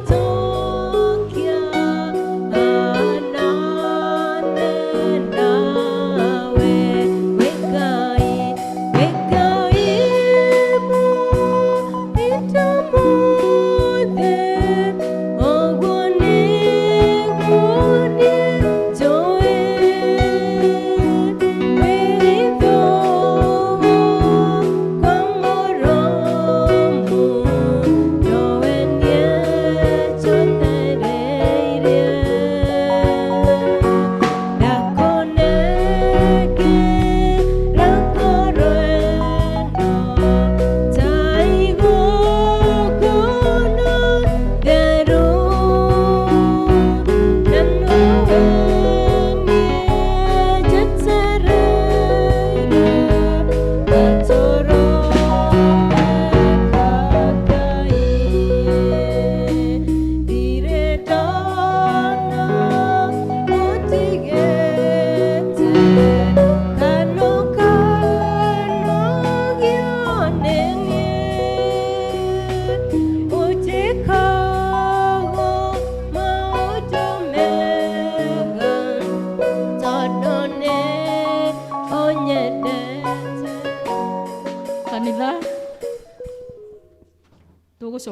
Tokyo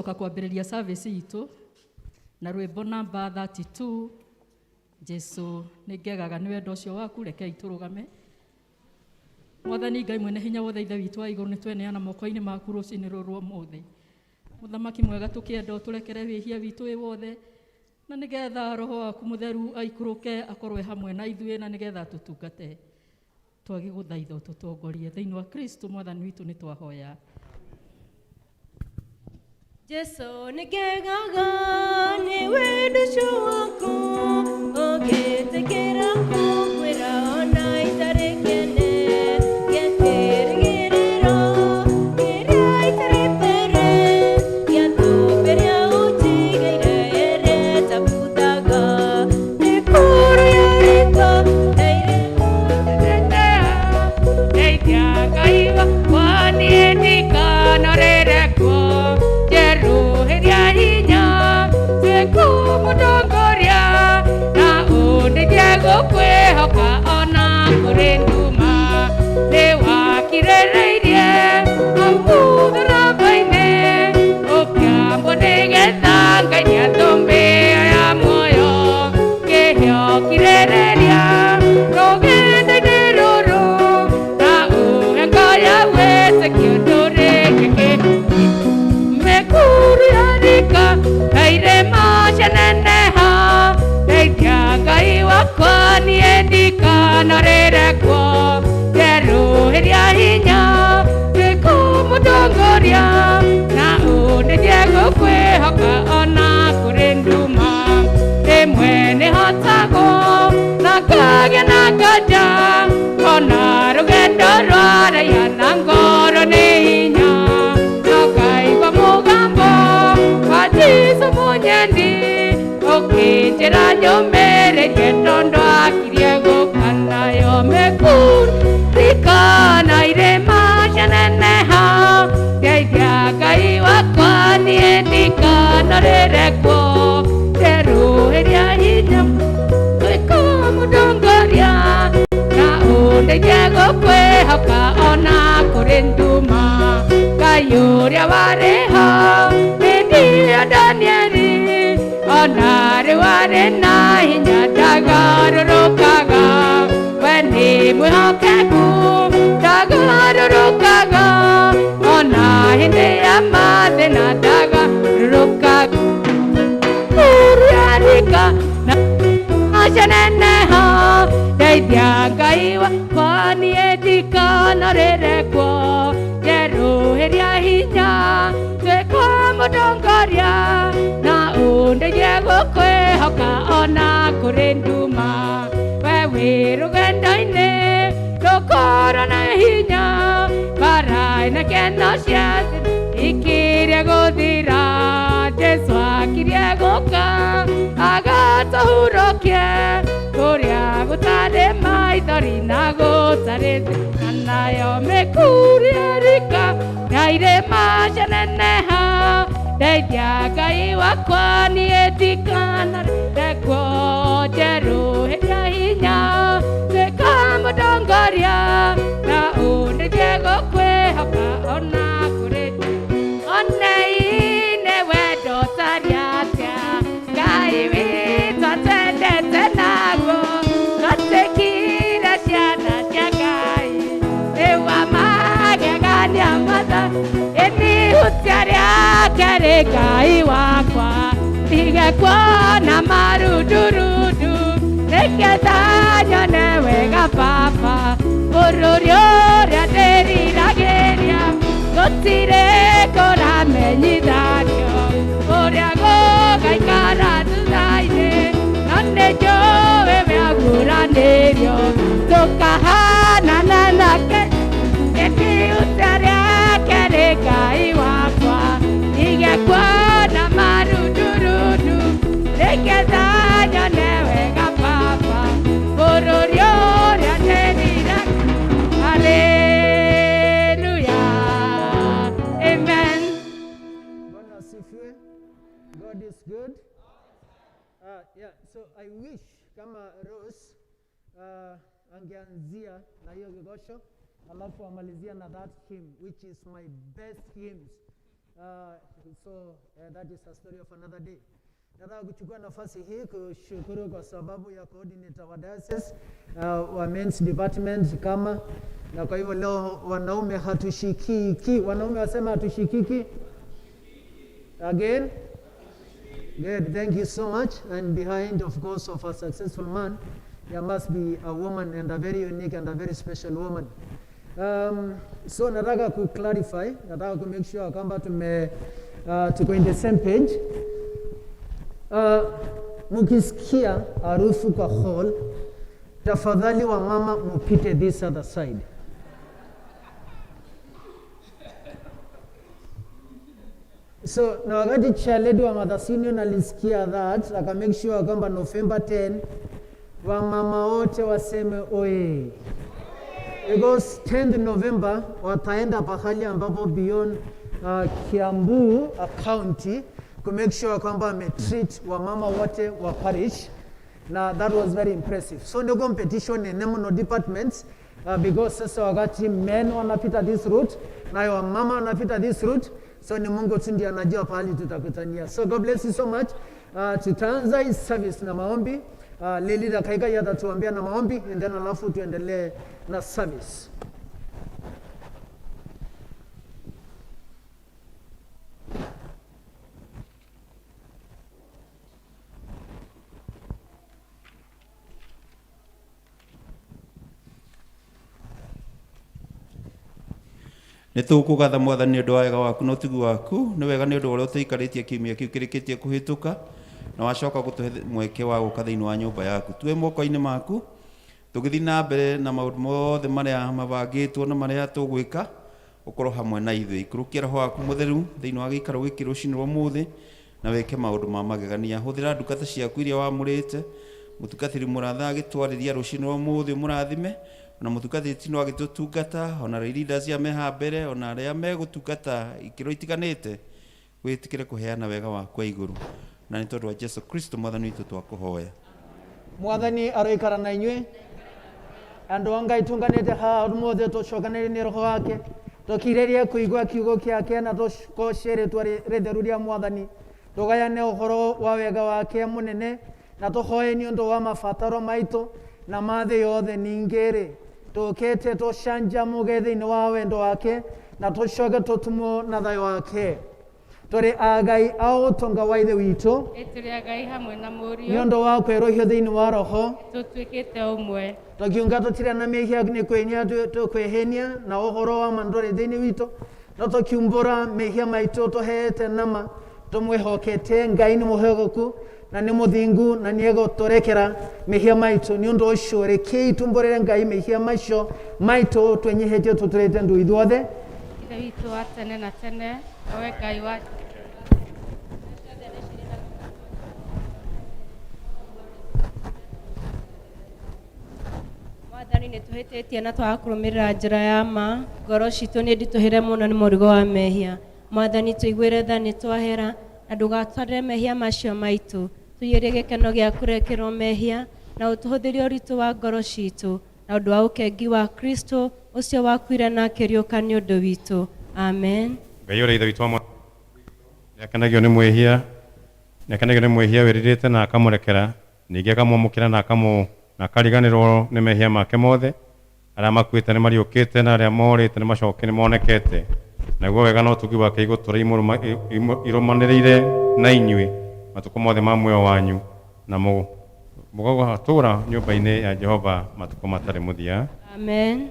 Tugucoka kwambĩrĩria service itu na rwĩmbo namba 32 Jesu nĩngegaga nĩ wendo ũcio waku rekei tũrũgame. Mwathani Ngai mwene hinya wothe ithe witũ wa igũrũ nĩtweneana moko-inĩ maku rũcinĩ rũrũ ũmũthĩ. Mũthamaki mwega tũkĩenda ũtũrekere wĩhia witũ wĩ wothe na nĩgetha roho waku mũtheru aikũrũke akorwe hamwe na ithuĩ na nĩgetha tũtungate twagĩgũthaitha ũtũtongorie thĩinĩ wa Kristo mwathani witũ nĩtwahoya. Jesu nĩngegaga nĩ wendo ũcio waku ũgĩtĩkĩra kũngwĩra ona itarĩ kĩene gĩtĩrĩgĩrĩro kĩrĩa itarĩ mbere gĩatũmbĩria ũnjigĩire yereta buthaga nĩkũrĩa rĩtwa ndeithia Ngai wakwa niĩ ndikanorerekwo jeruhiria hinya twĩkũmũtongoria na ũndeithie gũkwĩhoka ona kũrĩ nduma nĩwakirĩrĩirie hau mũtharaba-inĩ ũkĩambwo nĩgetha Ngai nĩatũmbia ya muoyo kĩheo kirĩrĩria rũgendo-inĩ rũrũ na ũhe Ngai wĩtĩkio ndũrĩkĩkĩ mekuru ya rika na irema cianeneha ndeithia Ngai wakwa niĩ ndikanorerekwo njeruhiria hinya twĩkũmũtongoria na ũndeithie gũkwĩhoka ona kũrĩ nduma rĩmwe nĩhotagwo na ngagĩa na nganja ona rũgendo rwaraiha na ngoro nĩ hinya no ngaigua mũgambo wa Jesũ mũnyeni ũkĩnjĩra nyũmĩrĩrie tondũ akirie gũka nayo mĩkuru rikana irĩma cianeneha ndeithia Ngai wakwa niĩ ndikanorerekwo njeruhiria hinya twĩkũmũtongoria na ũndeithie gũkwĩhoka ona kũrĩ nduma Ngai ũrĩa warĩ ho hĩndĩ ya Danieli ona rĩu arĩ na hinya ndagarũrũkaga we nĩ mwĩhokeku ndagarũrũkaga ona hĩndĩ ya mathĩna ndagarũrũkaga ũrĩarĩka na cianeneha ndeithia Ngai wakwa niĩ ndikanorerekwo njeruhiria hinya twĩkũmũtongoria na ũndeithie gũkwĩhoka ona kũrĩ nduma we wĩ rũgendo-inĩ ndũkorwo na hinya barai na keno cia ikirie gũthira Jesu akirie gũka agatũhurũkie kũrĩa gũtarĩ maithori na gũtarĩ thĩ nayo mĩkuru ya rika na irĩma cianeneha ndeithia Ngai wakwa niĩ ndikanorerekwo njeruhiria hinya twĩkũmũtongoria na ũndeithie gũkwĩhoka ona kũrĩ onei nĩ wendo ũtariĩ atĩa Ngai witũ atwendete naguo atwĩkire ciana cia Ngai rĩu amagegania matha ĩnihutia rĩake rĩ Ngai wakwa ndigekuona marundurundu nĩgetha nyone wega Baba bũrũri ũrĩa ndĩriragĩria gũtirĩ kũramenyithanio ũrĩa gũgaikara thutha-inĩ no nĩnjũĩ wĩaguũranĩrio tũkahanana nake ĩnihutia rĩake rĩ Ngai wakwa ndigekuona marundurundu nĩgetha nyone wega Baba bũrũri ũrĩa ndĩriragĩria haleluya amen. Bwana asifiwe. God is good. Yeah, so I wish kama Rose angeanzia na hiyo gigosho alafu amalizia na that hymn which is my best hymns That is a story of another day. Nataka kuchukua nafasi hii kushukuru kwa sababu ya coordinator wa diocese wa men's department kama, na kwa hivyo leo wanaume hatushikiki. Wanaume wasema hatushikiki. Again? Good, thank you so much. And behind, of course, of a successful man, there must be a woman, and a very unique and a very special woman. So nataka clarify, nataka make sure kwamba tuko in the same page. Mukisikia harufu kwa hall, tafadhali wa mama mupite this other side. So na wakati chaledi wa Madasinio nalisikia that, aka make sure kwamba November 10 wa mama wote waseme oye. Because 10th November wataenda pahali ambapo beyond Kiambu County to make sure kwamba wametreat wa mama wote wa parish. Now that was very impressive. So the competition in no departments because sasa wakati men wanapita this route na wa mama wanapita this route, so ni Mungu tu ndiye anajua pahali tutakutania. So God bless you so much. Tutaanza hii service na maombi. Lili dakika yatatuambia na maombi, and then alafu tuendelee na service. Nĩ tũkũgatha Mwathani nĩ ũndũ wa wega waku na ũtugi waku, nĩ wega nĩ ũndũ wa ũrĩa ũtũikarĩtie kiumia kĩu kĩrĩkĩtie kũhĩtũka, na wacoka gũtũhe mweke wa gũka thĩinĩ wa nyũmba yaku. Tuĩ moko-inĩ maku, tũgĩthiĩ na mbere na maũndũ mothe marĩa mabangĩtwo na marĩa tũgwĩka, ũkorwo hamwe na ithuĩ. Ikũrũkia Roho waku Mũtheru thĩinĩ wa gĩikaro gĩkĩ rũcinĩ rwa ũmũthĩ, na wĩke maũndũ ma magegania. Hũthĩra ndungata ciaku iria wamũrĩte, mũtungatĩri mũratha agĩtwarĩria rũcinĩ rwa ũmũthĩ ũmũrathime, na mũtungatĩri tino agĩtũtungata, ona leaders ya meha mbere, ona arĩa megũtungata ikĩro itiganĩte, wĩtĩkĩre kũheana wega waku wa igũrũ. Na nĩ tondũ wa Jesu Kristo Mwathani witũ twakũhoya. Mwathani aroikara na inyuĩ. Andũ a Ngai tũnganĩte haha ũmũthĩ tũcokanĩrĩire nĩ Roho wake, tũkirĩrie kũigua kiugo gĩake na tũgoce rĩĩtwa rĩtheru rĩa Mwathani, tũgayane ũhoro wa wega wake mũnene, na tũhoe nĩ ũndũ wa mabataro maitũ na mathĩ yothe ningĩ-rĩ, tũkĩte tũcanjamũke thĩinĩ wa wendo wake, na tũcoke tũtumwo na thayũ wake. Tũrĩ agai a ũtonga wa ithe witũ, tũrĩ agai hamwe na mũriũ, nĩ ũndũ wa kwĩrũhio thĩinĩ wa Roho, tũtuĩkĩte ũmwe. Tũkiuga tũtirĩ na mehia nĩ kwĩhenia tũkwĩhenia na ũhoro wa ma ndũrĩ thĩinĩ witũ, no tũkiumbũra mehia maitũ tũhete nama, tũmwĩhokete Ngai nĩ mũhogoku na nĩ mũthingu na nĩ egũtũrekera mehia maitũ. Nĩ ũndũ ũcio rekei tumbũrĩre Ngai mehia macio maitũ twenyihĩtie tũtũrĩte ndũ ithuothe. Ithe witũ wa tene na tene, owe Ngai wa Mwathani nĩ tũhĩtĩtie na twaga kũrũmĩrĩra njĩra ya ma, ngoro citũ nĩ nditũhĩre mũno nĩ mũrigo wa mehia. Mwathani tũiguĩre tha nĩ twahera, na ndũgatwarĩre mehia macio maitũ, tũiyũrie gĩkeno gĩa kũrekerwo mehia, na ũtũhũthĩrie ũritũ wa ngoro citũ, na ũndũ wa ũkengi wa Kristo ũcio wakuire na akĩriũka nĩ ũndũ witũ. Amen. Ngai ũrĩa ithe witũ wa nĩakenagio nĩ mwĩhia, nĩakenagio nĩ mwĩhia wĩrĩrĩte na akamũrekera, ningĩ akamwamũkĩra na akariganĩrwo nĩ mehia make mothe. Arĩa makuĩte nĩ mariũkĩte, na arĩa morĩte nĩ macoke nĩ monekete. Naguo wega na ũtugi wake igũtũra irũmanĩrĩire na inyuĩ matukũ mothe ma muoyo wanyu, na mũgatũũra nyũmba-inĩ ya Jehova matukũ matarĩ mũthia. Amen.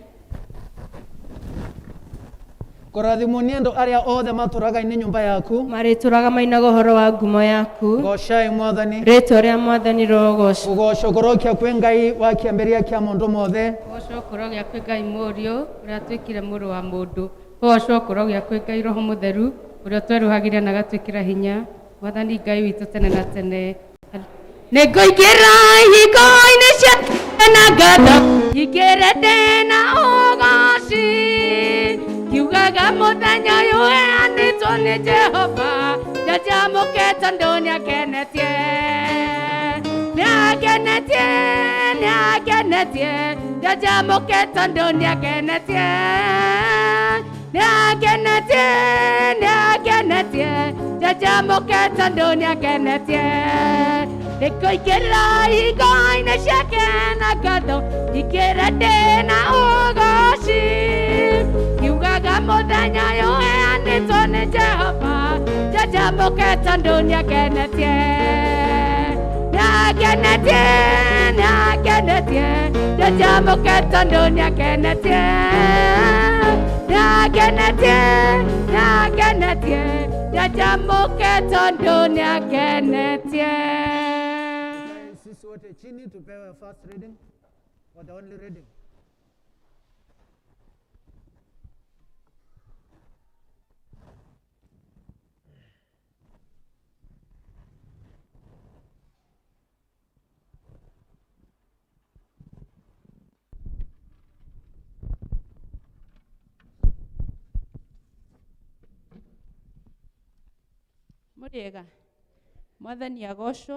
Kũrathimwo nĩ andũ arĩa othe matũũraga-inĩ nyũmba yaku, marĩtũũraga mainaga ũhoro wa ngumo yaku. Gocai Mwathani. Rĩĩtwa rĩa Mwathani rogocwo. Ũgooco kũrokia kwĩ Ngai wa kĩambĩrĩria kĩa mũndũ mothe. Ũgooco kũrogia kwĩ Ngai mũriũ ũrĩa atuĩkire mũrũ wa mũndũ. Ũgooco kũrogia kwĩ Ngai Roho Mũtheru ũrĩa twerũhagĩria na agatwĩkĩra hinya. Mwathani Ngai witũ tene na tene. Nĩ ngũingĩra ihingo-inĩ cia na ngatho, ingĩre ndĩna ũgooci, kiugaga mũthenya ũyũ ũheanĩtwo nĩ Jehova, njanjamũke tondũ nĩakenetie, nĩakenetie, nĩakenetie, njanjamũke tondũ nĩakenetie, nĩakenetie nĩakenetie njajamũkĩte ndũ nĩakenetie ndĩkũingĩra hingo-inĩ ciake na ngatho ikĩra ndĩ na ũgooci kiugaga mũthenya ũyũ ũheanĩtwo nĩ Jehova njajamũkĩte ndũ nĩakenetie nĩakenetie nĩakenetie njajamũkĩte ndũ nĩakenetie nĩakenetie nĩakenetie njajamũkĩte ndũ nĩakenetie. Sisi wote chini tupewe first reading or the only reading. Mũrĩega mwathani agocwo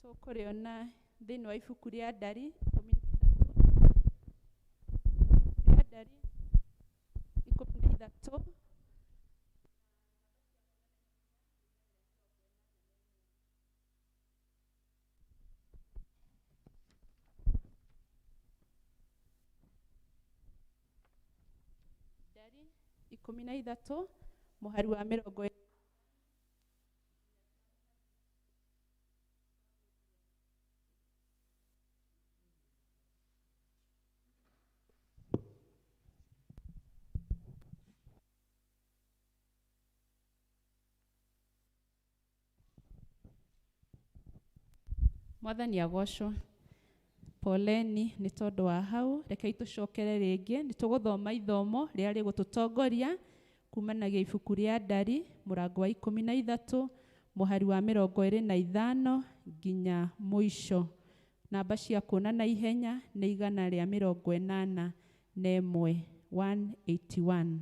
tũkũrĩona thĩinĩ wa ibuku rĩa Ndari 13 13 mũhari wa 20. Mwathani agocwo. Poleni nĩ tondũ wa hau, rekei tũcokere rĩngĩ, nĩ tũgũthoma ithomo rĩrĩa rĩgũtũtongoria kumanagia ibuku rĩa Ndari mũrango wa 13 mũhari wa 25 nginya mũico. Namba cia kuona na ihenya nĩ 181 181.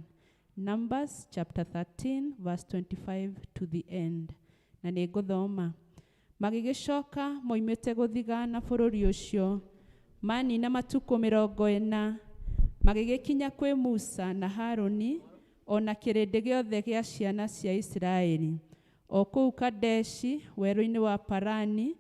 Numbers chapter 13 verse 25 to the end. Na nĩ ngũthoma. Magĩgĩcoka moimĩte gũthigana bũrũri ũcio, manina matukũ 40, magĩgĩkinya kwĩ Musa na Harũni, ona kĩrĩndĩ gĩothe gĩa ciana cia Isiraeli, o kũu Kadeshi werũ-inĩ wa Parani,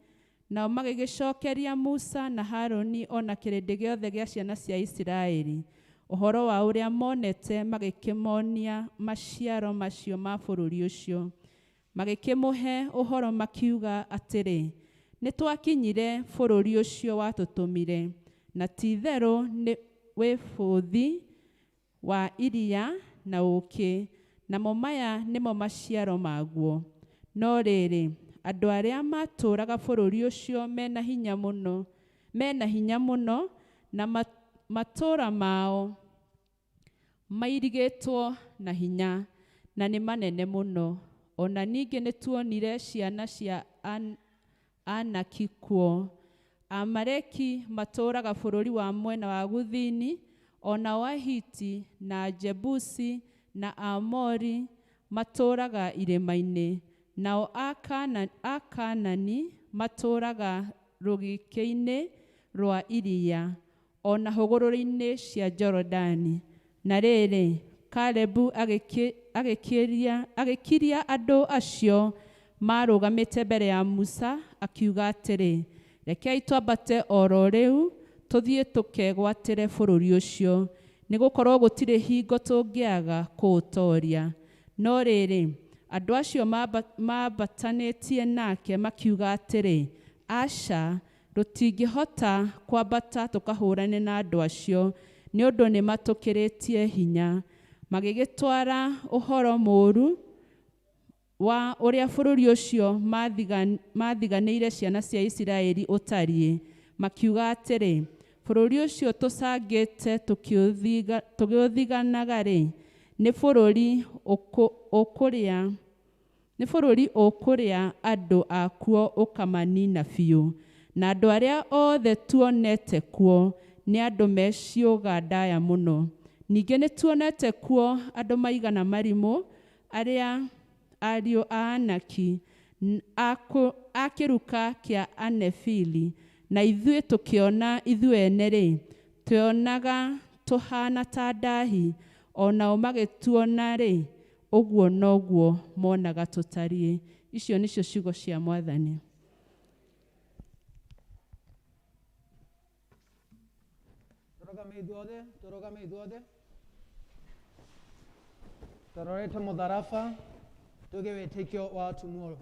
nao magĩgĩcokeria Musa na Harũni ona kĩrĩndĩ gĩothe gĩa ciana cia Isiraeli, ũhoro wa ũrĩa monete magĩkĩmonia maciaro macio ma bũrũri ũcio. Magĩkĩmũhe ũhoro makiuga atĩrĩ, nĩ twakinyire bũrũri ũcio watũtũmire, na ti-itherũ nĩ wĩ bũthi wa iria na ũũkĩ, namo maya nĩmo maciaro maguo. No rĩrĩ, andũ arĩa matũũraga bũrũri ũcio mena hinya mũno, na matũũra mao mairigĩtwo na hinya, na nĩ manene mũno. Ona ningĩ nĩ tuonire ciana cia Anaki kuo. Amaleki matũũraga bũrũri wa mwena wa gũthini, ona Wahiti na Jebusi na Amori matũũraga irĩma-inĩ, nao Akaanani matũũraga rũgĩkĩ-inĩ rwa iria, ona hũgũrũrũ-inĩ cia Jorodani. Na rĩrĩ, Kalebu agĩkiria andũ acio marũgamĩte mbere ya Musa, akiuga atĩrĩ, rekei twambate oro rĩu tũthiĩ tũkegwatĩre bũrũri ũcio, nĩ gũkorwo gũtirĩ hingo tũngĩaga kũũtooria. No rĩrĩ, andũ acio mambatanĩtie nake makiuga atĩrĩ, aca, rũtingĩhota kwambata tũkahũrane na andũ acio, nĩ ũndũ nĩ matũkĩrĩtie hinya. Magĩgĩtwara ũhoro mũũru wa ũrĩa bũrũri ũcio mathiganĩire ciana cia Isiraeli ũtariĩ, makiuga atĩrĩ, bũrũri ũcio tũcangĩte tũgĩũthiganaga-rĩ, nĩ bũrũri ũkũrĩa andũ akuo ũkamanina biũ, na andũ arĩa othe tuonete kuo nĩ andũ me ciũga ndaya mũno. Ningĩ nĩ tuonete kuo andũ maigana marimũ, arĩa ariũ a Anaki a kĩruka kĩa Anefili, na ithuĩ tũkĩona ithuĩ ene-rĩ, Tweonaga tuhana ta ndahi, onao magĩtuona rĩ, ũguo noguo monaga tũtariĩ. Icio nĩcio ciugo cia Mwathani. Tũrũgame ithuothe. Tũrorete mũtharafa, tuge wĩtĩkio wa tomorrow.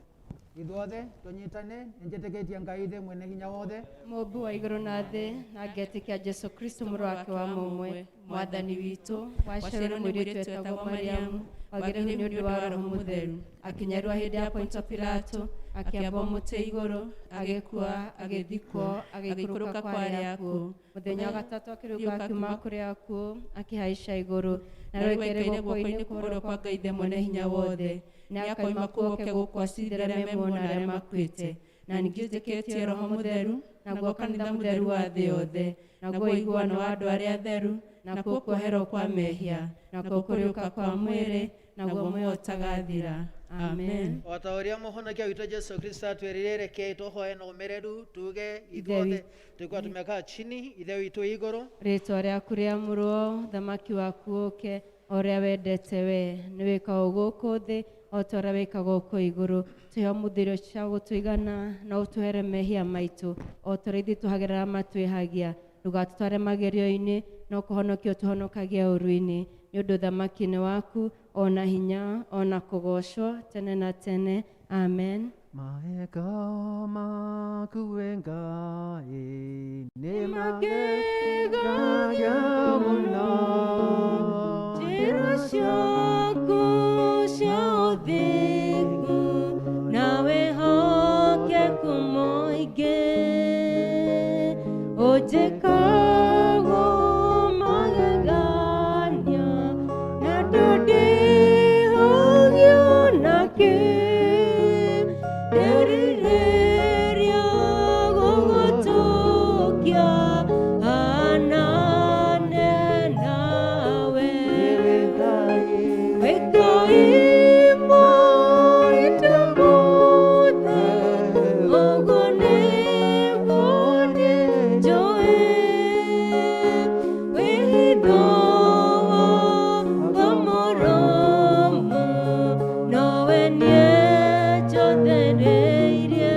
Ithuothe tũnyitane, nĩnjĩtĩkĩtie Ngai ithe mwene hinya wothe, Mũmbi wa igũrũ na thĩ, na ngetĩkia Jesu Kristo mũrũ wake wa mũmwe, Mwathani witũ, waciarwo nĩ mũirĩtu wetagwo Mariamu, wagĩrĩirwo nĩ ũndũ wa Roho Mũtheru, akinyarua hĩndĩ ya Pontio Pilato, akĩamba mũtĩ igũrũ, agĩkua, agĩthikwo, agĩikũrũka kwa arĩa akuũ. Mũthenya wa gatatũ akĩriũka akiuma kũrĩ akuũ, akĩhaica igũrũ, na rĩu aikaire guoko-inĩ kwa ũrĩo kwa Ngai ithe mwene hinya wothe. Nĩakoima kuo oke gũkũ acirĩre arĩa memuoyo na arĩa makuĩte. Na ningĩ njĩtĩkĩtie Roho Mũtheru, naguo kanitha mũtheru wa thĩ yothe, naguo ũiguano wa andũ arĩa atheru, nakuo kuoherwo kwa mehia, nakuo kũriũka kwa mwĩrĩ, naguo muoyo ũtagathira. Amen. O ta ũrĩa mũhonokia witũ Jesu Kristo atwĩrĩire, rekei tũhoe na ũmĩrĩru, tuge ithuothe tũkwa tumekaa chini. Ithe witũ wĩ igũrũ, rĩĩtwa rĩaku rĩamũrwo, thamaki waku ũke, o ũrĩa wendete we, nĩ wĩkagwo gũkũ thĩ o ta ũrĩa wĩkagwo gũkũ igũrũ. Tũhe mũthĩrio cia gũtũigana, na ũtũhere mehia maitũ, o ta ũrĩa ithuĩ tũhagĩraga matwĩhagia. Ndũgatũtware magerio-inĩ, no kũhonokia ũtũhonokagia ũũru-inĩ. Nĩ ũndũ thamaki-nĩ waku, ona hinya, ona kũgocwo tene na tene. Amen. Maega maku we Ngai, nĩ magegagia mũno. Njĩra ciaku cia ũthingu, na wĩhokeku mũingĩ, ũnjĩkaga magegania, na ndũndĩhagio nakĩ. Ndĩrirĩria gũgũtũkia, hanane nawe. Wĩ Ngai mũrĩtu mũthe, ũguo nĩguo niĩ njũĩ. Wĩ hitho wa mũromo, nowe niĩ njothereirie.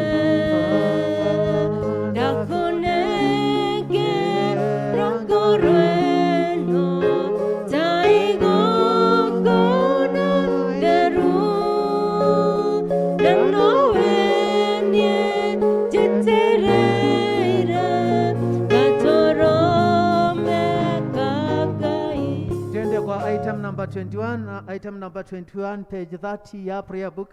Ndakũnengera ngoro ĩno ta igongona theru, na nowe niĩ njĩtĩrĩire gatũrũme ka Ngai. Twende kwa item number 21. Item number 21, page 30 ya prayer book.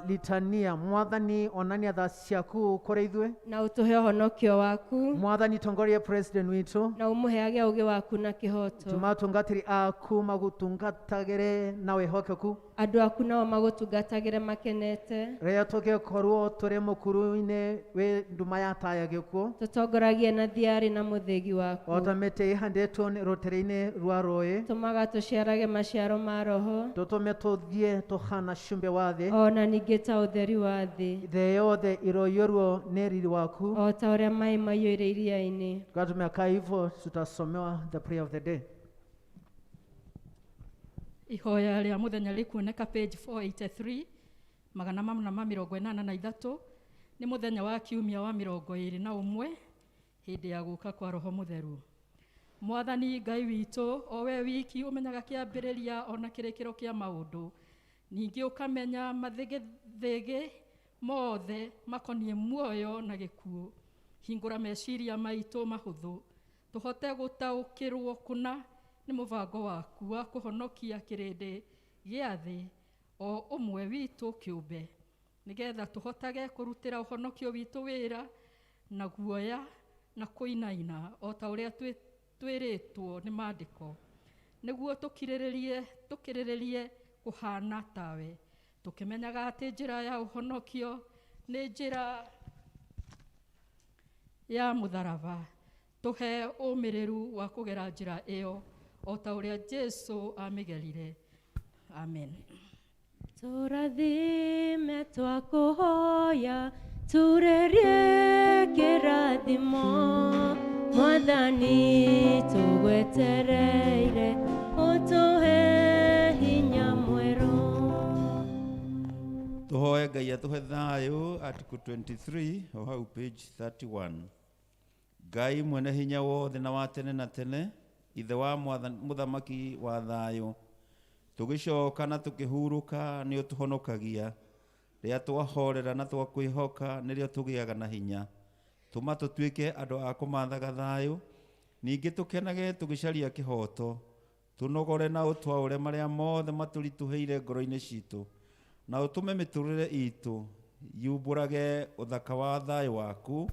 Litania. Mwathani onania tha ciaku kũrĩ ithuĩ. Na ũtũhe ũhonokio waku, Mwathani tongoria president witũ, na ũmũheage ũũgĩ waku na kĩhoto. tumatungatĩri aku magutungatagĩre na wĩhokeku. Andũ aku nao magũtungatagĩre makenete, rĩrĩa tũgĩkorwo tũrĩ mũkuru-inĩ wĩ nduma ya taya gĩkuũ, tũtongoragie na thiarĩ na mũthĩgi waku. o ta mĩtĩ ĩhandĩtwo rũtere-inĩ rwa rũĩ, Tũmaga tũciarage maciaro ma Roho, tũtũme tũthiĩ tũhana cumbe wa thĩ, ona ningĩ ta ũtheri wa thĩ, thĩ yothe ĩroiyũrwo nĩ riri waku. o ta ũrĩa maĩ maiyũire iria-inĩ. Kwa tumekaa hivyo, tutasomewa the prayer of the day. Ihoya rĩa mũthenya rĩkuoneka page 483, magana mamwe na mĩrongo ĩnana na ithatũ. Nĩ mũthenya wa kiumia wa 21 hĩndĩ ya gũka kwa Roho Mũtheru. Mwathani Ngai witũ, o we wiki ũmenyaga kĩambĩrĩria ona kĩrĩkĩro kĩa maũndũ, ningĩ ũkamenya mathĩgĩthĩgĩ mothe makoniĩ muoyo na gĩkuũ. Hingũra meciria maitũ mahũthũ, tũhote gũtaũkĩrwo kũna nĩ mũbango waku wa kũhonokia kĩrĩndĩ gĩa thĩ, o ũmwe witũ kĩũmbe, nĩgetha tũhotage kũrutĩra ũhonokio witũ wĩra na guoya na kũinaina, o ta ũrĩa twĩrĩtwo nĩ maandĩko, nĩguo tũkirĩrĩrie kũhana tawe, tũkĩmenyaga atĩ njĩra ya ũhonokio nĩ njĩra ya mũtharaba. Tũhe ũmĩrĩru wa kũgera njĩra ĩyo, o ta ũrĩa Jesu amĩgerire. Amen. Tũrathime twakũhoya, turerie kĩrathimo, Mwathani Mwathani tugwetereire utuhe hinya mweru. Tuhoe Ngai atuhe thayu, article 23 o hau page 31. Ngai mwene hinya wothe na wa tene na tene, ithe wa muthamaki wa thayu, tugicoka na tukihuruka ni utuhonokagia, ria twahorera na twakwihoka nirio tugiaga na hinya. Tuma tutuike andu a kumathaga thayu, ningi tukenage tugicaria kihoto, tunogore na utwaure maria mothe maturituheire ngoro-ini citu, na utume miturire itu yumburage uthaka wa thayu waku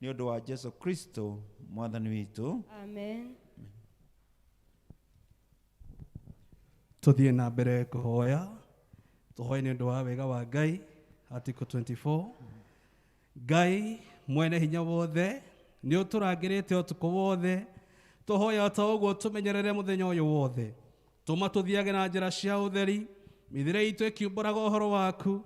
ni undu wa Jesu Kristo mwathani witu. Amen. Tuthie na mbere kuhoya, tuhoe ni undu wa wega wa Ngai. Article 24. Ngai mwene hinya wothe ni uturangirite utuko wothe, tuhoya ta uguo tumenyerere muthenya uyu wothe, tuma tuthiage na njira cia utheri, mithire itu ikiumburaga uhoro waku,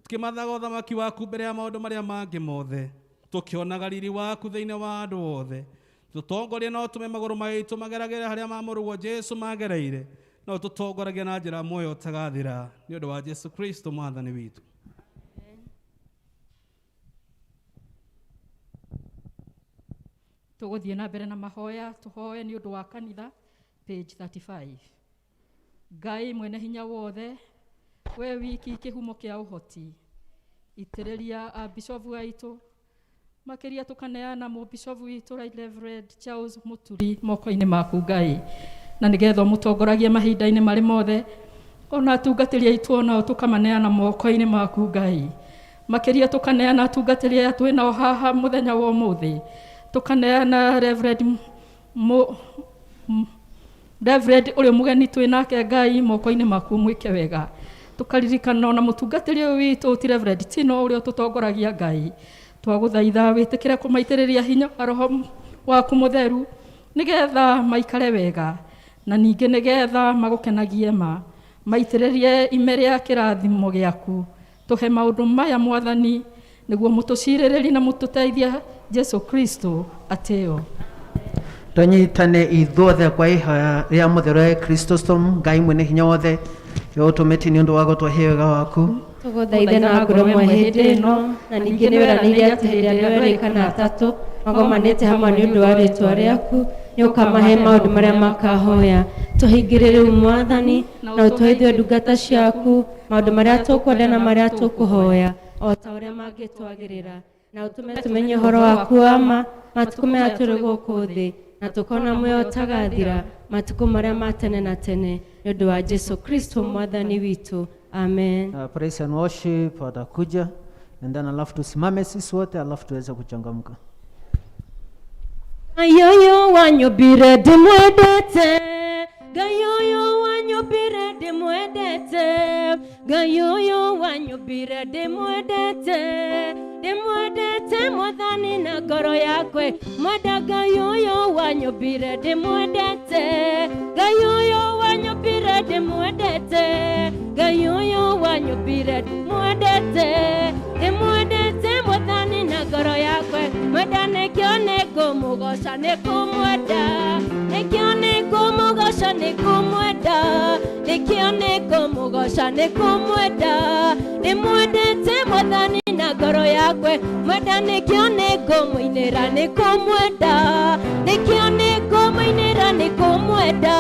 tukimathaga uthamaki waku mbere ya maundu maria mangi mothe, tukionaga riri waku thiini wa andu wothe, tutongorie na utume maguru maitu mageragere haria mamurugwo Jesu magereire, na tutongoragie na njira muoyo utagathira ni undu wa Jesu Kristo mwathani witu. Tuguthie na mbere na mahoya, tuhoe ni undu wa kanitha, page 35. Ngai mwene hinya wothe, we wiki kihumo kia uhoti, itiriria a bishop waitu, makiria tukaneana mu bishop witu Right Reverend Charles Muturi moko-ini maku Ngai, na nigetha mutongoragie mahinda-ini mari mothe, ona atungatiria itu ona tukamaneana moko-ini maku Ngai, makiria tukaneana atungatiria twina haha muthenya wa umuthi, tukaneana Reverend Reverend uri mugeni twinake Ngai moko-ini maku mwike wega, tukaririkana ona mutungatiri witu ti Reverend Tino uri tutongoragia Ngai, twaguthaitha witikire kumaitiriria hinya roho waku mutheru nigetha maikare wega, na ningi nigetha magukenagie maitiririe ime ya kirathimo giaku, tuhe maundu maya mwathani niguo mutuciriririe na mututeithia Jesu Kristo ateo. Tunyitane ithuothe kwa ihoya ria mutheru Christostom. Ngai mwene hinya wothe utumite ni undu wa gutwahe wega waku, Tuguthaithe na ngoro mwe hindi ino, na ningi ni weranire ati hindi aria werikana atatu magomanite hamwe ni undu wa ritwa riaku, ni ukamahe maundu maria makahoya. Tuhingirire mwathani na utuheithie ndungata ciaku maundu maria tukwenda na maria tukuhoya, o ta uria mangitwagirira, na utume tumenye horo waku ama matuku maya turi guku thi, na tukona muoyo utagathira matuku maria ma tene na tene, ni undu wa Jesu Kristo mwathani witu. Amen. Praise and worship watakuja, and then alafu tusimame sisi wote, alafu tuweze kuchangamka. Gayoyo wanyubire ndimwendete, gayoyo wanyubire ndimwendete, gayoyo wanyubire ndimwendete, ndimwendete mwathani na ngoro yakwe, mwenda gayoyo wanyubire ndimwendete, gayoyo wanyubire ndimwendete, gayoyo wanyubire ndimwendete, ndimwendete mwathani na ngoro yakwe, mwenda nikione ngumugoca nikumwenda, nikione ngumugoca nikumwenda, nikione ngumugoca nikumwenda, ndimwendete mwathani na ngoro yakwe, mwenda nikione ngumuinira nikumwenda, nikione ngumuinira nikumwenda,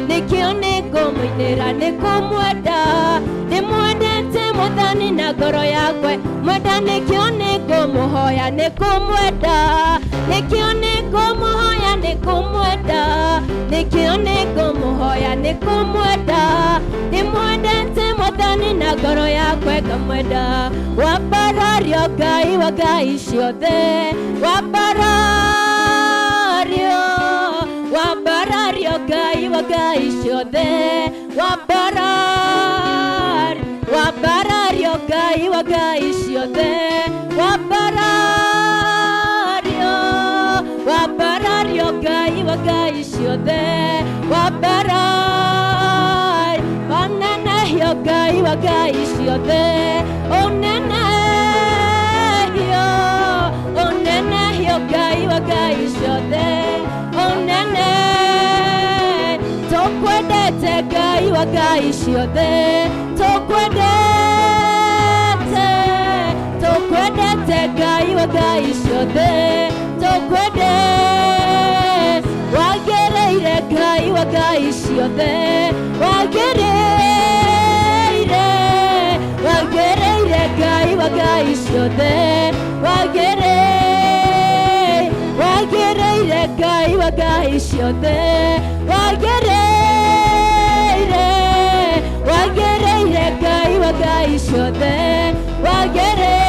nikione ngumuinira nikumwenda, ndimwendete mwathani na ngoro yakwe, mwenda nikione ngumuhoya nikumwenda, nikione ngumuhoya nikumwenda, nikione ngumuhoya nikumwenda, ndimwendete mwathani na ngoro yakwe ngamwenda. Wambarario Ngai wa ngai ciothe, wambarario, wambarario Ngai wa ngai ciothe, wambarario, wambarario Ngai wa ngai ciothe, wambarario, wambarario Ngai wa ngai ciothe, wambarario, wanenehio Ngai wa ngai ciothe, unenehio, unenehio Ngai wa ngai ciothe. wa Ngai ciothe tũkwendete Ngai wa Ngai ciothe tũkwendete wagĩrĩire Ngai wa Ngai ciothe wagĩrĩire Ngai wa Ngai ciothe wagĩrĩire Ngai wa Ngai ciothe wagĩrĩire Ngai wa Ngai ciothe wagĩrĩire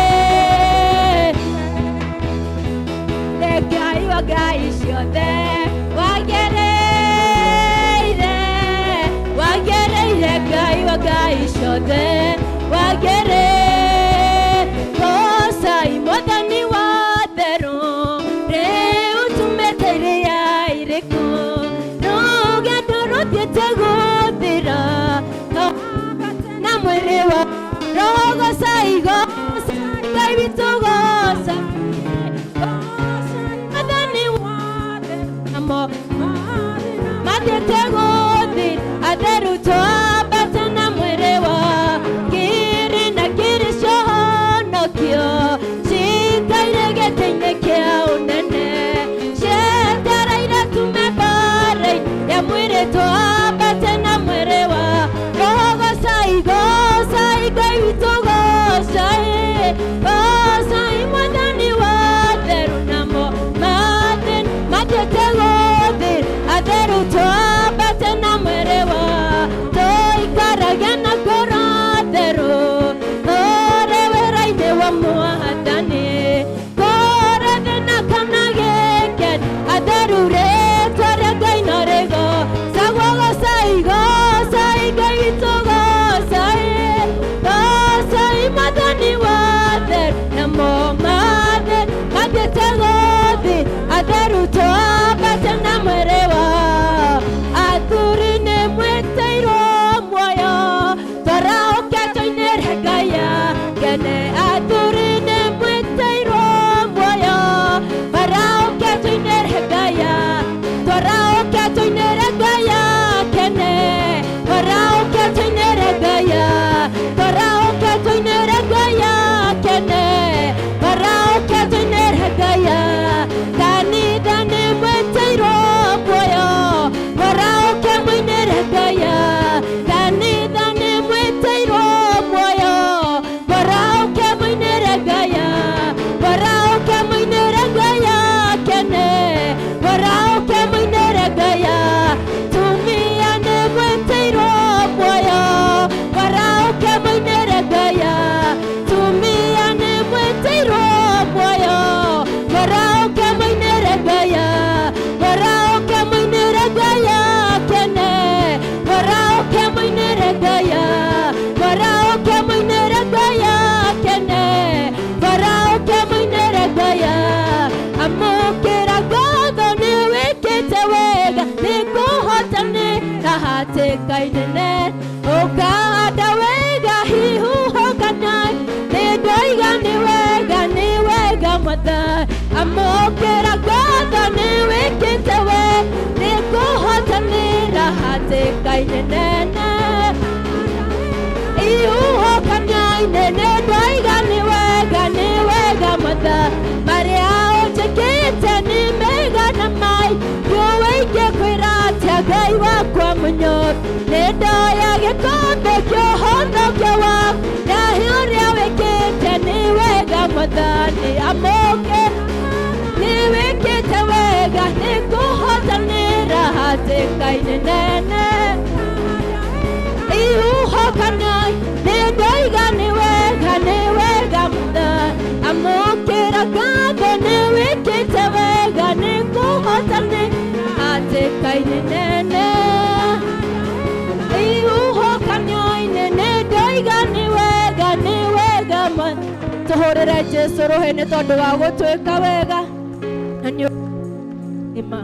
Ngai wa Ngai ciothe wagĩrĩire Ngai wa Ngai ciothe wagĩrĩire gocai Mwathani wa therũ rĩu tũmeteire irĩkũ rũgendo rũthiĩte gũthira na mwĩrĩ wa gocai Ngai witũ gocai Mwathani wa therũ mathiĩte gũthira atheru twambate na mwĩrĩ wa kiri na kiri ciohonokio cikaire gĩtĩ-inĩ kĩa ũnene cietereire tume mbara ya mwĩrĩ twambate na mwĩrĩ wa gocai Ngai witũ gocai Mwathani wa therũ namo mathiĩte gũthira atheru twambate na mwĩrĩ wa tũikaragia na ngoro therũ tũrĩ wĩra-inĩ wa Mwathani kũrĩ thĩna kana gĩkeno atheru rĩtwa rĩa Ngai no rĩgocagwo gocai Ngai witũ gocai Mwathani wa therũ namo mathiĩte gũthira atheru twambate na mwĩrĩ wa athuri nĩ mwĩtĩirwo muoyo tũraũkĩtwo-inĩ Ngai akene athuri nĩ mwĩtĩirwo muoyo tũraũkĩtwo-inĩ Ngai tũraũkĩtwo-inĩ Ngai akene tũraũkĩtwo-inĩ Ngai tũraũkĩtwo-inĩ Ngai akene tũraũkĩtwo-inĩ Ngai kanitha nĩ mwĩtĩirwo muoyo tũraũke mũinĩre Ngai kanitha nĩ mwĩtĩirwo muoyo tũraũke mũinĩre Ngai tũraũke mũinĩre Ngai akene tũraũke mũinĩre Ngai tumia nĩ mwĩtĩirwo muoyo tũraũke mũinĩre Ngai tumia nĩ mwĩtĩirwo muoyo tũraũke mũinĩre Ngai tũraũke mũinĩre Ngai akene tũraũke mũinĩre Ngai tũraũke mũinĩre Ngai akene tũraũke mũinĩre Ngai amũkĩra ngatho nĩ wĩkĩte wega nĩngũhotanĩra hatĩka-inĩ ũkahanda wega hihuhũkanai nĩndoiga nĩ wega Mwathani amũkĩra ngatho nĩ wĩkĩte wega nĩngũhotanĩra hatĩka-inĩ nene ihuhũkanai nĩndoiga nĩ wega Mwathani marĩa ũnjĩkĩte nĩ mega na mai ndiũĩ ingĩkwĩra atĩa Ngai wakwa mũnyotu nĩndoya gĩkombe kĩa ũhonokio waku ndahe ũrĩa wĩkĩte nĩ wega Mwathani amũkĩra nĩ wĩkĩte wega nĩngũhotanĩra hatĩka-inĩ nene ihuhũkanai nĩndoiga nĩ wega Mwathani amũkĩra ngatho nĩ wĩkĩte wega nĩngũhotanĩra hatĩka-inĩ nene ihuhũkanai nĩndoiga nĩ wega tũhũrĩre Jesũ rũhĩ nĩ tondũ wa gũtwĩka wega na nĩ ima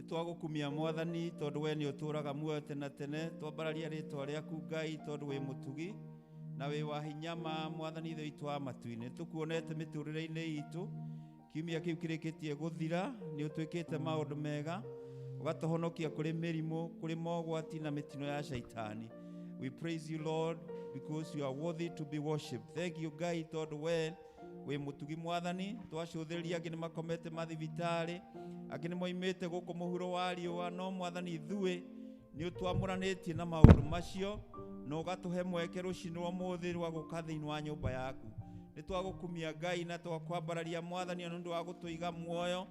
Twagukumia Mwathani tondu we ni uturaga muoyo tena tene twambararia ritwa riaku Ngai tondu wi mutugi na wi wa hinya ma Mwathani ithu itu amatu-ini tukuonete miturire-ini itu kiumia kiu kirikitie guthira ni utwikite maundu mega ugatuhonokia kuri mirimu kuri mogwati na mitino ya shaitani. We praise you Lord because you are worthy to be worshipped. Thank you Ngai tondu we we mutugi Mwathani twacuthiria angi ni makomete mathibitari angi ni moimite guku muhuro wa riua no Mwathani ithui ni utwamuranitie na maundu macio no gatuhe mweke rucini rwa muthi rwa guka thiini wa nyumba yaku. Ni twagukumia Ngai na twakwambararia Mwathani nundu wa gutuiga muoyo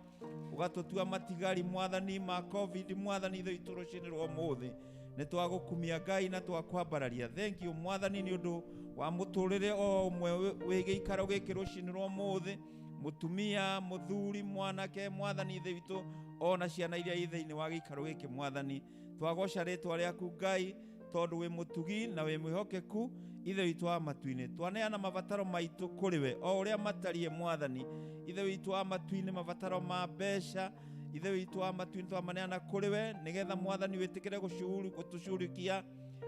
ugatutua matigari Mwathani ma covid Mwathani ithui itu rucini rwa muthi ni twagukumia Ngai na twakwambararia. Thank you Mwathani ni undu wa muturire o umwe wige ikaro giki rucini rwa muthi mutumia muthuri mwanake Mwathani ithe witu ona ciana iria ithe-ini wa gikaro giki Mwathani twagoca ritwa riaku Ngai tondu wi mutugi na wi mwihokeku ithe witu amatu-ini twaneana mabataro maitu kuri we o uria matarie Mwathani ithe witu amatu-ini mabataro ma mbeca ithe witu amatu-ini twamaneana kuri we nigetha Mwathani witikire gutucurikia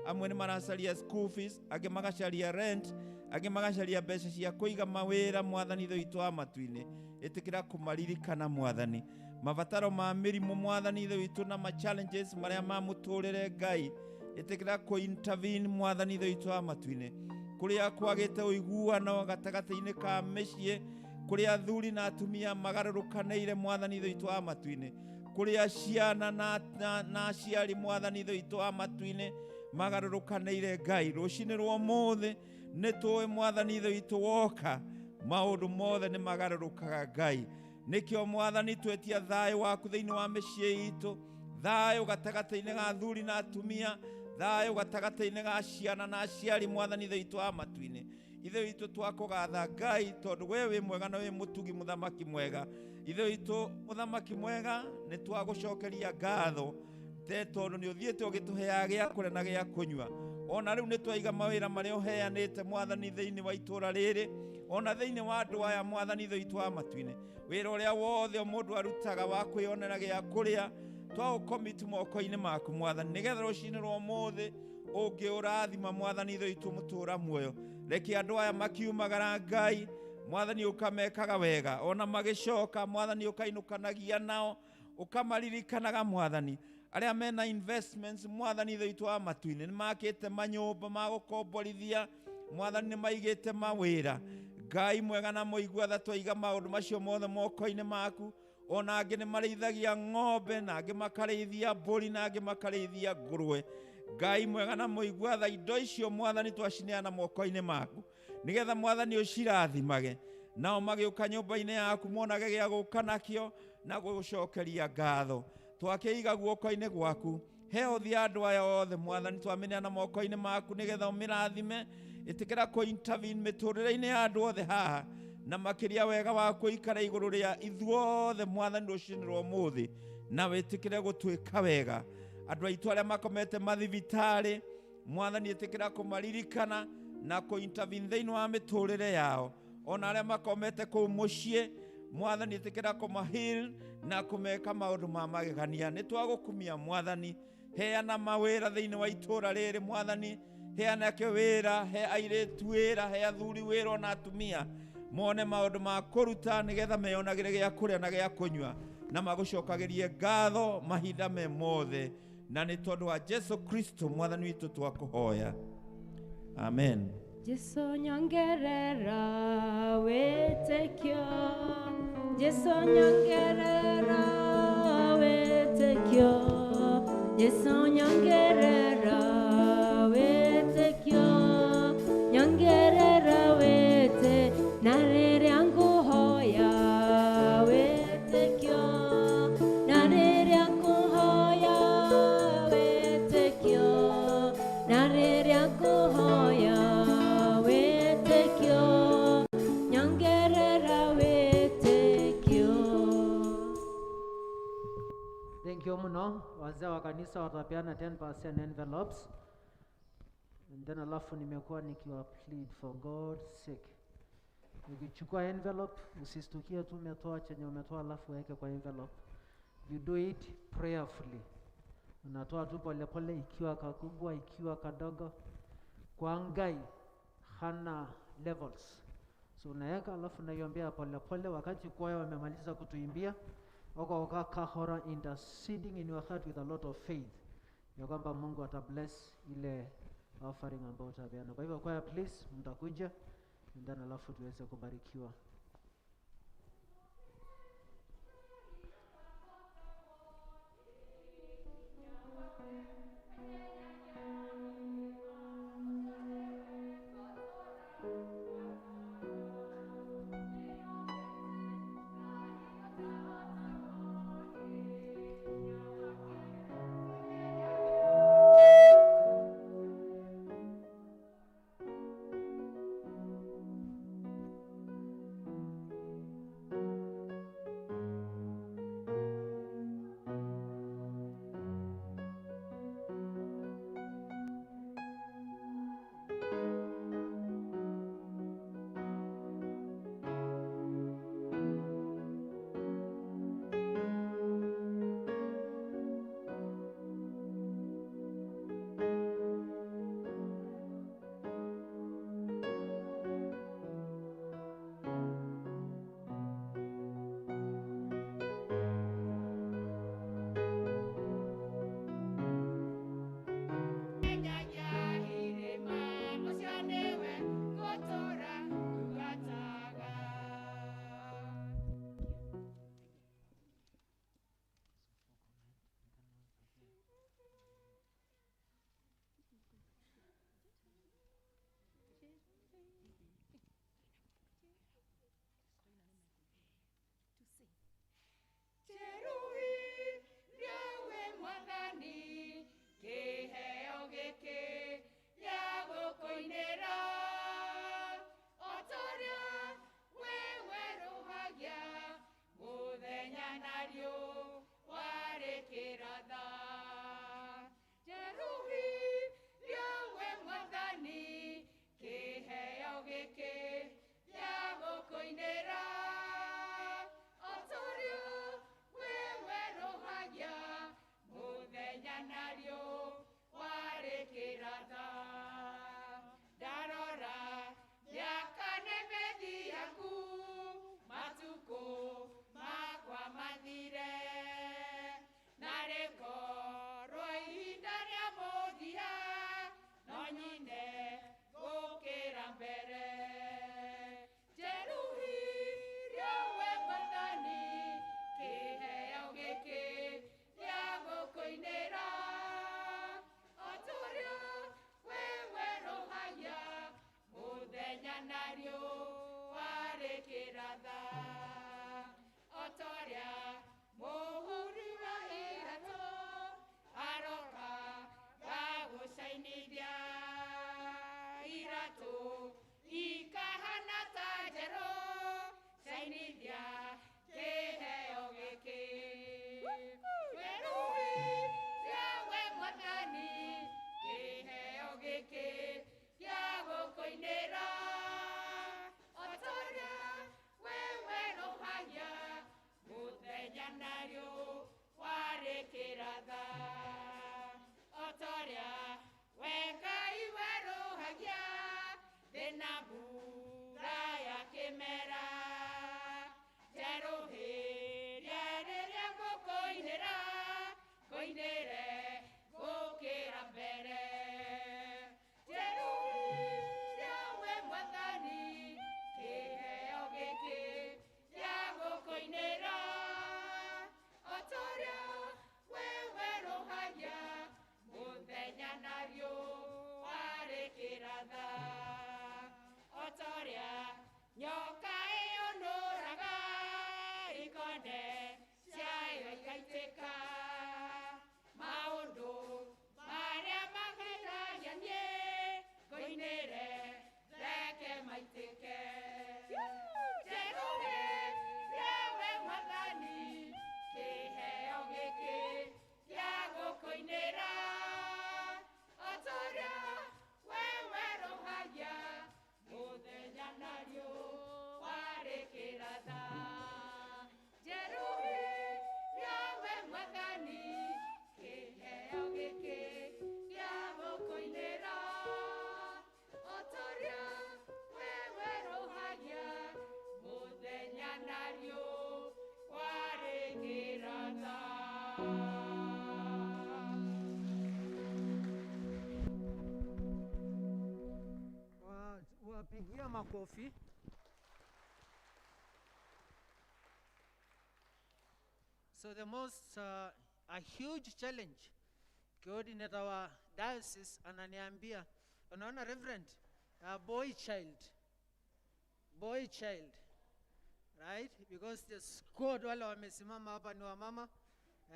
amwe ni maracaria school fees angi magacaria rent angi magacaria mbeca cia kuiga mawira Mwathani ithe witu amatu-ini itikira kumaririkana Mwathani mabataro ma mirimu Mwathani ithe witu na ma challenges maria ma muturire Ngai itikira ku intervene Mwathani ithe witu amatu-ini kuria kwagite uiguano gatagati-ini ka micii kuria athuri na atumia magarurukaneire Mwathani ithe witu amatu-ini kuria ciana na aciari Mwathani ithe witu amatu-ini magarurukaneire Ngai rucini rwa muthi ni tuwe Mwathani ithe witu woka maundu mothe ni magarurukaga Ngai nikio Mwathani twetia thayo waku thiini wa micii itu thayo gatagati-ini ga athuri na atumia thayo gatagati-ini ga ciana na aciari Mwathani ithe witu amatu-ini ithe witu twakugatha Ngai tondu we wi mwega na wi mutugi muthamaki mwega ithe witu muthamaki mwega ni twagucokeria ngatho te tondu ni uthiete ugituheaga gia kuria na gia kunywa ona riu ni twaiga mawira maria uheanite mwathani thiini wa itura riri ona thiini wa andu aya mwathani thiitwa amatu-ini wira uria wothe mundu arutaga wa kwionera gia kuria twaukomiti moko-ini maku mwathani nigetha rucini rwa umuthi ungiurathima mwathani thiitwa mutura muoyo reke andu aya makiumagara Ngai mwathani ukamekaga wega ona magicoka mwathani ukainukanagia nao ukamaririkanaga mwathani aria mena investments mwathani thiitwa amatu-ini ni makite manyumba ma gukomborithia mwathani ni maigite mawira Ngai mwega na muigua tha twaiga maundu macio mothe moko-ini maku ona angi ni marithagia ng'ombe na angi makarithia mburi na angi makarithia ngurwe Ngai mwega na muigua tha indo icio mwathani twacineana moko-ini maku nigetha mwathani ucirathimage nao magiuka nyumba-ini yaku monage gia guka nakio na gucokeria ngatho twakiiga guoko-ini gwaku he uthi andu aya othe mwathani twameneana moko-ini maku nigetha umirathime itikira ku intervene miturire-ini ya andu othe haha na makiria wega waku ikara iguru ria ithuothe mwathani rucini rwa umuthi na witikire gutwika wega andu aitu aria makomete mathibitari mwathani itikira kumaririkana na ku intervene thiini wa miturire yao ona aria makomete kuu mucii mwathani itikira kumahil na kumeka maundu ma magegania ni twagukumia mwathani heana mawira thiini wa itura riri mwathani heana ke wira he airitu wira he athuri wira ona atumia mone maundu ma kuruta nigetha meyonagire gia kuria na gia kunywa na magucokagirie ngatho mahinda me mothe na ni tondu wa Jesu Kristo mwathani witu twakuhoya amen. Jesu nyongerera witikio Jesu nyongerera witikio Jesu nyongerera witikio nyongerera wite na riria nguhoya witikio na riria nguhoya witikio na riria nguhoya Thank you muno. Wazee wa kanisa watapeana 10% envelopes. And then alafu nimekuwa nikiwa plead for God's sake. Ukichukua envelope usistukie tu umetoa chenye umetoa alafu weke kwa envelope. You do it prayerfully. Unatoa tu pole pole ikiwa kakubwa ikiwa kadogo. Kwa Ngai hana levels. So unaweka alafu unaiombea pole pole wakati kwaya wamemaliza kutuimbia. Waka kahora interceding in your heart with a lot of faith. Ya kwamba Mungu atabless ile offering ambayo utapeana. Kwa hivyo kwaya please mtakuja and then alafu tuweze kubarikiwa. Cheruhi, ryawe mwathani, kiheo giki naryo warekeratha otoria muhuri wa irato aroka gagucainithia irato ikahana tajero cainithia kiheo giki weruhi yawe mwathani kiheo giki gĩa gũkũinĩra otoria wewe rũhagia mũthenya narĩo warĩ kĩratha otoria we Ngai werũhagia thĩna mbura ya kĩmera njerũhĩrie rĩrĩa ngũkũinĩra ngũinĩre gũkĩra mbere otoria nyoka ĩyũnũraga ikonde ciayo ikaitĩka maũndũ marĩa mageragia niĩ ngũinĩre reke maitĩke njerũhĩria we mwathani kĩheo gĩkĩ gĩa gũkũinĩra otoria wewe rũhagia mũthenya narĩo warĩ kĩratha njerũhĩria we mwathani kĩheo gĩkĩ gĩa gũkũinĩra otoria wewe rũhagia mũthenya narĩo warĩ kĩratha. Wapigia makofi. So the most a huge challenge coordinator wa diocese ananiambia, unaona Reverend, boy child, right? Because the squad wale wamesimama hapa ni wa mama,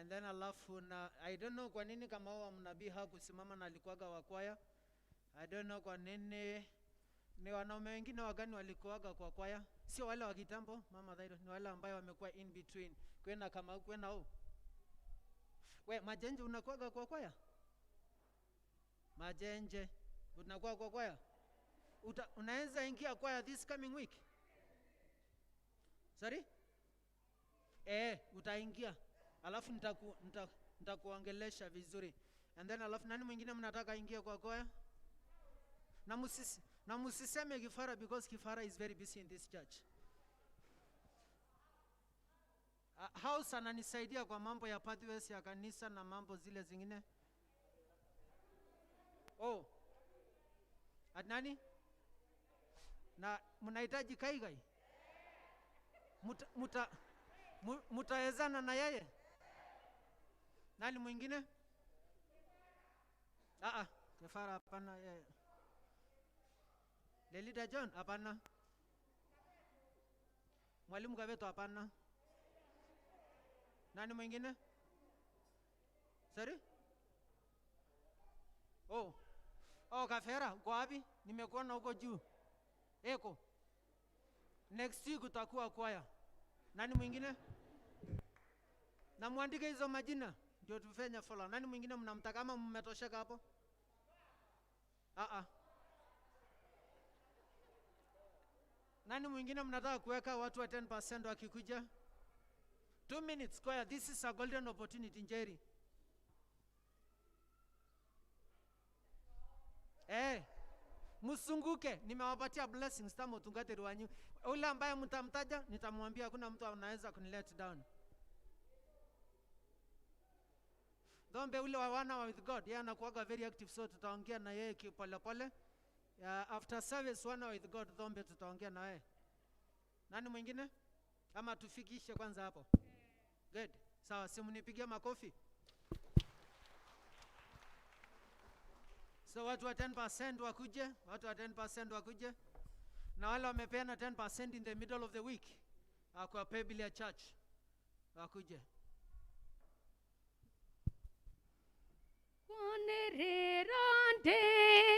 and then alafu na I don't know kwa nini kama wao mnabii hakusimama na alikuwaga wa kwaya. I don't know kwa nini ni wanaume wengine wagani walikuwaga kwa kwaya, sio wale wa kitambo mama Dhairo, ni wale ambao wamekuwa in between kwenda kama kwenda au we Majenje unakuwaga kwa kwaya? Majenje unakuwa kwa kwaya? Unaweza ingia kwaya this coming week? Sorry? Utaingia. Alafu nitakuongelesha vizuri. And then alafu nani mwingine mnataka ingia kwa kwaya? Na musiseme Kifara because Kifara is very busy in this church. House ananisaidia kwa mambo ya pathways ya kanisa na mambo zile zingine. Nani? Na mnahitaji Kaigai? Mutaezana na yeye? Nani mwingine? Kifara hapana yeye. Lelida John hapana. Mwalimu Kaveto hapana. Nani mwingine? Sorry? Kafera, uko wapi? Nimekuona huko juu. Eko. Next week utakuwa kwaya. Nani mwingine? Na muandike hizo majina ndio tufanye follow. Nani mwingine mnamtaka kama mmetosheka hapo? Nani mwingine mnataka kuweka watu wa 10% wakikuja? 2 minutes kwaya. This is a golden opportunity Njeri. Musunguke, nimewapatia blessings tamo tungate ruwanyu. Ule ambaye mtamtaja nitamwambia kuna mtu anaweza kunilet down. Dhombe ule wa wana wa with God, yeye anakuwaga very active, so tutaongea na yeye pole pole. After service wana with God Dhombe tutaongea na yeye. Nani mwingine? Ama tufikishe kwanza hapo. Good. Sawa, simunipigia makofi. So watu wa 10% wakuje, watu wa 10% wakuje. Na wale wamepeana 10% in the middle of the week kwa pay bill ya church wakuje. Kunerirande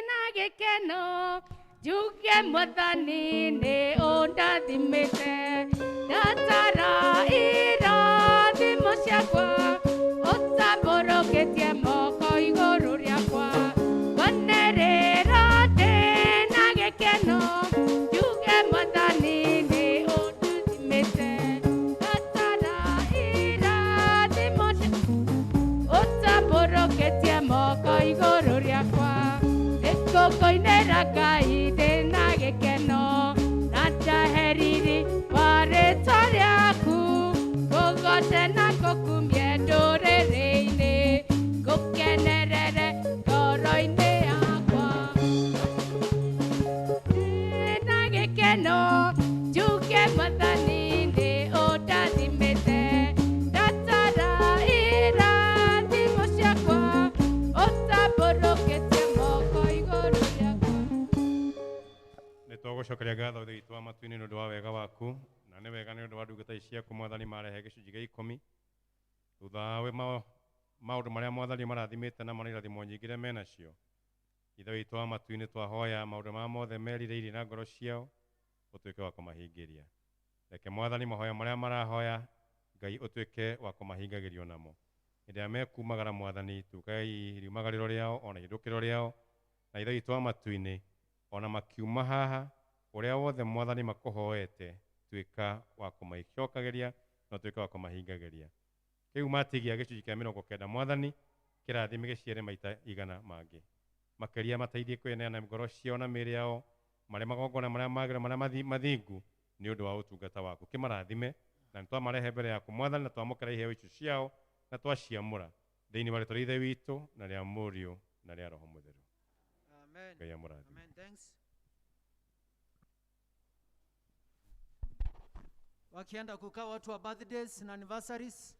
na gekeno juge mwathani ni undathimite ndatara irathimo ciakwa utaboroketie moko iguru riakwa kunerirande na gekeno juge mwathani ni undathimite ndatara irathimo ciakwa utaboroketie moko iguru riakwa ikokoinera Ngai ndina gikeno na njaheriri wa rĩĩtwa rĩaku ngũgoce na ngũkumie ndũrĩrĩ-inĩ ngũkenerere ngoro-inĩ yakwa ndĩna gĩkeno njuge Mwathani nĩ ũndathimĩte ndatara irathimo ciakwa ũtambũrũkĩtie moko igũrũ rĩakwa. Nĩ tũgũcokeria ngatho Ithe witũ wa matu-inĩ nĩ ũndũ wa wega waku na nĩ wega nĩ ũndũ wa ndungata ici ciaku Mwathani marehe gĩcunjĩ gĩa 10 thutha wa maũndũ marĩa Mwathani marathimĩte na irathimo nyingĩ iria menacio. Ithe witũ wa matu-inĩ twahoya maũndũ marĩa mothe merirĩirie na ngoro ciao ũtuĩke wa kũmahingĩria. Reke Mwathani mahoya marĩa marahoya Ngai ũtuĩke wa kũmahingagĩrio namo. Hĩndĩ ĩrĩa mekumagara Mwathani tukai riumagarĩro rĩao ona ihĩndũkĩro rĩao na Ithe witũ wa matu-inĩ ona makiuma haha ũrĩa wothe Mwathani makũhoete tuĩka wa kũmaicokagĩria na tuĩka wa kũmahingagĩria. Kĩu matigia gĩcunjĩ kĩa 90 Mwathani kĩrathime gĩciare maita 100 mangĩ. Makĩria mateithie kwĩneana ngoro ciao na mĩĩrĩ yao marĩ magongona marĩa magĩrĩire marĩa mathingu nĩ ũndũ wa ũtungata waku. Kĩmarathime na nĩtwamarehe mbere yaku Mwathani na twamũkĩra iheo icio ciao na twaciamũra thĩinĩ wa rĩĩtwa rĩa Ithe witũ na rĩa Mũriũ na rĩa Roho Mũtheru. Amen. Ngai amũrathime. Amen. Thanks. Wakienda kukaa watu wa birthdays na anniversaries.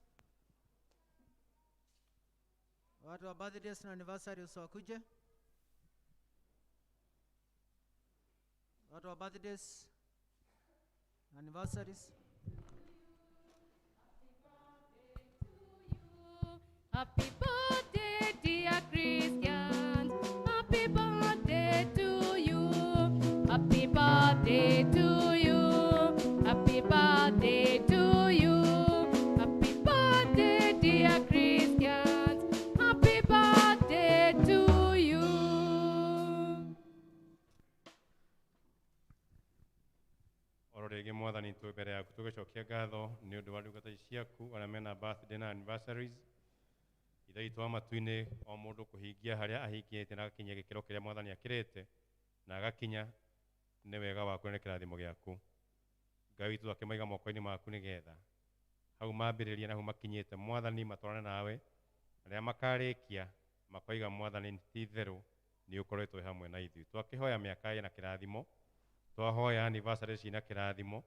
Watu wa birthdays na anniversaries wakuje. Watu wa birthdays na anniversaries. Happy birthday, dear Christians. Happy birthday to you. Happy birthday to you. Happy birthday to you. Happy birthday, dear Christians. Happy birthday to you. Oro rĩngĩ Mwathani twĩ mbere yaku tũgĩcokia ngatho nĩ ũndũ wa ndungata ici ciaku arĩa mena birthday na anniversaries. Ithe witũ wa matu-inĩ o mũndũ kũhingia harĩa ahingĩte na agakinyia gĩkĩro kĩrĩa Mwathani akĩrĩte na agakinya nĩ wega waku na kĩrathimo gĩaku. Ngai witũ akĩmaiga moko-inĩ maku nĩgetha hau mambĩrĩria na hau makinyĩte Mwathani matwarane nawe arĩa makarĩkia makoiga Mwathani ti itherũ nĩ ũkoretwo hamwe na ithuĩ. Twakĩhoya mĩaka na kĩrathimo, twahoya anniversary cina kĩrathimo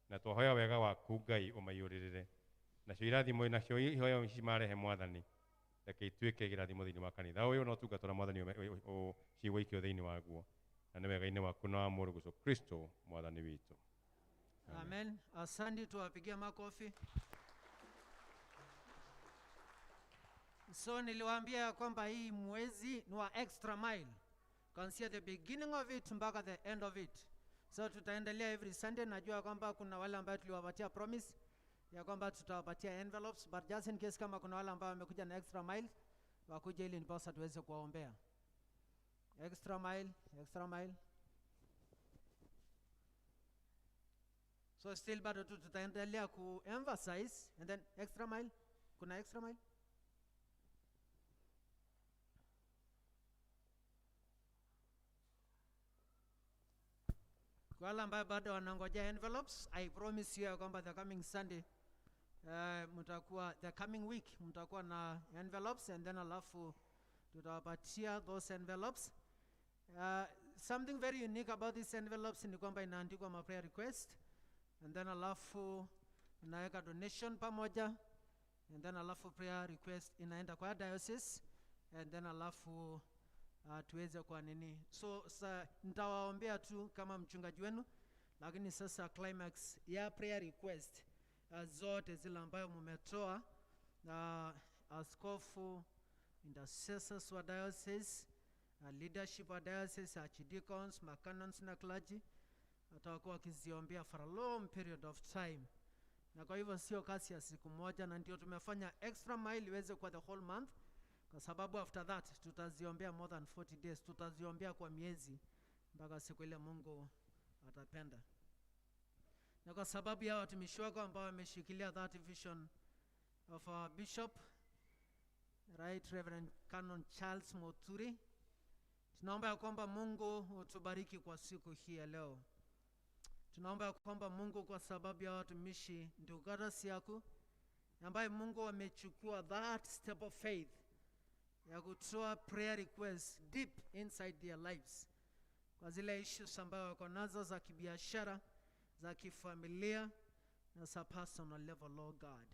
na twahoya wega waku Ngai ũmaiyũrĩrĩre nacio irathimo nacio ihoya ici marehe Mwathani reke ituĩke kĩrathimo thĩinĩ wa kanitha ũyũ no tungatũra Mwathani cigũikio thĩinĩ waguo na nĩ wega-inĩ waku na wa Mũrũ Jesũ Kristo Mwathani witũ. Amen. Asante, tuwapigie makofi. So niliwaambia kwamba hii mwezi ni wa extra mile kuanzia the beginning of it mpaka the end of it. So tutaendelea every Sunday. Najua kwamba kuna wale ambao tuliwapatia promise ya kwamba tutawapatia envelopes, but just in case kama kuna wale ambao wamekuja na extra mile wakuje ili ndiposa tuweze kuwaombea. Extra mile, extra mile. So still bado tu tutaendelea ku emphasize and then extra mile. Kuna extra mile? Kwa wale ambao bado wanangojea envelopes, I promise you ya kwamba the coming Sunday mtakuwa the coming week mtakuwa na envelopes and then alafu tutawapatia those envelopes. Something very unique about these envelopes ni kwamba inaandikwa ma prayer request and then alafu unaweka donation pamoja and then alafu prayer request inaenda kwa diocese and then alafu tuweze kwa nini. So nitawaombea tu kama mchungaji wenu lakini sasa climax ya prayer request zote zile ambayo mmetoa, askofu, intercessors wa diocese, leadership wa diocese, archdeacons, macanons na clergy, watakuwa wakiziombea for a long period of time. Na kwa hivyo sio kasi ya siku moja, na ndio tumefanya extra mile iweze kwa the whole month, kwa sababu after that tutaziombea more than 40 days, tutaziombea kwa miezi mpaka siku ile Mungu atapenda. Na kwa sababu ya watumishi wako ambao wameshikilia that vision of our bishop, Right Reverend Canon Charles Moturi, tunaomba ya kwamba Mungu utubariki kwa siku hii ya leo. Tunaomba ya kwamba Mungu, kwa sababu ya watumishi ndio garasi yako, ambaye Mungu amechukua that step of faith ya kutoa prayer requests deep inside their lives, kwa zile issues ambayo wako nazo za kibiashara, za kifamilia na za personal level. Lord God,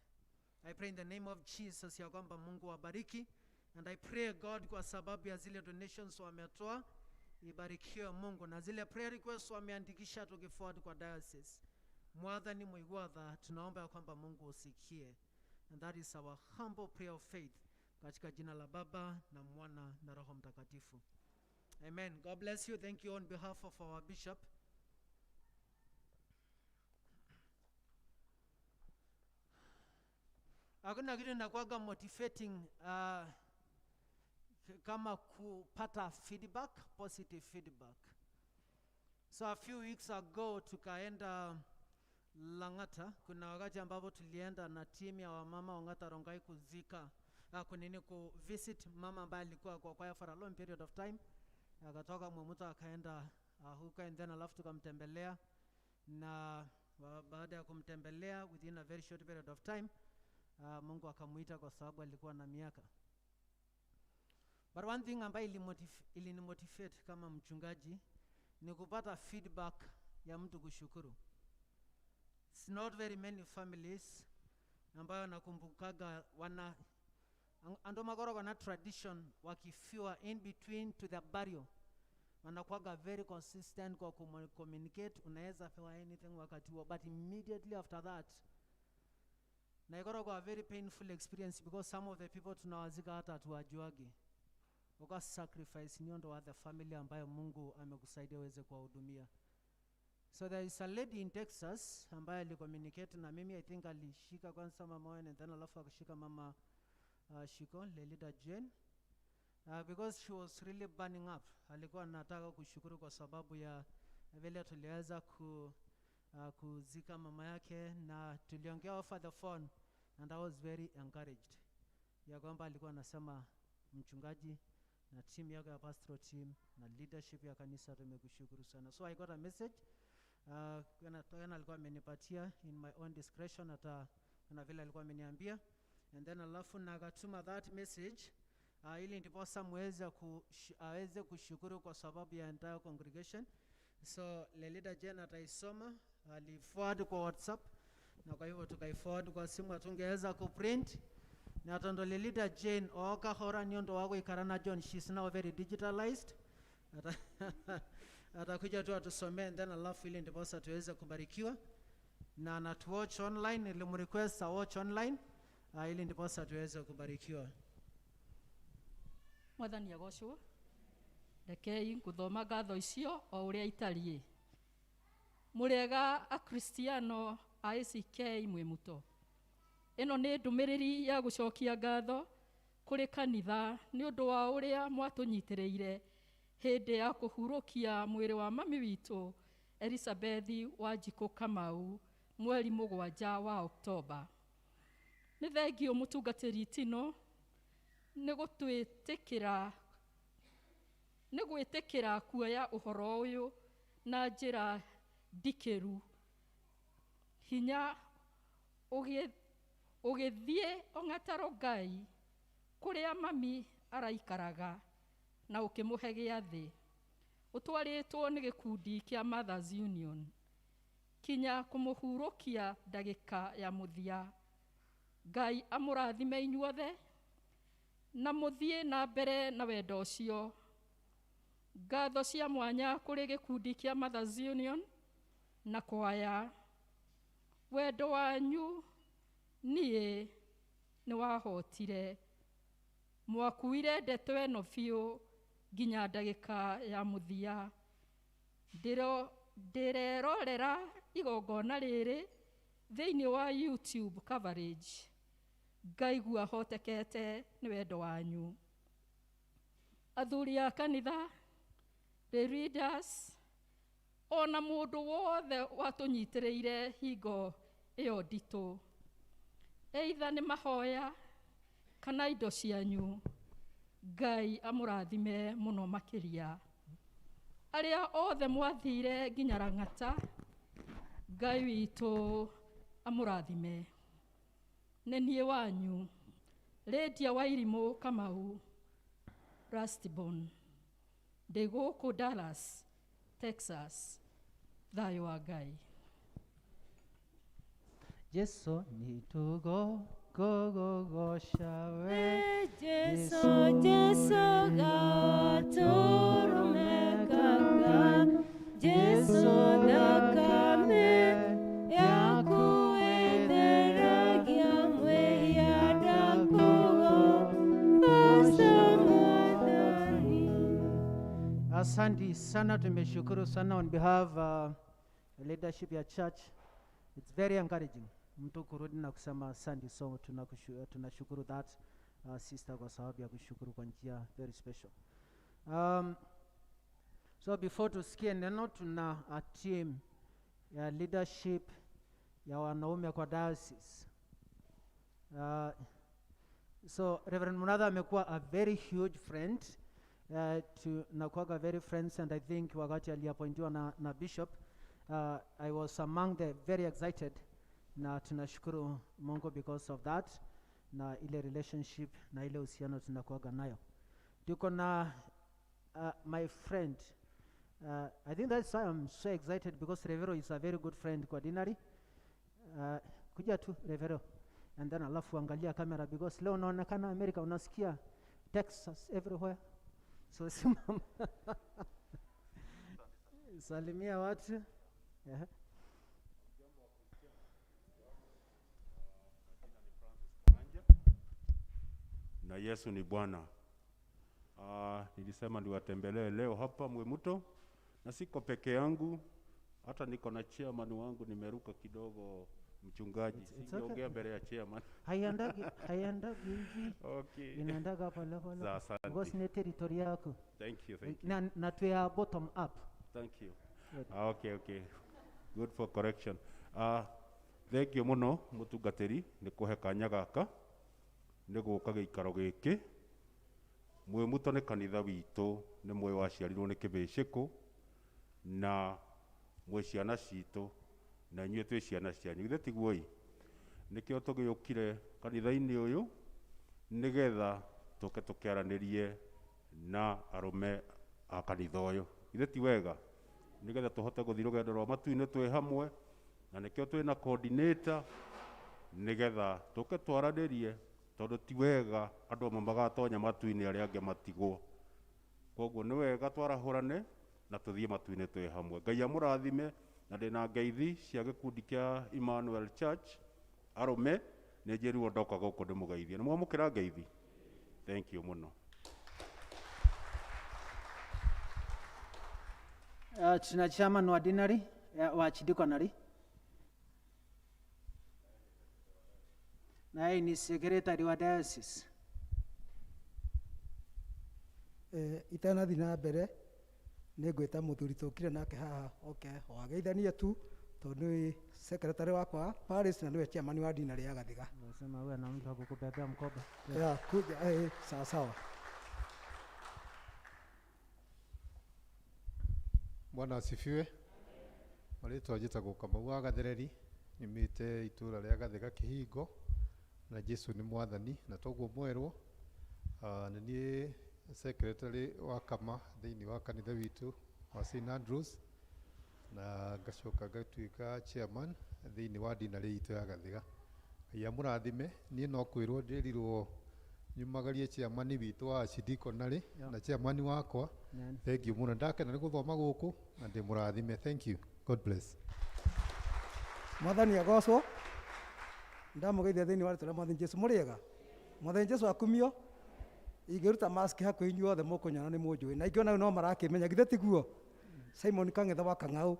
I pray in the name of Jesus ya kwamba Mungu wabariki, and I pray God, kwa sababu ya zile donations wametoa, ibarikiwe Mungu, na zile prayer requests wameandikisha tukiforward kwa diocese, mwadhani mwiwadha, tunaomba ya kwamba Mungu usikie. And that is our humble prayer of faith, katika jina la Baba na Mwana na Roho Mtakatifu. Amen. God bless you. Thank you on behalf of our bishop. Hakuna kitu inakuwaga motivating kama kupata feedback, positive feedback. So a few weeks ago tukaenda Lang'ata. Kuna wakati ambapo tulienda na timu ya wamama Ongata Rongai kuzika ku visit mama ambaye alikuwa kwa kwaya for a long period of time. Akatoka Mwamuta akaenda huko, and then alafu tukamtembelea, na baada ya kumtembelea within a very short period of time Mungu akamuita kwa sababu alikuwa na miaka. But one thing ambayo ilinimotivate kama mchungaji ni kupata feedback ya mtu kushukuru. It's not very many families ambayo nakumbukaga ando magoro na tradition wakifiwa in between to the burial, wanakuwaga very consistent kwa communicate. Unaweza fiwa anything wakati huo, but immediately after that na igoro kwa very painful experience, because some of the people tunawazika hata tuwajuagi, waka sacrifice nyondo wa the family ambayo Mungu amekusaidia uweze kuwahudumia. So there is a lady in Texas ambaye alicommunicate na mimi. I think alishika kwanza mama wao, and then alafu akashika mama Shiko, Lelida Jane, because she was really burning up. Alikuwa anataka kushukuru kwa sababu ya vile tuliweza kuzika mama yake, na tuliongea over the phone, and I was very encouraged ya kwamba alikuwa anasema mchungaji na team yako ya pastoral team na leadership ya kanisa tumekushukuru sana. So I got a message kana alikuwa amenipatia in my own discretion, hata na vile alikuwa ameniambia, and then alafu nakatuma that message ili ndiposa aweze kushukuru kwa sababu ya entire congregation. So Lelida Jane ataisoma, aliforward kwa WhatsApp, na kwa hivyo tukaiforward kwa simu, atungeweza kuprint na tondo Lelida Jane oka hora nyondo wako ikarana John. She's now very digitalized. Atakuja tu atusomee, and then alafu ili ndiposa tuweze kubarikiwa, na natuwatch online, nilimrequest watch online ili ndiposa tuweze kubarikiwa. Mwathani agocwo. Rekei kuthoma ngatho icio o uria itariĩ. Mũrĩega a Kristiano a ACK mwimuto. Ĩno nĩ ndũmĩrĩri ya gũcokia ngatho kũrĩ kanitha nĩ ũndũ wa ũrĩa mwatũnyitĩrĩire hĩndĩ ya kũhurũkia mwĩrĩ wa mami witũ Elizabeth Wanjikũ Kamau mweri 7 wa Oktoba. Nĩ thengio mũtungatĩri Tino nĩ gwĩtĩkĩra kuoya ũhoro ũyũ na njĩra ndikĩru. Hinya ũgĩthiĩ Ong'ata Rongai kũrĩa mami araikaraga na ũkĩmũhe gĩathĩ. Ũtwarĩtwo nĩ gĩkundi kĩa Mothers Union. Kinya kũmũhurũkia ndagĩka ya mũthia. Ngai amũrathime inyuothe na mũthiĩ na mbere na wendo ũcio. Ngatho cia mwanya kũrĩ gĩkundi kĩa Mothers Union na kwaya wendo wanyu niĩ nĩ wahotire mwakuire ndeto ĩno biũ nginya ndagĩka ya mũthia ndĩrerorera igongona rĩrĩ thĩinĩ wa YouTube coverage ngaigua hotekete nĩ wendo wanyu. Athuri a kanitha, the readers, ona mũndũ wothe watũnyitĩrĩire hingo ĩyo nditũ, either nĩ mahoya kana indo cianyu, Ngai amũrathime mũno makĩria. Arĩa othe mwathire nginya Rang'ata, Ngai witũ amũrathime. Nĩ niĩ wanyu, Lydia Wairimũ Kamau, Rustborn, ndĩ gũkũ Dallas, Texas. Thayũ wa Ngai. Jesu nitugogosha we Jesu gaturumekaga Jesu thakame yaku etheragia mwehia ndakugogosha Mwathani. Asante sana, tumeshukuru sana on behalf of the leadership ya church. It's very encouraging mtu kurudi na kusema asante, so tunashukuru that sister kwa sababu ya kushukuru kwa njia very special. So before tusikie neno, tuna a team ya leadership ya wanaume kwa diocese. So Reverend Munadha amekuwa a very huge friend nakuwaga very friends, and I think wakati aliappointiwa na bishop, I was among the very excited, na tunashukuru Mungu because of that, na ile relationship na ile uhusiano tunakuwaga nayo. Tuko na my friend, I think that's why I'm so excited, because Revero is a very good friend kwa Dinari. Kuja tu Revero, and then alafu angalia kamera, because leo unaonekana America, unasikia Texas everywhere. So simama salimia watu. Yeah. Na Yesu ni Bwana. Nilisema niwatembelee leo hapa Mwemuto, na siko peke yangu, hata niko na chairman wangu, nimeruka kidogo mchungaji. Siongea mbele ya chairman. Hayandagi hivi. Okay. Inaendaga pole pole. Za asante. Because ni territory yako. Thank you. Na tuya bottom up. Thank you. Okay. Good for correction. Thank you muno mutungatiri ni kuhe kanya gaka ni guka giikaro giki. Mwemuto ni kanitha witu, ni mwe waciarirwo ni kibiciku, na mwe ciana citu, na inyuĩ twĩ ciana cianyu. Ithe tiguo-ĩ, nĩkĩo tũgĩũkire kanitha-inĩ ũyũ nĩgetha tũke tũkĩaranĩrie na arũme a kanitha ũyũ. Ithe ti wega, nĩgetha tũhote gũthiĩ rũgendo rwa matu-inĩ twĩ hamwe, na nĩkĩo twĩ na coordinator, nĩgetha tũke twaranĩrie, tondũ ti wega andũ amwe magatonya matu-inĩ arĩa angĩ matigwo. Koguo nĩ wega twarahũrane na tũthiĩ matu-inĩ twĩ hamwe. Ngai amũrathime, na ndĩna ngeithi cia gĩkundi kĩa Emmanuel Church arũme, nĩ njĩrirwo ndoka gũkũ ndĩmũgeithie. Nĩ mwamũkĩra ngeithi? Thank you mũno. Tuna chairman wa dinari wa chidikonari, na yeye ni secretary wa diocese. Itanathi na mbere nĩ ngwĩta mũthuri tũkire nake haha oke wageithanie tu, tondũ nĩ secretary wakwa Paris na nĩwe chairman wa dinari ya Gathiga. Unasema wewe na mtu akukubebea mkoba. Kuja sawa. Bwana asifiwe. Marĩtwa njĩtagwo Kamau wa Gathereri, nyumĩte itũra rĩa Gathiga Kĩhingo, na Jesu nĩ mwathani na toguo mwerwo. Nĩ niĩ secretary wa kama thĩinĩ wa kanitha witũ wa St Andrews, na ngacoka ngatuĩka chairman thĩinĩ wa dinari itũ ya Gathiga. Ngai amũrathime. Niĩ no kwĩrwo ndĩrirwo nyumagarie chairman witũ wa Archdiaconry na chairman wakwa. Thank you mũno, ndakena nĩ gũthoma gũkũ na ndĩmũrathime. Thank you. God bless. Mwathani agocwo ndamugeithia thĩinĩ wa rĩtwa rĩa Mwathani Jesu mũrĩega. Mwathani Jesu akumio ingĩruta mask hakuhĩ inyuothe mũkũnyona nĩ mũnjũĩ na ingĩona no marakĩmenya githĩ tiguo. Simon Kang'ethe wa Kang'au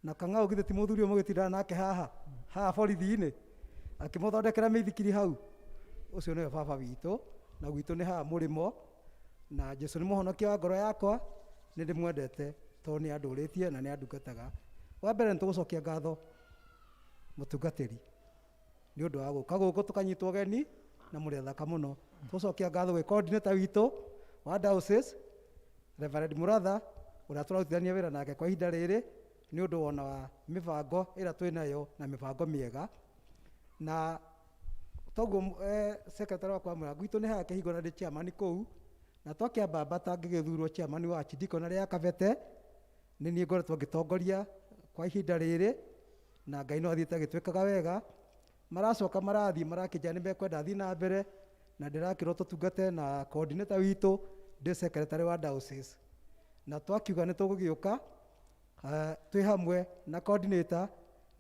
na Kang'au githĩ ti mũthuri ũyũ mũgĩtindana nake haha borithi-inĩ akĩmũthondekera mĩithikiri hau. Ũcio nĩwe baba witũ na gwitũ nĩ haha mũrĩmo na Jesu nĩ mũhonokia wa ngoro yakwa, nĩ ndĩmwendete tondũ nĩ andũrĩtie na nĩ andungataga. Wa mbere nĩ tũgũcokia ngatho mũtungatĩri nĩ ũndũ wa gũka gũkũ tũkanyitwo ũgeni na mũrĩ athaka mũno. Tũgũcokia ngatho gwĩ coordinator witũ wa diocese Reverend Muratha ũrĩa tũrarutithania wĩra nake kwa ihinda rĩrĩ nĩ ũndũ wona wa mĩbango ĩrĩa twĩnayo na mĩbango mĩega. Na toguo secretary wa kwamũra gwitũ nĩ haha kĩhingo na ndĩ chairman kũu, na twakĩambambata ngĩgĩthurwo chairman wa Chidiko rĩa Kabete, nĩ niĩ ngoretwo ngĩtongoria kwa ihinda rĩrĩ na Ngai no athiĩte agĩtwĩkaga wega. Maracoka marathiĩ marakĩnja nĩ mekwenda thiĩ na mbere na ndĩrakĩrwo tũtungate na coordinator witũ ndĩ secretary wa diocese, na twakiuga nĩ tũgũgĩũka twĩ hamwe na coordinator.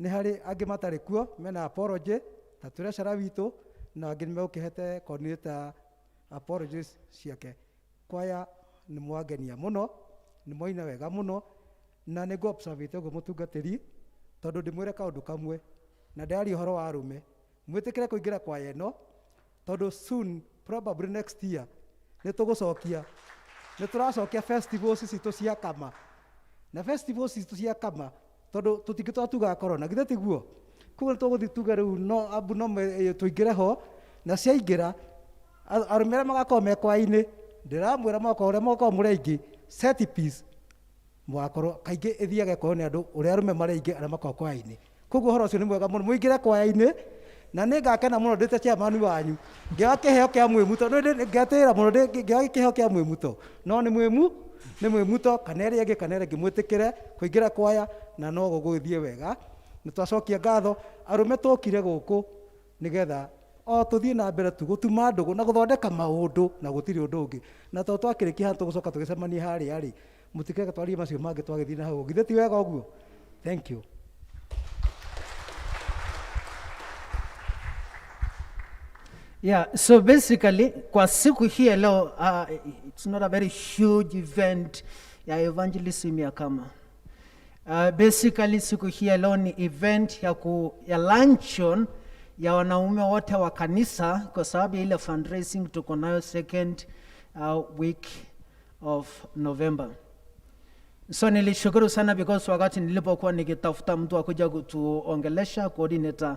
Nĩ harĩ angĩ matarĩ kuo mena apology ta treasurer witũ na angĩ nĩmegũkĩhete coordinator apologies ciake. Kwaya nĩ mwangenia mũno, nĩ mwaina wega mũno na nĩ ngũ-observe ũguo mũtungatĩri tondũ ndĩmwĩre kaũndũ kamwe na ndĩraria ũhoro wa arũme. Mwĩtĩkĩre kũingĩra kwaya ĩno tondũ soon probably next year nĩ tũracokia festivals citũ cia kama, na festivals citũ cia kama tondũ tũtingĩtũra tugaga corona githĩ tiguo. Koguo nĩ tũgũthiĩ tuge rĩu no ambu no tũingĩre ho, na ciaingĩra arũme arĩa magakorwo me kwaya-inĩ ndĩramwĩra mwaka ũrĩa mũgakorwo mũrĩ aingĩ set piece mũgakorwo kaingĩ ĩthiaga ĩkorwo nĩ andũ ũrĩa arũme marĩ aingĩ arĩa makorwo kwaya-inĩ. Koguo ũhoro ũcio nĩ mwega mũno, mũingĩre kwaya-inĩ na nĩ ngakena mũno ndĩte chairman wanyu ngĩoya kĩheo kĩa mwĩmuto, ngatĩĩra mũno ngĩoya kĩheo kĩa mwĩmuto, no nĩ mwĩmuto kana ĩrĩa ĩngĩ kana ĩrĩa ĩngĩ mwĩtĩkĩre kũingĩra kwaya na no gũgũthiĩ wega. Nĩ twacokia ngatho arũme tũkire gũkũ nĩgetha o tũthiĩ na mbere tu gũtuma ndũgũ na gũthondeka maũndũ na gũtirĩ ũndũ ũngĩ, na tondũ twakĩrĩkia haha tũgũcoka tũgĩcemania harĩa rĩ mũtikage twarie macio mangĩ twagĩthiĩ na hau, githĩ ti wega ũguo? Thank you. Yeah, so basically kwa siku hii ya leo it's not a very huge event ya evangelism ya kama. Basically siku hii ya leo ni event ya luncheon ya wanaume wote wa kanisa kwa sababu ya ile fundraising tuko nayo second week of November. So nilishukuru sana because wakati nilipokuwa nikitafuta mtu akuja kutuongelesha coordinator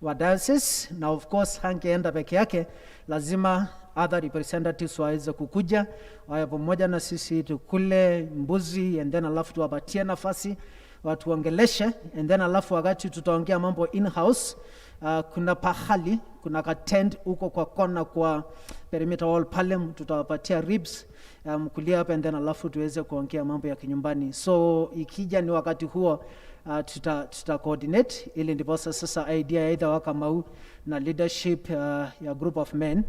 wa diocese, na of course hangeenda peke yake, lazima other representatives waweze kukuja wawe pamoja na sisi tukule mbuzi, and then alafu tuwapatie nafasi watuongeleshe, and then alafu wakati tutaongea mambo in-house, kuna pahali, kuna ka tent huko kwa kona kwa perimeter wall pale, tutawapatia ribs kulia hapa, and then alafu tuweze kuongea mambo ya kinyumbani. So ikija ni wakati huo tuta coordinate ili ndipo sasa idea ya either Wakamau na leadership ya group of men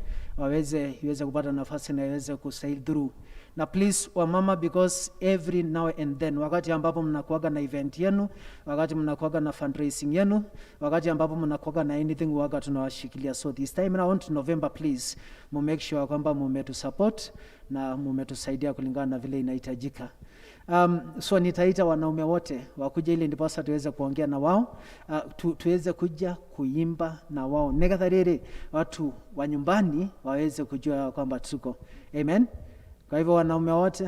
iweze kupata nafasi na iweze kusail through. Na please wamama, because every now and then wakati ambapo mnakuaga na event yenu, wakati mnakuaga na fundraising yenu, wakati ambapo mnakuaga na anything waga tunawashikilia. So this time around November, please make sure kwamba mumetu support na mumetusaidia kulingana na vile inahitajika. So nitaita wanaume wote wakuja ili ndipo sasa tuweze kuongea na wao, tuweze kuja kuimba na wao. Negathariri watu wa nyumbani waweze kujua kwamba tuko. Amen. Kwa hivyo wanaume wote.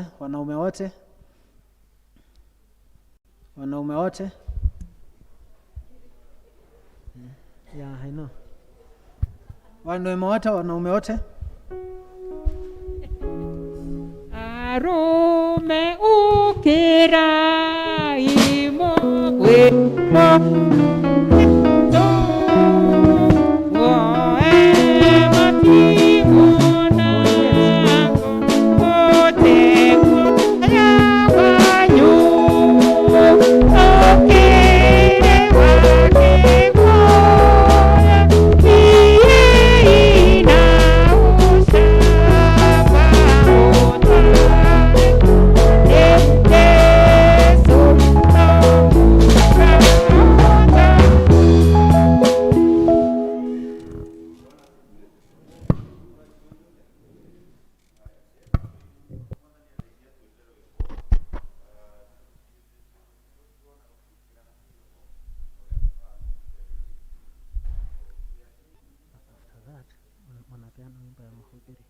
Yeah, I know. Wanaume wote. Arome ukira imo napeana wimbo ya mhubiri.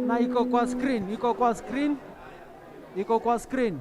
Na iko kwa screen, iko kwa screen, iko kwa screen.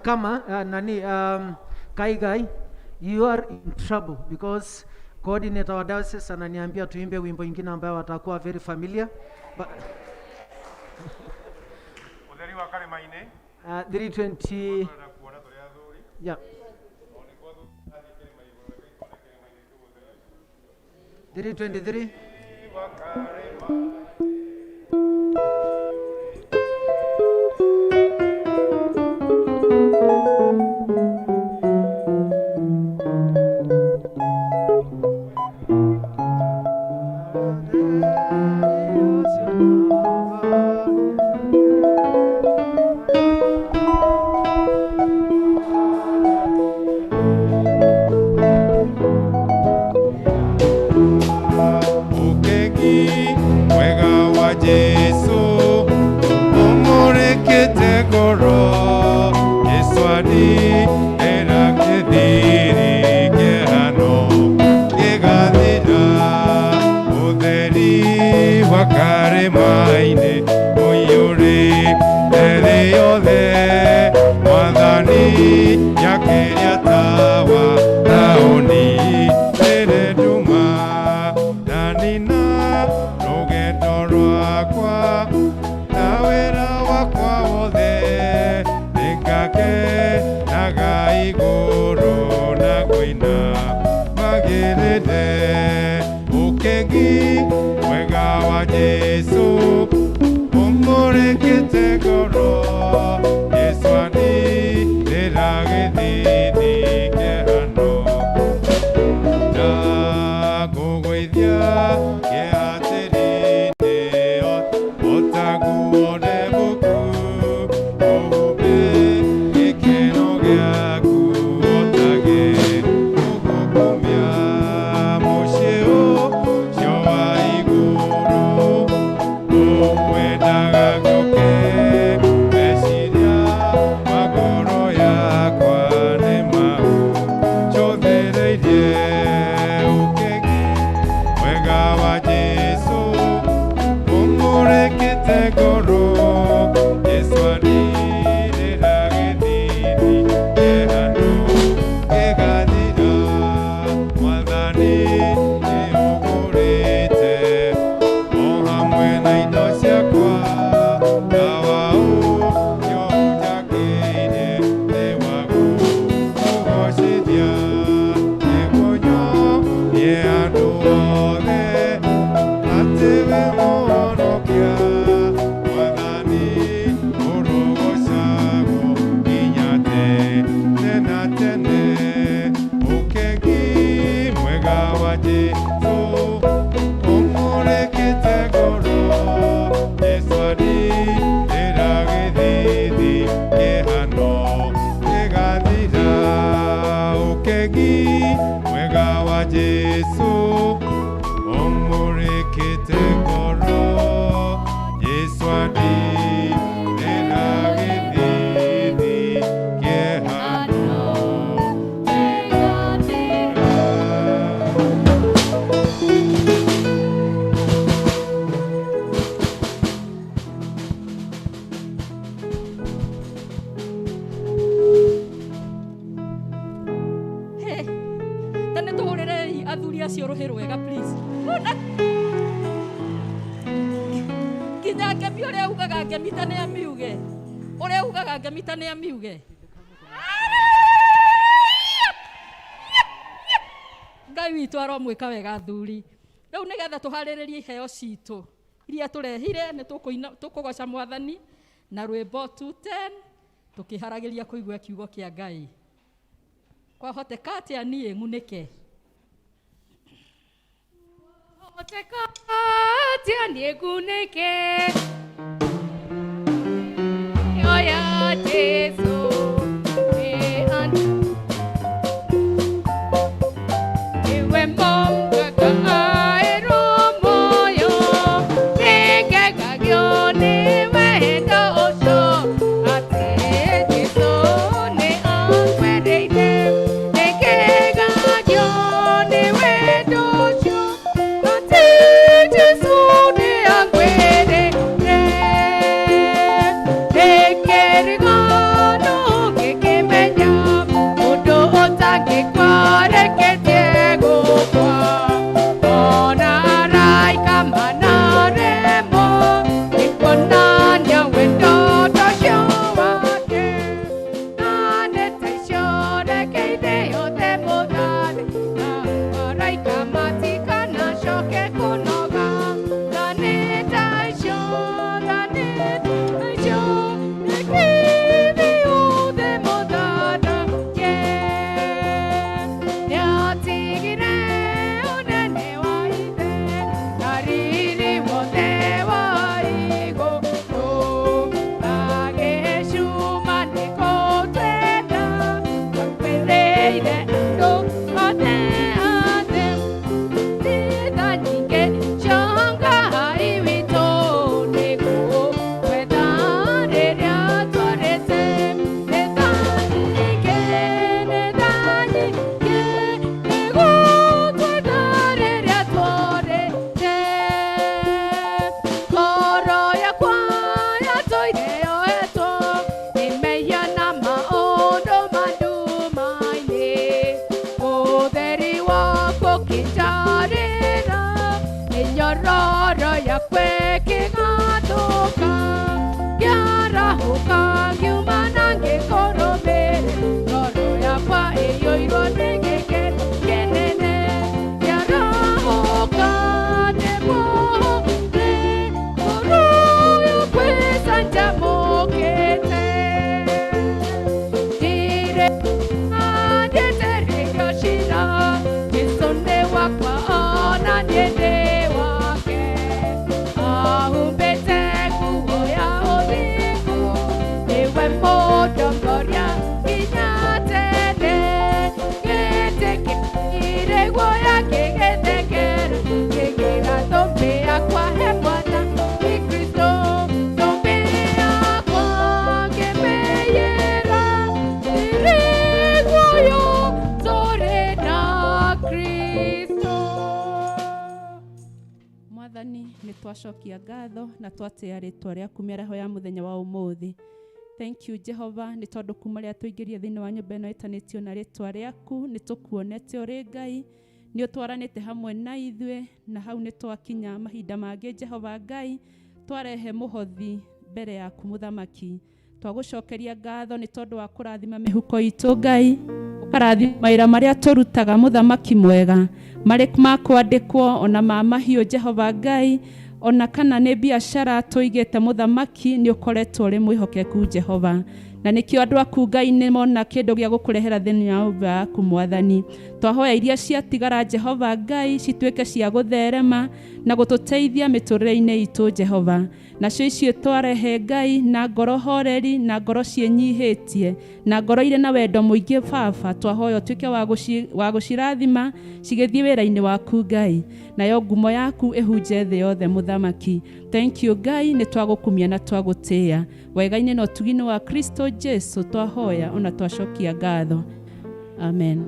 Kama nani Kaigai, you are in trouble because coordinator wa diocese ananiambia tuimbe wimbo ingine ambayo watakuwa very familiar. 320. Yeah. 323. mwika wega athuri riu nigetha tuhariririe iheo citu iria turehire ni tukugoca mwathani na rwimbo 210 tukiharagiria kuigua kiugo kia Ngai kwa hoteka atia nie ngunike hoteka atia nie ngunike oya Jesu twacokia ngatho na twatĩa rĩtwa rĩaku mĩaraho ya mũthenya wa ũmũthĩ. Thank you Jehova nĩ tondũ kuma rĩrĩa tũingĩrire thĩinĩ wa nyũmba ĩno ĩtanĩtio na rĩtwa rĩaku nĩ tũkuonete ũrĩ Ngai, nĩ ũtwaranĩte hamwe na ithuĩ, na hau nĩ twakinya mahinda mangĩ Jehova Ngai twarehe mũhothi mbere yaku mũthamaki. Twagũcokeria ngatho nĩ tondũ wa kũrathima mĩhuko itũ Ngai, ũkarathima mawĩra marĩa tũrutaga mũthamaki mwega, marĩ ma kwandĩkwo ona ma mahiũ Jehova Ngai, ona kana nĩ biacara tũigĩte mũthamaki, nĩ ũkoretwo ũrĩ mwĩhokeku Jehova. Na nĩkĩo andũ aku Ngai nĩ mona kĩndũ gĩa gũkũrehera thĩinĩ wa nyũmba yaku Mwathani. Twahoya iria ciatigara Jehova Ngai cituĩke cia gũtherema na gũtũteithia mĩtũrĩre-inĩ itũ Jehova. Nacio icio twarehe Ngai na ngoro horeri na ngoro ciĩnyihĩtie na ngoro irĩ na wendo mũingĩ Baba, twahoya ũtuĩke wa gũcirathima cigĩthiĩ wĩra-inĩ waku Ngai, nayo ngumo yaku ĩhunje thĩ yothe mũthamaki. Thank you Ngai, nĩ twagũkumia na twagũtĩĩa wega-inĩ na ũtugi-inĩ wa Kristo Jesu twahoya ona twacokia ngatho. Amen.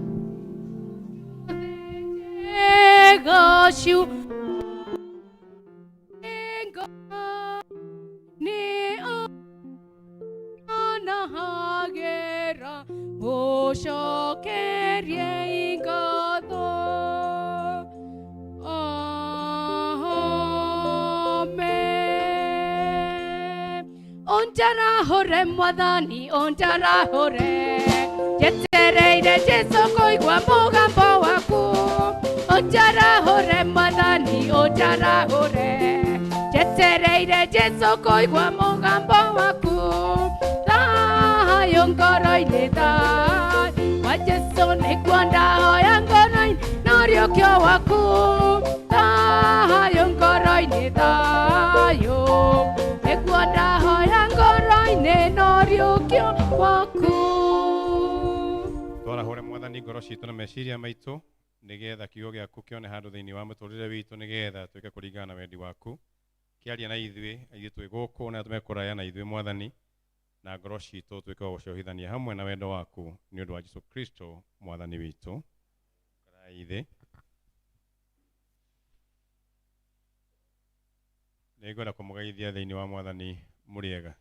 Hagera gũcokeria ngatho. Amen. Onjarahore Mwathani, onjarahore, njetereire Jesu kũigua mũgambo waku. Onjarahore Mwathani, onjarahore, njetereire Jesu kũigua mũgambo waku. Ngoro-inĩ thayũ wa Jesu nĩguo ndahoya ngoro-inĩ na ũriũkio waku. Thayũ ngoro-inĩ thayũ nĩguo ndahoya ngoro-inĩ na ũriũkio waku. Twarahũre Mwathani ngoro citũ na meciria maitũ nĩgetha kiugo gĩaku kĩone handũ thĩinĩ wa mũtũrĩre witũ, nĩgetha tuĩke kũringana na wendi waku. Kĩaria na ithuĩ twĩ gũkũ na tumekũraya na ithuĩ Mwathani, na ngoro citũ tuĩke wa gũcohithania hamwe na wendo waku nĩ ũndũ wa Jesu Kristo Mwathani witũ. Karai thĩ. Nĩngwenda kũmũgeithia thĩinĩ wa Mwathani mũrĩega.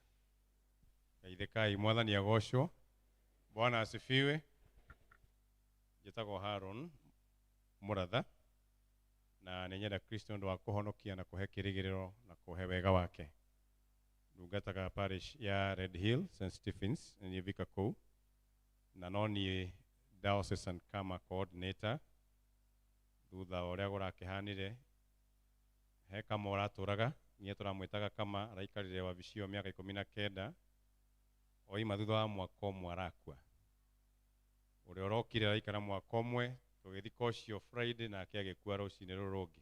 Geithĩkai, Mwathani agocwo. Bwana asifiwe. Njĩtagwo Haron Mũratha na nĩ nyenda Kristo nĩ ũndũ wa kũhonokia na kũhe kĩrĩgĩrĩro na kũhe wega wake. Ndungataga parish ya Red Hill, St. Stephens, nĩvika kũu, na no niĩ diocesan kama coordinator. Thutha ũrĩa gũrakĩhanire he kama ũratũraga, niĩ tũramwĩtaga kama, araikarire wabici ĩyo mĩaka 19, oima thutha wa mwaka ũmwe arakua. Ũrĩa ũrokire araikara mwaka ũmwe, tũgĩthika ũcio Friday nake agĩkua rũcinĩ rũrũ rũngĩ.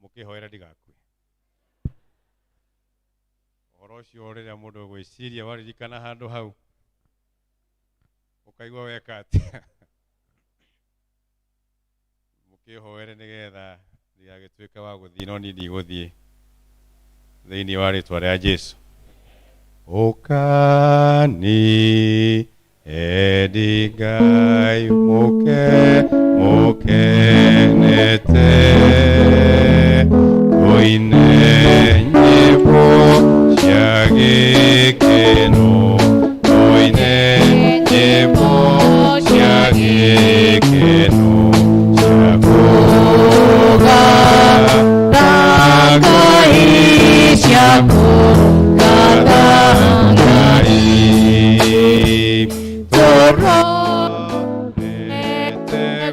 Mũkĩhoera ndigakue. Ũhoro ũcio rĩrĩa mũndũ gwĩciria waririkana handũ hau ũkaigua weka atĩa. Mũkĩhoere nĩgetha ndigagĩtuĩke wa gũthiĩ no niĩ ndigũthiĩ thĩinĩ wa rĩtwa rĩa Jesu. Ũkani endi Ngai mũkenete ũine nyĩmbo cia gĩkeno, ũine nyĩmbo cia gĩkeno cia kũgatha Ngai, cia kũgatha Ngai. Tũrorete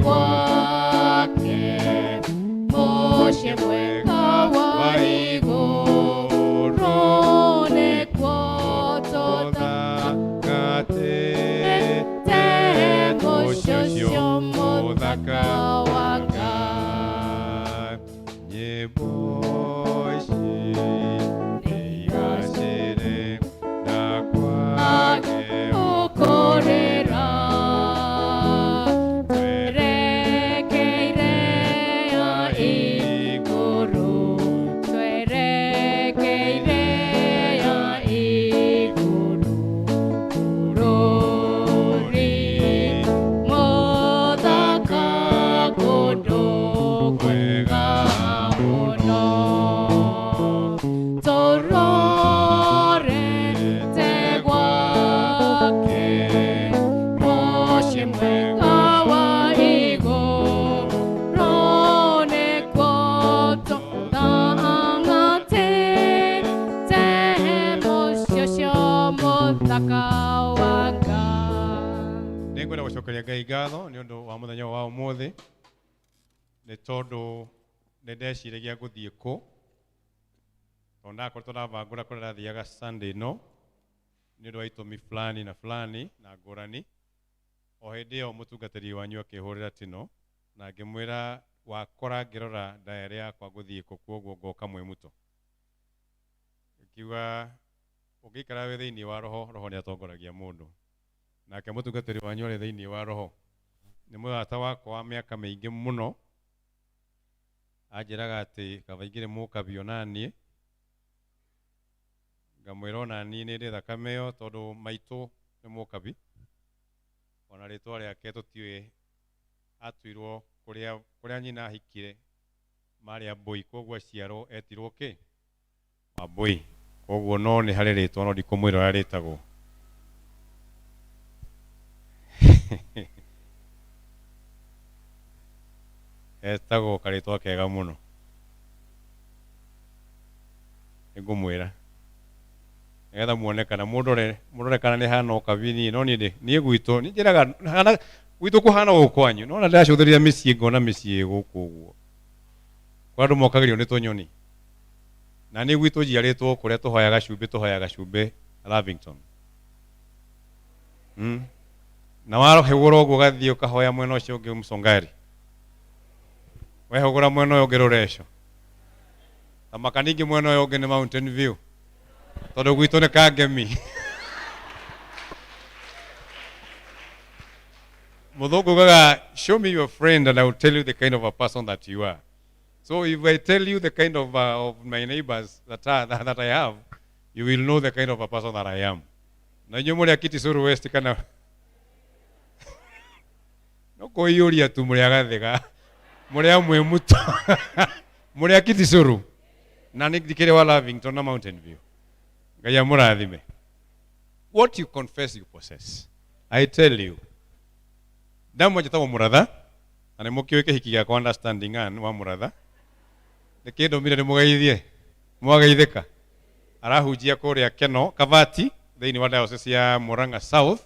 gwake mũciĩ mwega wa igũrũ, nĩkuo tũthagatĩte mũciĩ ũcio mũthaka wa Ngai. Nyĩmbo ici nĩigacĩre na kwage ũkũrĩra mwaka wanga. Nĩngwenda gũcokeria Ngai ngatho nĩ ũndũ wa mũthenya wa ũmũthĩ, nĩ tondũ nĩ ndeciragia gũthiĩ kũ, tondũ ndakoretwo ndabangũra kũrĩa ndathiaga Sunday no nĩ ũndũ wa itũmi fulani na fulani na ngũrani. O hĩndĩ ĩyo mũtungatĩri wanyu akĩhũrĩra Tino na ngĩmwĩra wakora ngĩrora ndayarĩ yakwa gũthiĩ kũ, kuoguo ngoka mwĩ mũto. Ngiuga ũngĩikara wĩ thĩinĩ wa roho, roho nĩ atongoragia mũndũ. Nake mũtungatĩri wanyu arĩ thĩinĩ wa roho nĩ mũrata wakwa wa mĩaka mĩingĩ mũno, anjĩraga atĩ kaba ingĩrĩ mũkabi onaniĩ, ngamwĩra onaniĩ nĩ ndĩ thakame ĩyo tondũ maitũ nĩ mũkabi, ona rĩtwa rĩake tũtiũĩ, atuirwo kũrĩa nyina ahikire marĩ Ambũi, koguo aciarwo etirwo kĩ? Wambũi. Koguo no nĩ harĩ rĩtwa no ndikũmwĩra ũrĩa rĩtagwo. Etagwo karĩtwa kega mũno, nĩngũmwĩra nĩgetha muone kana mũndore kana nĩ hana ũkabi niĩ, no niĩ gwitũ nĩ njĩraga gwitũ kũhana gũkũ kwanyu, no na ndĩracũthĩrĩria mĩciĩ ngona mĩciĩ gũkũ ũguo kwa andũ mokagĩrio nĩ tũnyoni, na niĩ gwitũ njiarĩtwo kũrĩa tũhoyaga cumbĩ Lavington. Na wahũgũra ũguo ũgathiĩ ũkahoya mwena ũcio ũngĩ Msongari, wehũgũra mwena ũyũ ũngĩ Rũreco, na makaningĩ mwena ũyũ ũngĩ nĩ Mountain View, tondũ gwitũ nĩ Kangemi. Mũthũngũ ugaga, show me your friend and I will tell you the kind of a person that you are. So if I tell you the kind of my neighbors that I have, you will know the kind of a person that I am. Na inyuĩ mũrĩ Kitisuru West kana no kũiyũria tu mũrĩ agathega, mũrĩ amwe mũto, mũrĩ Kitisuru na nĩ ndikĩrĩ wa Lavington na Mountain View. Ngai amũrathime. What you confess you possess. I tell you. Ndamwe njĩtagwo Mũratha, na nĩ mũkĩũĩ kĩhiki gĩakwa understanding wa Mũratha. Nĩ kĩndũmire nĩ mũgeithie, mwageithĩka. Arahunjia kũrĩa Keno Kavati thĩinĩ wa diocese ya Murang'a South,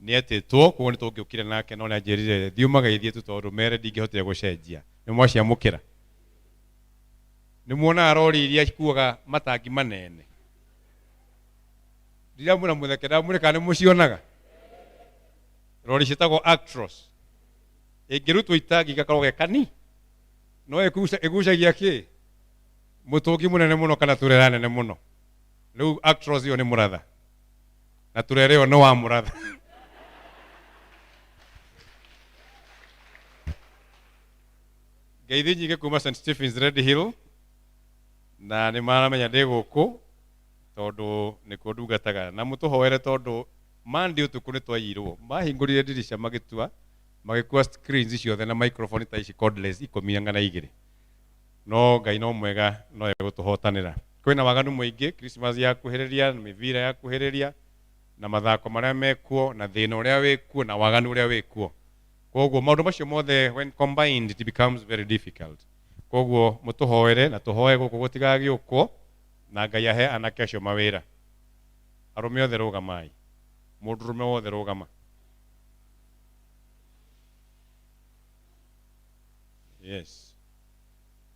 nĩ etĩtwo, koguo nĩ tũngĩũkire nake no nĩ anjĩrire thiĩ ũmageithie tu tondũ mere ndingĩhotire gũcenjia. Nĩ mwaciamũkĩra. Nĩ muonaga rori iria ikuaga matangi manene. Ndiramwĩra mũtheke, ndamwĩra kana nĩ mũcionaga. Rori ciĩtagwo Actros. Ĩngĩrutwo itangi gakorwo gekani, no ĩgucagia kĩ? Mũtũngi mũnene mũno kana turera nene mũno. Rĩu Actros ĩyo nĩ Mũratha, na turera ĩyo nĩ wa Mũratha. Ngeithi nyingĩ kuma St. Stephen's Red Hill, na nĩ maramenya ndĩ gũkũ tondũ nĩkuo ndungataga, na mũtũhoere tondũ Monday ũtukũ nĩ twayirwo, mahingũrire ndirisha magĩkua screens ciothe na microphone ta ici cordless 12. No Ngai no mwega, no egũtũhotanĩra. Kwĩna waganu mũingĩ, Christmas yakuhĩrĩria, mĩbira yakuhĩrĩria, na mathako marĩa mekuo, na thĩna ũrĩa wĩkuo, na waganu ũrĩa wĩkuo. Koguo maũndũ macio mothe when combined it becomes very difficult. Koguo mũtũhoere na tũhoe gũkũ gũtigagĩũkwo, na Ngai ahe anake acio mawĩra. Arũme othe rũgamai. Mũndũrũme wothe rũgama. Yes.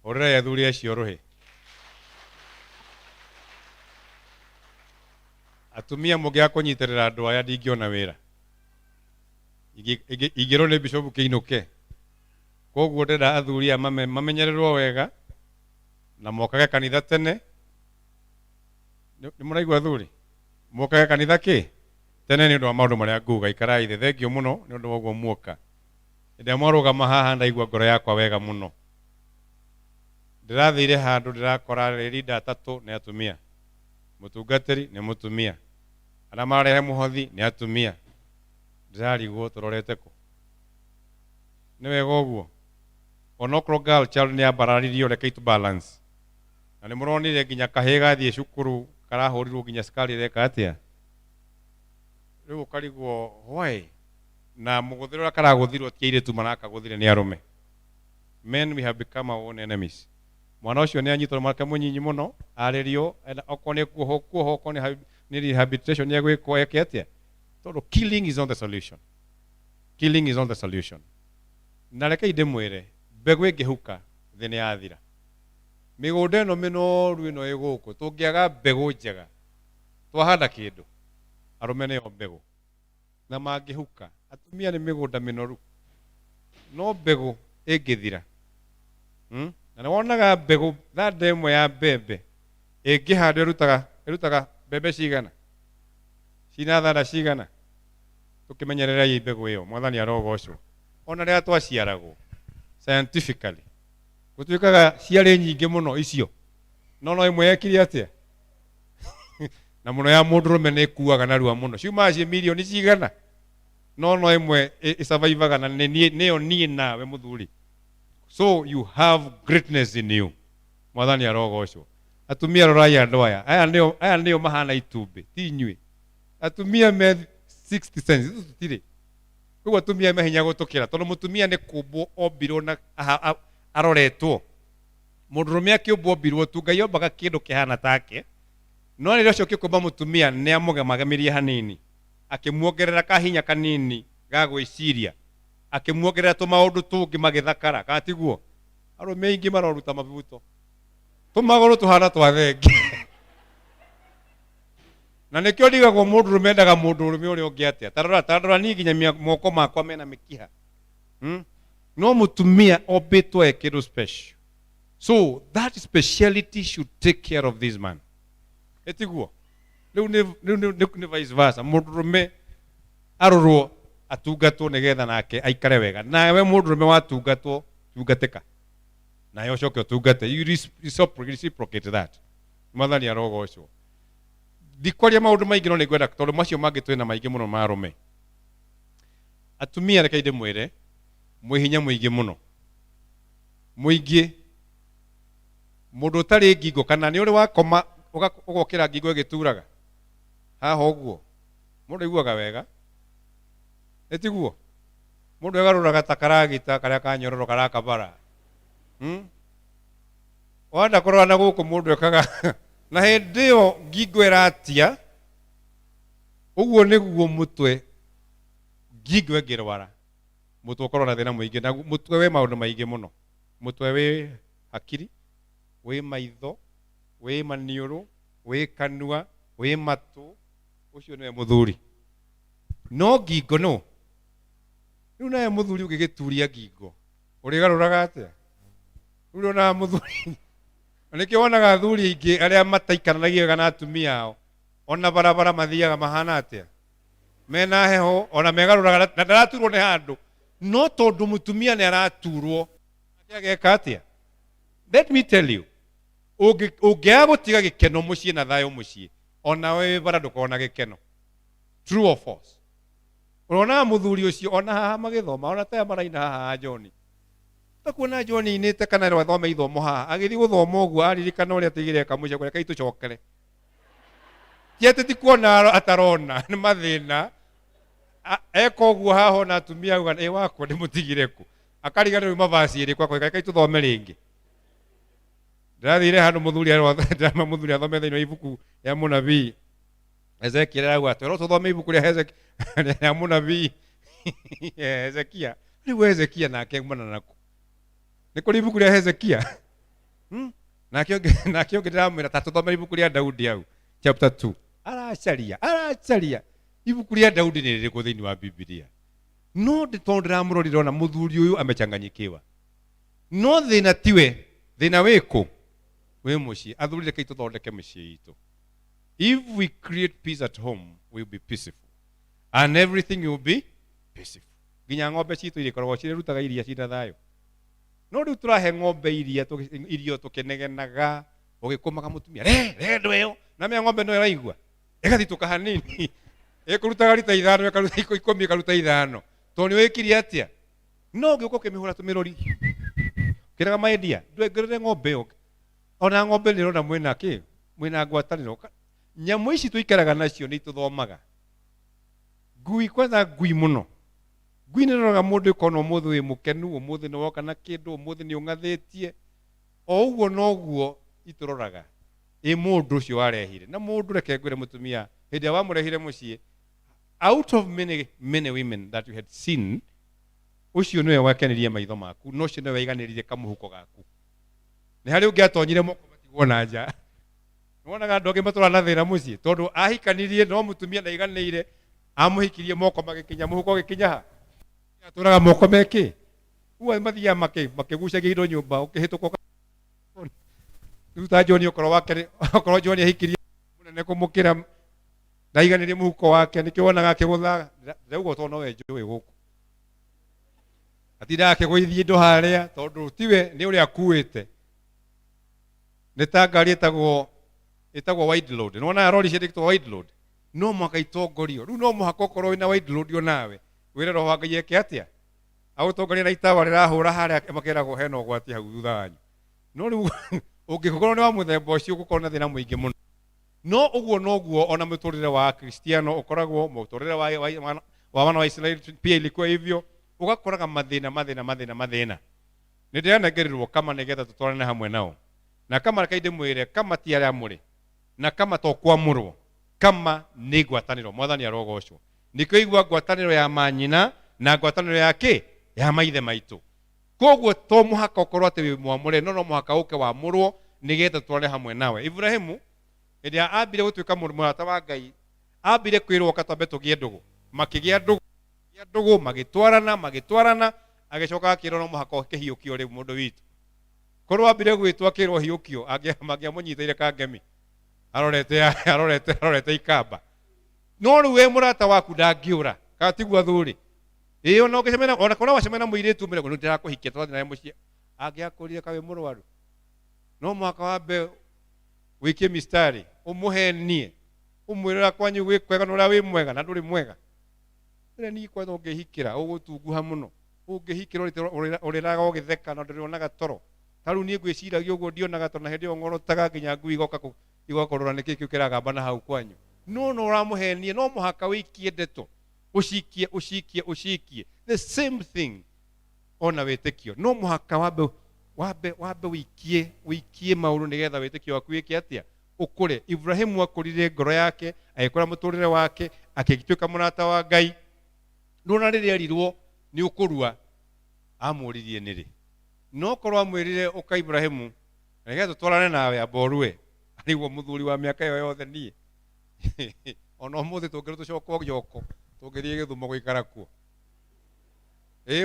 Hũrĩrai athuri acio rũhĩ. Atumia mũngĩaga kũnyitĩrĩra andũ aya ndingĩona wĩra. Ingĩrwo nĩ Bishop Kĩinũke. Koguo ndĩrenda athuri aya mamenyererwo wega na mokage kanitha tene. Nĩ mũraigua athuri? Mokage kanitha kĩ? Tene nĩ ũndũ wa maũndũ marĩa nguga, ikarai thĩ. Thengio mũno nĩ ũndũ wa ũguo muoka. Hĩndĩ ĩrĩa mwarũgama haha ndaigua ngoro yakwa wega mũno. Ndĩrathire handũ ndĩrakora rĩrinda atatũ nĩ atumia. Mũtungatĩri nĩ mũtumia. Arĩa marehe mũhothi nĩ atumia. Ndĩrarigwo tũrorete kũ? Nĩ wega ũguo. Onokorwo girl child nĩ ambararirio, rekei tu balance. Na nĩ mũronire nginya kahĩĩ gathiĩ cukuru karahũrirwo nginya cukari reka atĩa. Rĩu ũkarigwo why? Na mũgũthĩro ũrĩa karagũthirwo ti airĩtu marakagũthire nĩ arũme. Men we have become our own enemies. mwana ucio ni anyitwo mwaka munyinyi muno aririo okone kuoho okone ni rehabilitation ya gwiko eketia tondu killing is not the solution. Killing is not the solution. Na reke inde mwire mbegu ingihuka thini yathira migunda ino minoru ino iguku tungiaga mbegu njega twahanda kindu arume niyo mbegu na mangihuka atumia ni migunda minoru no mbegu ingithira na wonaga mbegu thanda imwe ya mbembe ingihanda irutaga mbembe cigana cina thanda cigana tukimenyerera iyi mbegu iyo mwathani arogocwo ona ria twaciaragwo scientifically gutuikaga ciarĩ nyingĩ muno icio no imwe yekire atia na muno ya mũndũrũme nĩ ĩkuaga narua muno ciumaga ciĩ milioni cigana no imwe ĩsurvivaga na nĩyo niĩ nawe mũthuri. So you have greatness in you. Mwathani arogocwo. Atumia rorai andũ aya nĩo mahana itumbĩ ti inyuĩ. Atumia me 60 cents tutirĩ. Koguo atumia me hinya gũtũkĩra tondũ mũtumia nĩ kũmbwo ombirwo na aroretwo. Mũndũrũme akĩũmbwo ombirwo tu Ngai ombaga kĩndũ kĩhana take no rĩrĩa ũcio ũkĩkũmba mũtumia nĩ amũgemagamirie hanini akĩmuongerera kahinya kanini ga gwĩciria akĩmuongerera tũmaũndũ tũngĩ magĩthakara kana tiguo arũme aingĩ maroruta mabuto tũmagũrũ tũhana twa thenge na nĩkĩo ndigagwo mũndũrũme endaga mũndũrũme ũrĩa ũngĩ atĩa tarora niĩ nginya moko makwa mena mĩkiha no mũtumia ombĩtwo e kĩndũ special. So that speciality should take care of this man. Etiguo rĩu nĩ vice versa mũndũrũme arorwo atungatwo nĩgetha nake aikare wega nawe mũndũrũme watungatwo tungatĩka nawe ũcoke ũtungate you reciprocate that. Mwathani arogocwo. Ndikwaria maũndũ maingĩ no nĩngwenda tondũ macio mangĩ twĩna maingĩ mũno ma arũme. Atumia reke ndĩmwĩre mwĩ hinya mũingĩ mũno mũingĩ mũndũ ũtarĩ ngingo kana nĩ ũrĩ wakoma ũgokĩra ngingo ĩgĩturaga haha ũguo mũndũ aiguaga wega etiguo mũndũ agarũraga ta karagita karĩa kanyororo karakabara wanda kũrora na gũkũ mũndũ ekaga na hĩndĩ ĩyo ngingo ĩratia ũguo nĩguo mũtwe ngingo ĩngĩrwara mũtwe ũkorwo na thĩna mũingĩ na mũtwe wĩ maũndũ maingĩ mũno mũtwe wĩ hakiri wĩ maitho wĩ maniũrũ wĩ kanua wĩ matũ ũcio nĩwe mũthuri no ngingo no rĩu nawe mũthuri ũngĩgĩturia ngingo ũrĩgarũraga atĩa rĩu na mũthuri nĩkĩo wonaga athuri aingĩ arĩa mataikaranagia wega na atumia ao ona barabara mathiaga mahana atĩa mena heho ona megarũraga na ndaraturwo nĩ handũ no tondũ mũtumia nĩ araturwo ageka atĩa. Let me tell you ũngĩaga gũtiga gĩkeno mũciĩ na thayũ mũciĩ ona we bara ndũkona gĩkeno. True or false? Ũrona mũthuri ũcio ona haha magĩthoma ona taya maraina haha John takuona John inĩte kana rwa thome ithomo haha agĩthiĩ gũthoma ũguo aririkana ũrĩa atigire kamũica kũrĩa kai tũcokere tiete ti kuona atarona nĩ mathĩna eka ũguo haha na atumia auga wakwa ndĩmũtigire ku akariganĩrwo mabasi ĩrĩ kwakwa kai tũthome rĩngĩ. Ndathire handũ mũthuri athome thĩinĩ wa ibuku ya mũnabii Ezekiel arauga atĩ tũthome ibuku rĩa mũnabii Hezekia. Rĩu Hezekia nake aumana naku nĩ kũrĩ ibuku rĩa Hezekia nake ũngĩ ndĩramwĩra ta tũthome ibuku rĩa Daudi au chapter 2 aracaria ibuku rĩa Daudi nĩ rĩrĩkũ thĩinĩ wa Biblia no tondũ ndĩramũrorire ona mũthuri ũyũ amechanganyikiwa no thĩna tiwe thĩna wĩkũ wĩ mũciĩ athuri reke tũthondeke mĩciĩ itũ. If we create peace at home we will be peaceful and everything will be peaceful. Nginya ng'ombe citũ irĩkoragwo cirĩrutaga iria cina thayũ no rĩu tũrahe ng'ombe irio tũkenegenaga ũgĩkũmaga mũtumia ndũ ĩyo na mĩa ng'ombe no ĩraigua ĩgathitũka hanini ĩkũrutaga rita 5 ĩkaruta 10 ĩkaruta 5 tondũ nĩwĩkire atĩa no ũngĩũka ũkĩmĩhũra tũmĩrori kĩraga maendia ndwengerere ng'ombe ĩyo ona ng'ombe nĩrona mwĩna ngwatanĩro nyamũ ici tũikaraga nacio nĩ itũthomaga ngui kwanza ngui mũno ngui nĩroraga mũndũ ĩkona ũmũthĩ wĩ mũkenu ũmũthĩ nĩ woka na kĩndũ ũmũthĩ nĩ ũng'athĩtie o uguo noguo ituroraga mundu ucio warehire na mundu reke ngwire mutumia hindi wa murehire mucii out of many women that you had seen ucio niwe wakenirie maitho maku no cio niwe waiganiririe kamuhuko gaku ni hari ungiatonyire moko matigwo na nja wonaga andu angi matura na thina mucii tondu ahikanirie no mutumia na iganire amuhikirie moko magikinya muhuko gikinya ha aturaga moko meki uwa mathia makigucagia indo nyumba ukihituka ruta John okoro John ahikirie munene kumukira ndaiganirie muhuko wake nikio wonaga akigutha reugo to no we njui guku atinda akigwithie indo haria tondu tiwe ni uria akuite ni ta ngari itagwo wide load no na rori cietwo wide load no mwaka itongorio riu no muhaka okorwo ina wide load yo nawe wire roho Ngai eke atia autongoria na itawa rirahura haria makeragwo hena ugwati hau thutha wanyu no riu ungikorwo ni wa muthemba ucio gukorwo na thina muingi muno no uguo noguo ona muturire wa Kristiano ukoragwo muturire wa wana wa Israeli pia ilikuwa hivyo ugakoraga mathina ni ndianengerirwo kama nigetha tutwarane hamwe nao na kama kaide mwire kama ti aria muri na kama to kwamurwo kama ni ngwataniro mwathani arogocwo nikio igwa ngwataniro ya manyina na ngwataniro yake ya maithe maitu koguo to muhaka ukorwo ati wi mwamure no muhaka uke wamurwo nigetha tutwarane hamwe nawe Ibrahimu ndia ambire gutuika murata wa Ngai ambire kwirwo katambe tugie ndugu makigia ndugu magitwarana agicoka akirwo no muhaka ukihiukio ri mundu witu korwo ambire gwitwa akirwo hiukio magia munyitaire kangemi arorete ikamba no riu we murata waku ndangiura katigwa thuri iyo no gicemena ona kona wacemena muiritu mire ngo ndirakuhikia twathi naye mucie angiakurire kawe murwaru no mwaka wambe wikie mistari umuhenie umwirira kwanyu gwikwega no ria wi mwega na nduri mwega ire ni kwa no ngihikira ugutunguha muno ungihikira uriraga ugitheka na ndurionaga toro taru ni ngwiciragia uguo ndionaga toro na hindi ngorotaga nginya ngui igokorora niki kiukiraga na hau kwanyu no uramuhenie no muhaka wikie ndeto ushikie the same thing ona witikio no muhaka wabe wikie mauru nigetha witikio waku wiki atia ukure Ibrahimu akurire ngoro yake agikora muturire wake akigituika murata wa Ngai ndona riria rirwo ni ukurua amuririe niri no korwa mwirire uka Ibrahimu nigetha twarane nawe aborwe arigwo muthuri wa miaka yo yothe nie ono muthi tungire tucokwo gyoko tungirie githumo gwikara kuo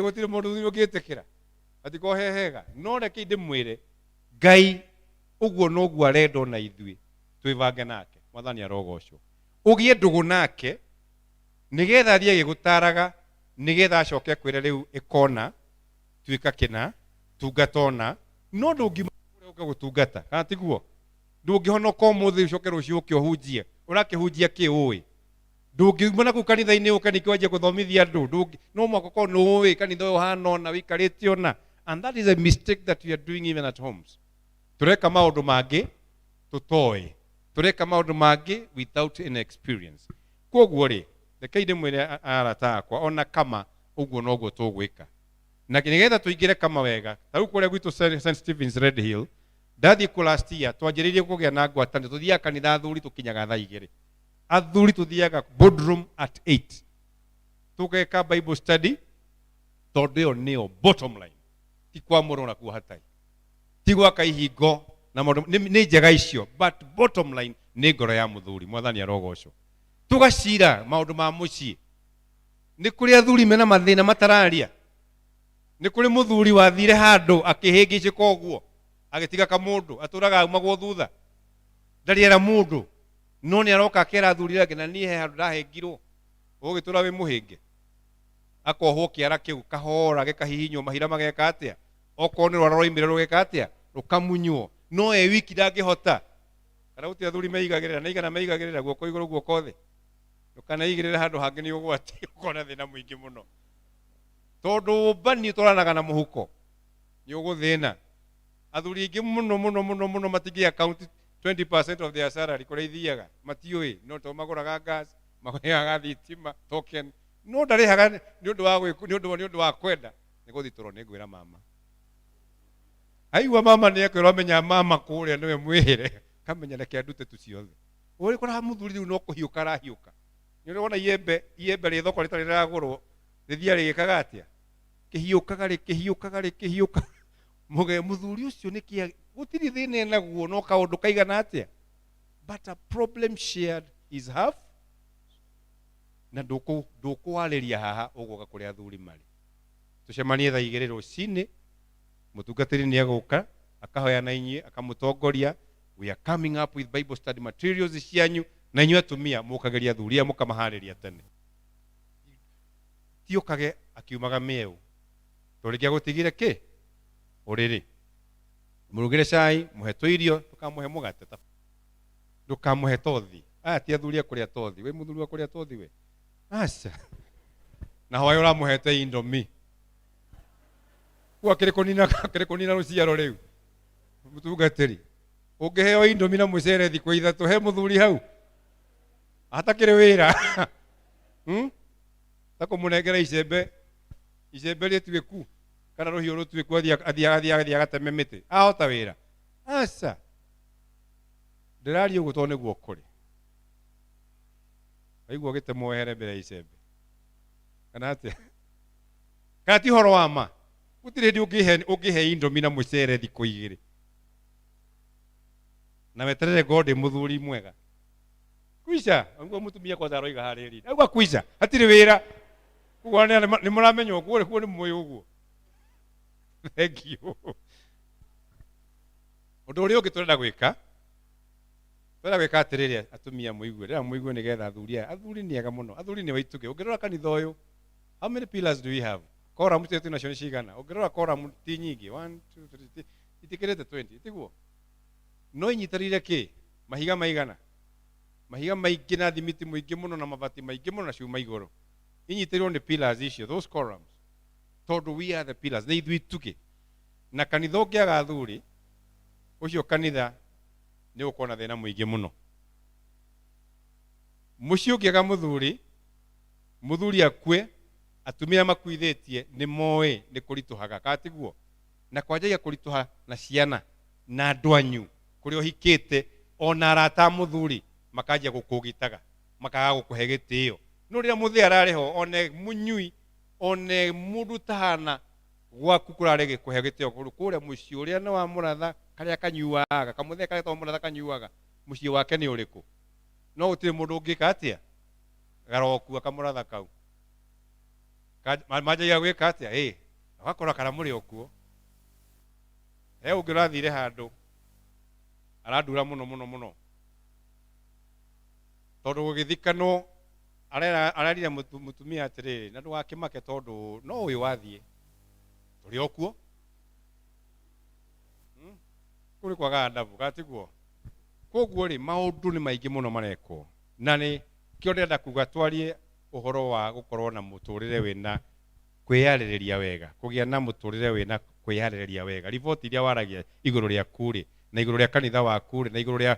gutire mundu ungitikira atiko hehega no reke ndimwire Ngai uguo noguo arenda na ithui twivange nake mwathani arogocwo ugie ndugu nake nigetha thie gigutaraga nigetha acoke kwire riu ikona twika kina tungatona no ndungima uka gutungata kana tiguo ndungihonoka umuthi ucoke rucio ukihunjie urakihunjia kiui ndungiumana ku kanitha-ini ukanikwanjia kuthomithia andu no mwako no wi kanitha uyu hanona wikarite ona and that is a mistake that we are doing even at homes tureka maundu mangi tutoi tureka maundu mangi without any experience koguo ri reke mwire arata akwa ona kama uguo noguo tugwika na nigetha tuingire kama wega tariu kuria gwitu St Stephen's Red Hill ndathi ku last year twanjiririe kugia na ngwatanio tuthia kanitha athuri tukinyaga thaa 2 athuri tuthiaga boardroom at 8 tugeka Bible study tondu yo nio bottom line ti kwamurwo na kuhatai ti gwaka ihingo na ni njega icio but bottom line ni ngoro ya muthuri mwathani arogocwo tugacira maundu ma mucii ni kuri athuri mena mathina matararia ni kuri muthuri wathire handu akihingicika uguo agitiga kamundu aturaga aumagwo thutha ndariera mundu no ni aroka akera athuri ake na nie handu ndahingirwo ugitura wi muhinge akohwo kiara kiu kahora gikahihinywo mahira mageka atia okorwo rwararoimire rugeka atia rukamunywo no wiki ndangihota kana uti athuri meigagirira na igana meigagirira guoko iguru guoko thi ndukanaigirira handu hangi ni ugwati ukona thina muingi muno tondu bani toranaga na muhuko ni uguthina athuri ingi muno matingi account 20% of their salary kuri ithiaga matiui no to maguraga gas maguraga thitima token no ndarihaga ni undu wa kwenda ni guthitoro ni ngwira mama aigua mama nä akwä menya mama kå rä a nä we mwä re kamenya reke ndute tu ciothe å rä kå raha må thuri rä u no kå hiå ka rahiå ka nä å rä wona iembe rä thoko rä tarä ragå rwo rä thia rä gä kaga atä a kä hiå kaga rä kä hiå kaga rä kä hiå ka må thuri å cio nä kä gå tirä thä na naguo no kaå ndå kaigana atä a but a problem shared is half na ndå kå warä ria haha å gå ka kå rä athuri marä tå cemanie tha igä rä rå cinä må tungatä ri nä agå ka akahoya na inyuä akamå tongoria. We are coming up with Bible study materials cianyu na inyuä atumia må kageria athuri a må kamaharä ria tene ti å kage akiumaga mä eå tå rä kä a gå tigire kä å rä rä må rugä re cai må he tå irio tå kamå he må gate ndå kamå he tothi aya ti athuri a kå rä a tothi we må thuri wa kå rä a tothi we aca na hoya å ramå hete indomi akä rä kå nina rå ciaro rä u må tungatä ri å ngä heo indomi na må cere thikå ithatå he må thuri hau atakä rä wä ra ta kå må nengera icembe rä tuä ku kana rå hiå rå tuä ku athiä agateme mä tä ahota wä ra aca ndä raria å guo tondå nä guo kå rä aigua å gä te moehere mbere ya icembe kana atä kana ti horo wa ma gå tirä ndä å ngä he indomi na må cere thikå igä rä na weterere ngondä må thuri mwega kuica aguo må tumia kwanza aroiga harä ri augua kuica hatirä wä ra koguo nä må ramenya å guo rä kuo nä mwä å guo thengio å ndå å rä a å ngä tårenda gwä ka atä rä rä atumia må igue rä ra må igue nä getha athuri nä ega må no athuri nä waitå kä å ngä rora kanitha å yå how many pillars do we have koramu cio twina cio nä cigana å ngä rora koramu ti nyingä 1 2 3 itikä rä te 20 tiguo no inyitarire kä mahiga maigana mahiga maingä na thimiti må ingä må no na mabati maingä må no na ciuma igå rå inyitä rirwo nä pillars icio those columns tondå we are the pillars nä ithuä tukä na kanitha å ngä aga athuri å cio kanitha nä å korwo na thä na må ingä må no må ciĩ å ngä aga må thuri akue atumia makuithä tie nä moä nä kå ritå haga katiguo na kwanjagia kå ritå ha na ciana na andå anyu kå rä a å hikä te ona arata må thuri makanjia gå kå gä taga makaga gå kå he gä tä o no rä a må thä ararä ho one må nyui one må ndå tahana gwaku kå rarä gä kå he gä tä o kå rä a må ciĩ å rä a nä wa må ratha karä a kanyuaga kamå thä karä a må ratha kanyuaga må ciĩ wake nä å rä kå no gå tirä må ndå å ngä ka atä a garokua kamå ratha kau manjagia gwä ka atä a agakora kana må rä o kuo he å ngä å rathire handå arandura må no tondå gå gä thikanwo arerire må tumia atä rä rä na ndå gakä make tondå no å yå wathiä tå rä o kuo kå rä kwaga ndabu gatiguo koguo rä maå ndå nä maingä må no marekwo na nä kä o ndärenda kuga twarie å horo wa gå korwo na må tå rä re wä na kwä yarä rä ria wega kå gä a na må tå rä re wä na kwä yarä rä ria wega riboti iria waragia igå rå rä a kurä na igå rå rä a kanitha waku rä na igå rå rä a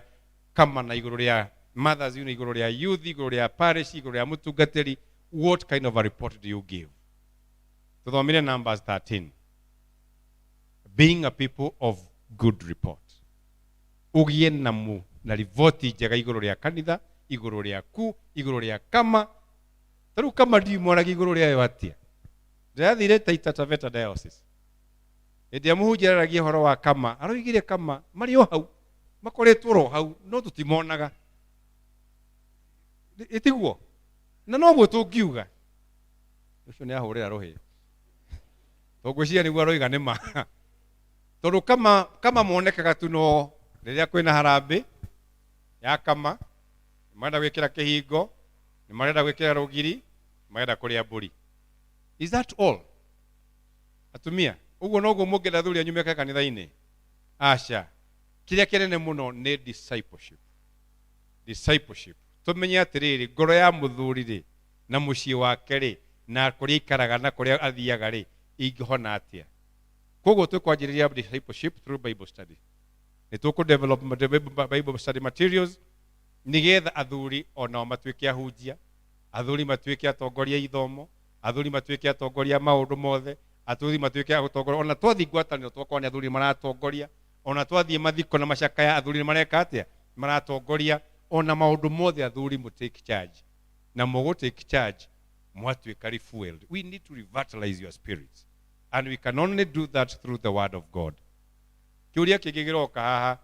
kama na igå rå rä a mothers igå rå rä a youth igå rå rä a parish igå rå rä a må tungatä ri what kind of a report do you give tå thomire numbers 13 being a people of good report ugie na riboti njega igå rå rä a kanitha igå rå rä aku igå rå rä a kama tarä u kama ndimoraga igå rå rä ayo atia ndärathire Taita Taveta diocese hĩndĩ ĩrĩa mũhunjia araragia ũhoro wa kama aroigire kama marĩ o hau makoretwo ro hau no tũtimonaga ĩtiguo na noguo tũngiuga ũcio nĩ ahũrĩra rũhĩ tondũ ngwĩciria nĩguo aroiga nĩ ma tondũ kama monekaga tu no rĩrĩa kwĩna harambĩ ya kama nĩ marenda gwĩkĩra kĩhingo nĩ marenda gwĩkĩra rũgiri marenda kũrĩa mbũri is that all atumia uguo noguo mũngĩenda athuri anyu meke kanitha-inĩ aca kĩrĩa kĩnene mũno nĩ discipleship tũmenye atĩrĩrĩ ngoro ya mũthuri rĩ na mũciĩ wake rĩ na kũrĩa ikaraga na kũrĩa athiaga rĩ ingĩhona atĩa koguo tũkwanjĩrĩria discipleship through Bible study nĩ tũkũdevelop Bible study materials nĩgetha athuri onao matuĩke ahunjia athuri matuĩke atongoria ithomo athuri matuĩke atongoria maũndũ mothe atuthi matuike ya gutongoria ona twathi ngwataniro twakwa ni athuri maratongoria ona twathi mathiko na macaka ya athuri mareka atia maratongoria ona maundu mothe athuri mu take charge na mugo take charge mwatuika refueled. We need to revitalize your spirits and we can only do that through the word of God. Kiuria kigigiroka haha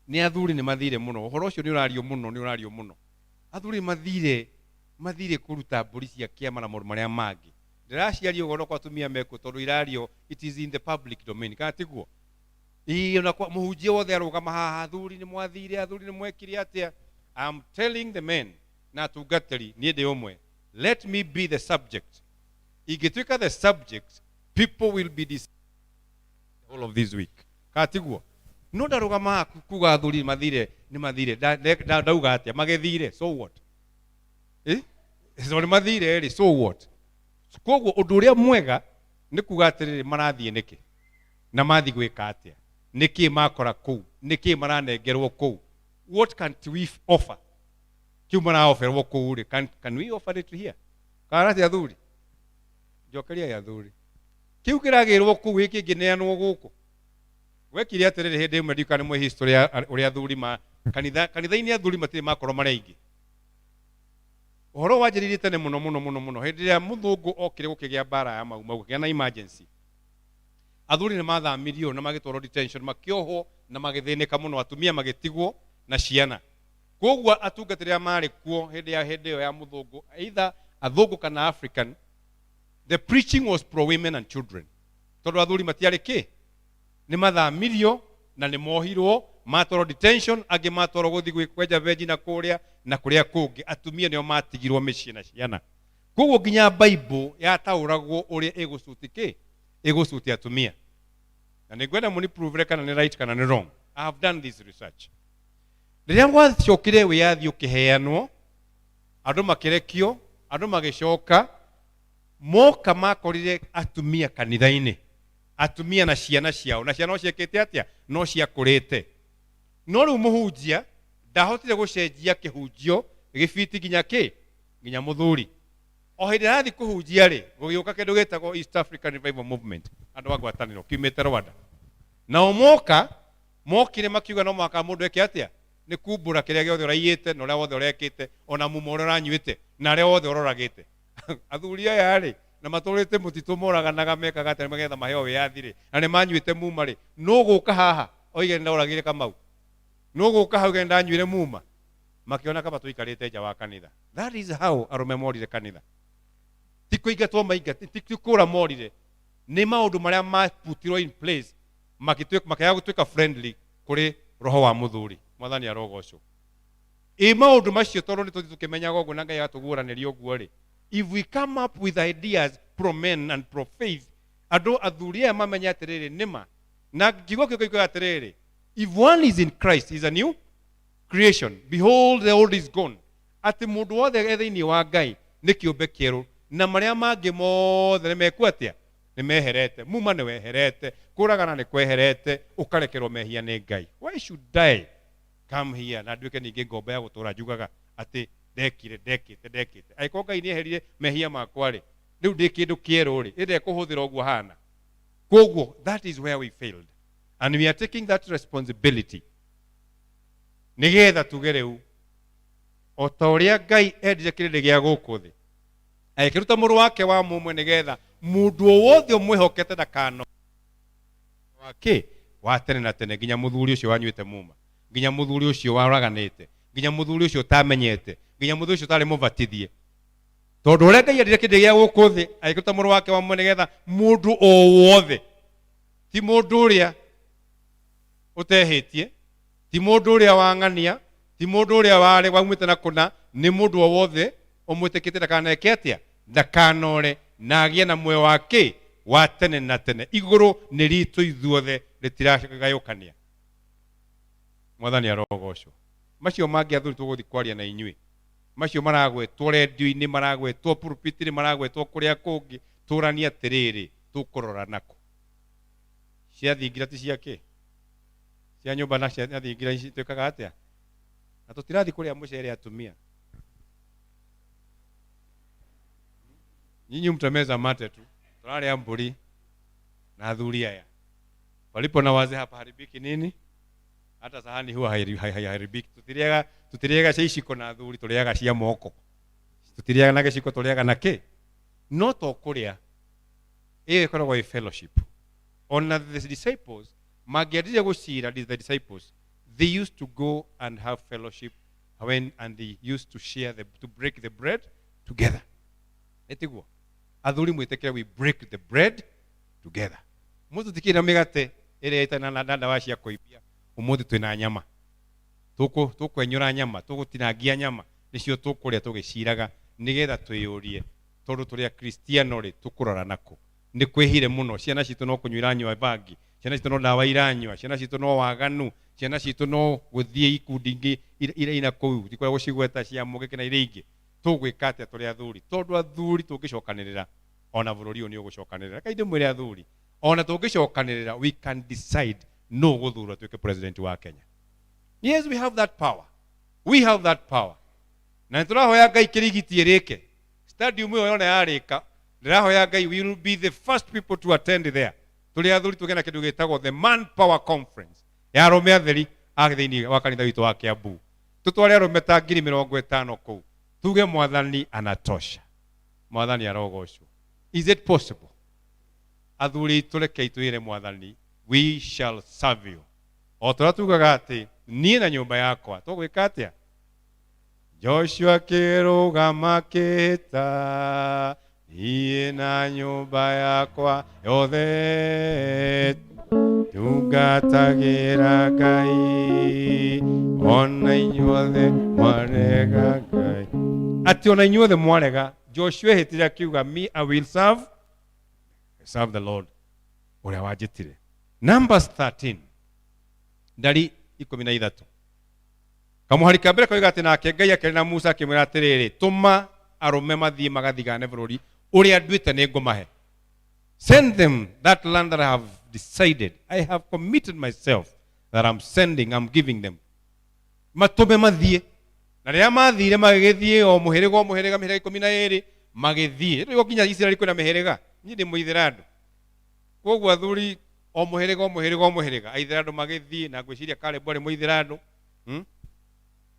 ni athuri ni mathire muno uhoro ucio ni urario muno athuri mathire kuruta mburi cia kiama na maundu maria mangi ndiraciaria ugoro kwa atumia meko tondu irario it is in the public domain kana tiguo ii ona kwa muhunjia wothe arugama haha athuri ni mwathire athuri ni mwekire atia. I'm telling the men na tungateri ni ndi umwe, let me be the subject. Igituika the subject, people will be the all of this week kana tiguo no ndarugama kuga athuri ni mathire ndauga atia magethire so what so ni mathire ri so what. Koguo undu uria mwega ni kuga atiriri marathie niki na mathi gwika atia niki makora kuu niki maranengerwo kuu. What can we offer? Kiu mara offer kuu ri can we offer it here? Kana ti athuri jokeria ya athuri kiu kiragirwo kuu iki gineanwo guku wekire atiriri hindi imwe ndikane mwe history ya uria athuri ma kanitha-ini athuri matire makoro maraingi uhoro wanjirire tene muno hindi ria muthungu okire gukigia bara ya mau kugia na emergency athuri ni mathamirio na magitwaro detention makioho na magithinika muno atumia magitigwo na ciana. Koguo atungatĩri mari kuo hindi yo ya muthungu either athungu kana African, the preaching was pro women and children tondu athuri matiari ki ni mathamirio na ni mohirwo matwaro detention agi matwaro guthi kwenja veji na kuria kungi atumia nio matigirwo micii na ciana. Koguo nginya Bible yatauragwo uria igucuti atumia na ningwenda muni prove kana ni right kana ni wrong. I have done this research. Riria gwacokire wiyathi ukiheanwo andu makirekio andu magicoka moka makorire atumia kanitha-ini atumia na ciana ciao na ciana ciekete atia no ciakurite no riu muhunjia ndahotire gucenjia kihunjio gibiti nginya muthuri o hindi rathi kuhunjia ri gugiuka kindu gitagwo East African Revival Movement andu agwataniro kiumite Rwanda na mokire makiuga no mwaka mundu eke atia ni kumbura kiria giothe uraiyite na uria wothe urekite ona mumo uria uranyuite na aria wothe uroragite athuri aya ri na maturite mutitu moraganaga mekaga atari magetha maheo wiyathi ri na ni manyuite muma ri no guka haha oige ndauragire Kamau no guka hau genda nyuire muma makiona kama tuikarite nja wa kanitha. That is how arume morire kanitha tikuingatwo mainga tikura morire ni maundu maria maputirwo in place makaya gutuika friendly kuri roho wa muthuri mwathani arogocwo maundu macio tondu ni tukimenyaga uguo na Ngai atuguraniria uguo ri. If we come up with ideas pro men and pro faith andu athuri aya mamenya atiriri nima na kiugo kiko atiriri if one is in Christ is a new creation, behold the old is gone. Ati mundu wothe ethiini wa Ngai ni kiumbe kieru na maria mangi mothe ni mekuatia ni meherete muma ni weherete kuragana ni kweherete ukarekerwo mehia ni Ngai. Why should I come here na nduike ningi ngombe ya gutura njugaga ati ndekite aiko Ngai ni eherire mehia makwa ri riu ndi kindu kieru ri inde kuhuthira uguo hana. Koguo that is where we failed and we are taking that responsibility nigetha tuge riu o ta uria Ngai endire kirindi gia guku thi aikiruta muru wake wa mumwe nigetha mundu wothe umwihokete ndakano wake wa tene na tene nginya muthuri ucio wanyuite muma nginya muthuri ucio waraganite nginya muthuri ucio tamenyete nginya muthuri ucio tari mubatithie tondu uria Ngai endire kirindi gia guku thi aikiruta muru wake wa mumwe nigetha mundu o wothe ti mundu uria utehitie ti mundu uria wang'ania ti mundu uria wari waumite na kuna ni mundu o wothe umwitikite ndakaneke atia ndakanore na agie na muoyo wake wa tene na tene. Iguru ni ritu ithuothe ritiragayukania mwathani arogocwo. Macio mangi athuri tuguthi kwaria na inyui macio maragwetwo redio-ini maragwetwo pulpit-ini maragwetwo kuria kungi turania atiriri tukurora nako ciathingira ti ciake cia nyumba na ciathingira twikaga atia na tutirathi kuria mucere atumia nyinyi mtameza mate tu Turaria mburi na athuri aya. Walipo na wazee hapa haribiki nini? Hata sahani huwa haribiki. Tutiriaga ciciko na athuri turiaga cia moko. Tutiriaga na giciko turiaga na ki? No to kuria. Iyo ikoragwo i fellowship. On the disciples, magiadia gucira the disciples, they used to go and have fellowship and they used to share to break the bread together. Etiguo. Athuri mwitekera we break the bread together. Mutu tikira migate ire itana na ndawa cia kuibia. Umuthi twina nyama. Tukwenyura nyama, tugutinangia nyama. Nicio tukuria tugiciraga nigetha twiyurie. Tondu turia Kristiano ri tukurora nako. Ni kwihire muno ciana citu no kunyuira nywa bangi. Ciana citu no ndawa iranywa, ciana citu no waganu, ciana citu no guthie ikundi ingi ina kuu tikoragwo cigweta cia mugike na ire ingi. Tugwika atia turi athuri. Tondu athuri tungicokanirira ona bururi uyu ni ugucokanirira. Kainde mwire athuri. Ona tungicokanirira we can decide no guthura tuike president wa Kenya. Yes, we have that power. We have that power. Na turahoya Ngai kirigitie rike. Stadium yo yona yarika. Ndirahoya Ngai we will be the first people to attend there. Tuli athuri tugena kindu gitagwo the Manpower Conference. Ya arome atheri agithiini wa kanitha witu wa Kiambu. Tutware arome ta 50,000 kuu. Tuge mwathani anatosha. Mwathani arogocwo. Is it possible? Athuri tuleke itwire mwathani, we shall serve you. Otora tugaga ati nie na nyumba yakwa tugwika atia? Joshua kirugama kita nie na nyumba yakwa yothe tugatagira Ngai ona inyuothe mwarega Ngai. Ati ona inyuothe mwarega. Joshua hetira kiuga me I will serve the Lord. Uria wajitire. Numbers 13. Ndari 13. Kamuhari kabere koiga ati nake Ngai akirina Musa akimwira atiriri tuma arume mathie magathigane bururi uria nduite ni ngumahe. Send them that land that I have decided. I have committed myself that I'm giving them. Matume mathie. Na ria mathire magithie o muhiriga mihiriga 12 magithie. Rigo kinya Israeli kwina mihiriga. Ni ndi muithirandu. Koguo athuri o muhiriga aithirandu magithie na gwiciria kale bore muithirandu.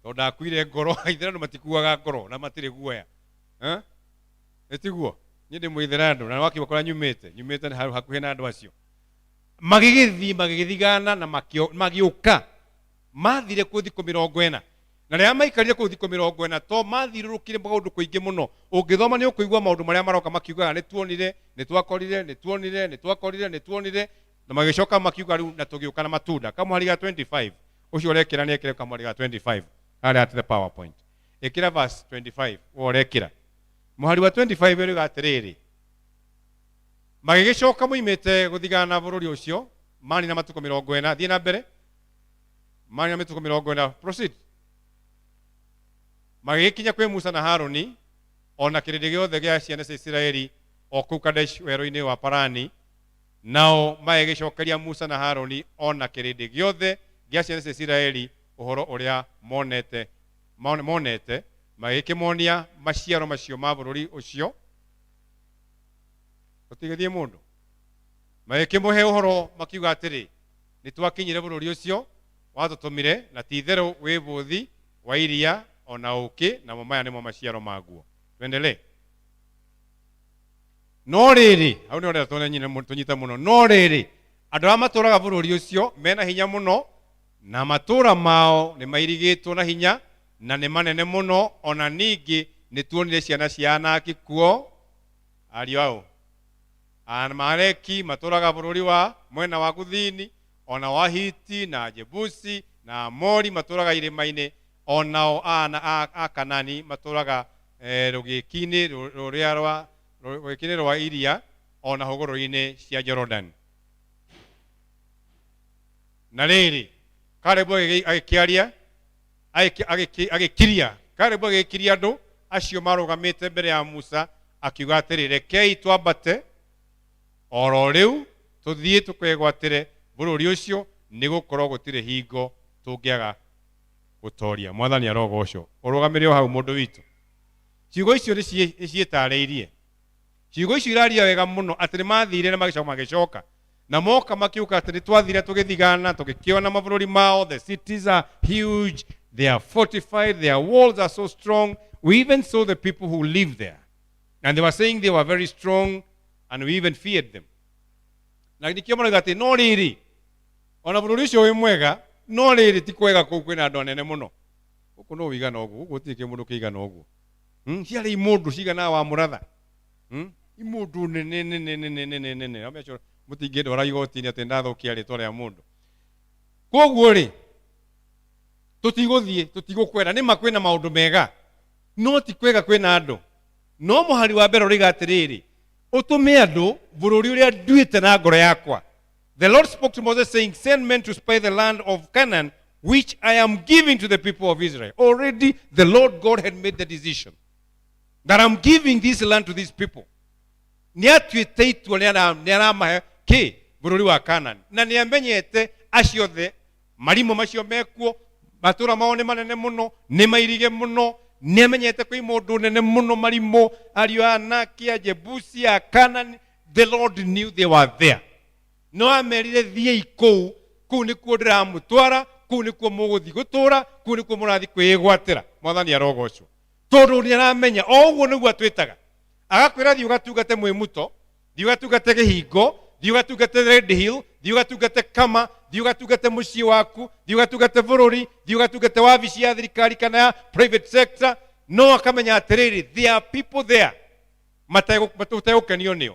Tonda akuire ngoro aithirandu matikuaga ngoro na matire guoya. Etiguo. Ni ndi muithirandu na wakibakora nyumite hakuhe na andu acio. Magigithigana na magiuka. Mathire kuthi 40. Na ria maikarire ku thiko 40 to mathirurukire maundu kuingi muno. Ungithoma ni ukuigwa maundu maria maroka makiugaga ni tuonire na magicoka makiuga riu na tugiuka na matunda. Kamuhari ga 25 ucio urekira ni ekire kamuhari ga 25 ari at the PowerPoint. Ekira verse 25 urekira. Muhari wa 25 uri gatiriri. Magicoka muimete guthigana bururi ucio mani na matuko 40 thie na mbere. Mani na matuko 40 proceed. Magikinya kwe Musa na Haruni ona kirindi giothe gia ciana cia Israeli o kuu Kadesh werũ-inĩ wa Parani nao magicokeria Musa na Haruni ona kirindi giothe gia ciana cia Israeli uhoro uria monete magikimonia maciaro macio ma bũrũri ũcio utigithie mundu magikimuhe uhoro makiuga atiri nitwakinyire bũrũri ũcio watutumire na titherũ wi bũthi wa iria ona uki na maya nimo maciaro maguo. Tuendelee. No riri au ni ora tunyita muno. No riri andu a maturaga bururi ucio mena hinya muno na matura mao ni mairigitwo na hinya na ni manene muno ona ningi ni tuonire ciana cia Anaki kuo ario ao Amaleki maturaga bururi wa mwena wa guthini ona wa Hiti na Jebusi na Amori maturaga irima-ini onao a Kanani maturaga rugikini rugikini rwa iria ona huguru-ini cia Jordan. Na riri Kalebu agikiaria agikiria Kalebu agikiria andu acio marugamite mbere ya Musa akiuga atiri rekei twambate oro riu tuthie tukwegwatire bururi ucio nigukorwo gutire hingo tungiaga gutoria. Mwathani arogocwo urugamire hau mundu witu. Ciugo icio ni cietariirie ciugo icio iraria wega muno atĩ nĩ mathire na magĩcoka na moka makiuka atĩ nĩ twathire tũgĩthigana tũgĩkĩona mabũrũri mao. The cities are huge, they are fortified, their walls are so strong. We even saw the people who live there, and they were saying they were very strong, and we even feared them. Na nikio moraga atĩ no rĩrĩ ona bũrũri ũcio wĩ mwega, no rĩrĩ ti kwega kũu kwĩna andũ anene mũno. Gũkũ no wĩigana ũguo, gũkũ gũtirĩ kĩmũndũ kĩigana ũguo. Ciarĩ imũndũ cigana wa mũratha. Imũndũ nene. Amecho mũtingĩndwara igoti-inĩ atĩ ndathũkia rĩtwa rĩa mũndũ. Koguo rĩ, tũtigũthiĩ, tũtigũkwenda, nĩ makwĩna maũndũ mega. No ti kwega kwĩna andũ. No mũhari wa mbere ũrĩga atĩrĩrĩ, ũtũme andũ bũrũri ũrĩa nduĩte na ngoro yakwa. The Lord spoke to Moses saying, send men to spy the land of Canaan, which I am giving to the people of Israel. Already the Lord God had made the decision that I'm giving this land to these people. Niatuĩte itua nĩ aramahe kĩ bũrũri wa Canaan. Na nĩ amenyete aciothe marimo macio mekuo, matũra mao nĩ manene mũno, nĩ mairige mũno, nĩ amenyete kwĩ mũndũ nene mũno marimo, ariũ a Anaki, a Jebusi, a Canaan. The Lord knew they were there. No amerire thiĩ kũu, kũu nĩkuo ndĩramũtwara, kũu nĩkuo mũgũthiĩ gũtũũra, kũu nĩkuo mũrathiĩ kwĩgwatĩra. Mwathani arogocwo. Tondũ nĩ aramenya o ũguo nĩguo atwĩtaga. Agakwĩra thiĩ ũgatungate Mwĩmuto, thiĩ ũgatungate Kĩhingo, thiĩ ũgatungate Red Hill, thiĩ ũgatungate Kama, thiĩ ũgatungate mũciĩ waku, thiĩ ũgatungate bũrũri, thiĩ ũgatungate wabici ya thirikari kana ya private sector. No akamenya atĩrĩrĩ, there are people there mategũkenio nĩo.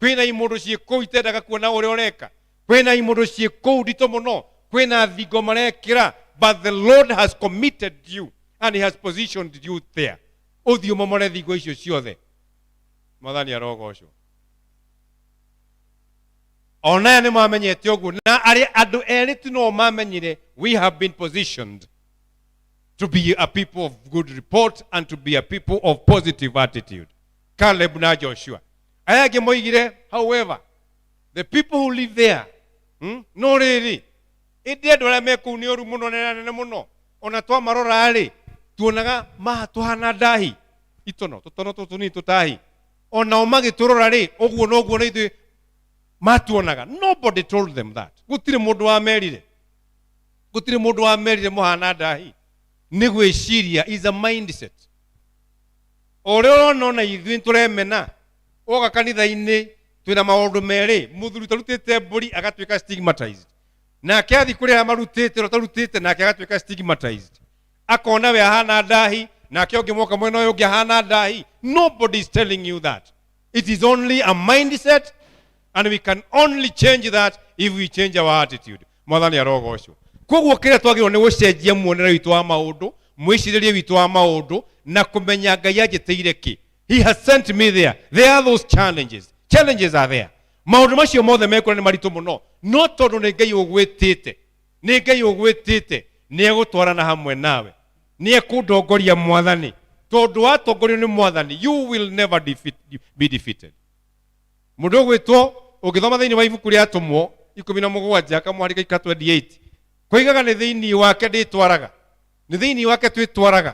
Kwĩna imũndũ ciĩ kũu itendaga kuona ũrĩa ũreka. Kwĩna imũndũ ciĩ kũu nditũ mũno. Kwĩna thingo marekĩra. But the Lord has committed you and he has positioned you there. Ũthiĩ ũmomore thingo icio ciothe. Mwathani arogocwo. Ona nĩ mamenyete ũguo. Na arĩa andũ erĩ tu no mamenyire, we have been positioned to be a people of good report and to be a people of positive attitude. Caleb na Joshua. Ayage moigire, however, the people who live there, no rĩrĩ, ĩndĩ andũ arĩa me kũu nĩ ũru mũno nene mũno. Ona twamarora rĩ, tuonaga mahana ndahi. Itono tũtũ nĩ tũtahi. Ona magĩtũrora rĩ, ũguo na ũguo na ithuĩ matuonaga. Nobody told them that. Gũtirĩ mũndũ wamerire. Gũtirĩ mũndũ wamerire mũhana ndahi. Nĩ gwĩciria is a mindset. Ũrĩa ũrona ithuĩ tũremena. Oga kanitha-inĩ twĩna maũndũ merĩ, mũthuri tarutĩte mbũri agatuĩka stigmatized. Nake athi kũrĩa marutĩte rotarutĩte nake agatuĩka stigmatized. Akona we ahana ndahi, nake ũngĩ moka mwena ũyũ ũngĩ ahana ndahi. Nobody is telling you that. It is only a mindset, and we can only change that if we change our attitude. Mwathani arogocwo. Koguo kĩrĩa twagĩrĩirwo nĩ gũcenjia muonere witũ wa maũndũ, mwĩcirĩrie witũ wa maũndũ, na kũmenya Ngai anjĩtĩire kĩ. He has sent me there. There are those challenges. Challenges are there. Maũndũ macio mothe mekũra nĩ maritũ mũno. No tondũ nĩ Ngai ũgwĩtĩte. Nĩ Ngai ũgwĩtĩte. Nĩ egũtwarana hamwe nawe. Nĩ ekũndongoria Mwathani. Tondũ watongorio nĩ Mwathani, you will never be defeated. Mũndũ ũgwĩtwo ũgĩthoma thĩinĩ wa ibuku rĩa Atũmwo 17 kamũhari ka 28. Koigaga nĩ thĩinĩ wake ndĩtwaraga. Nĩ thĩinĩ wake twĩtwaraga.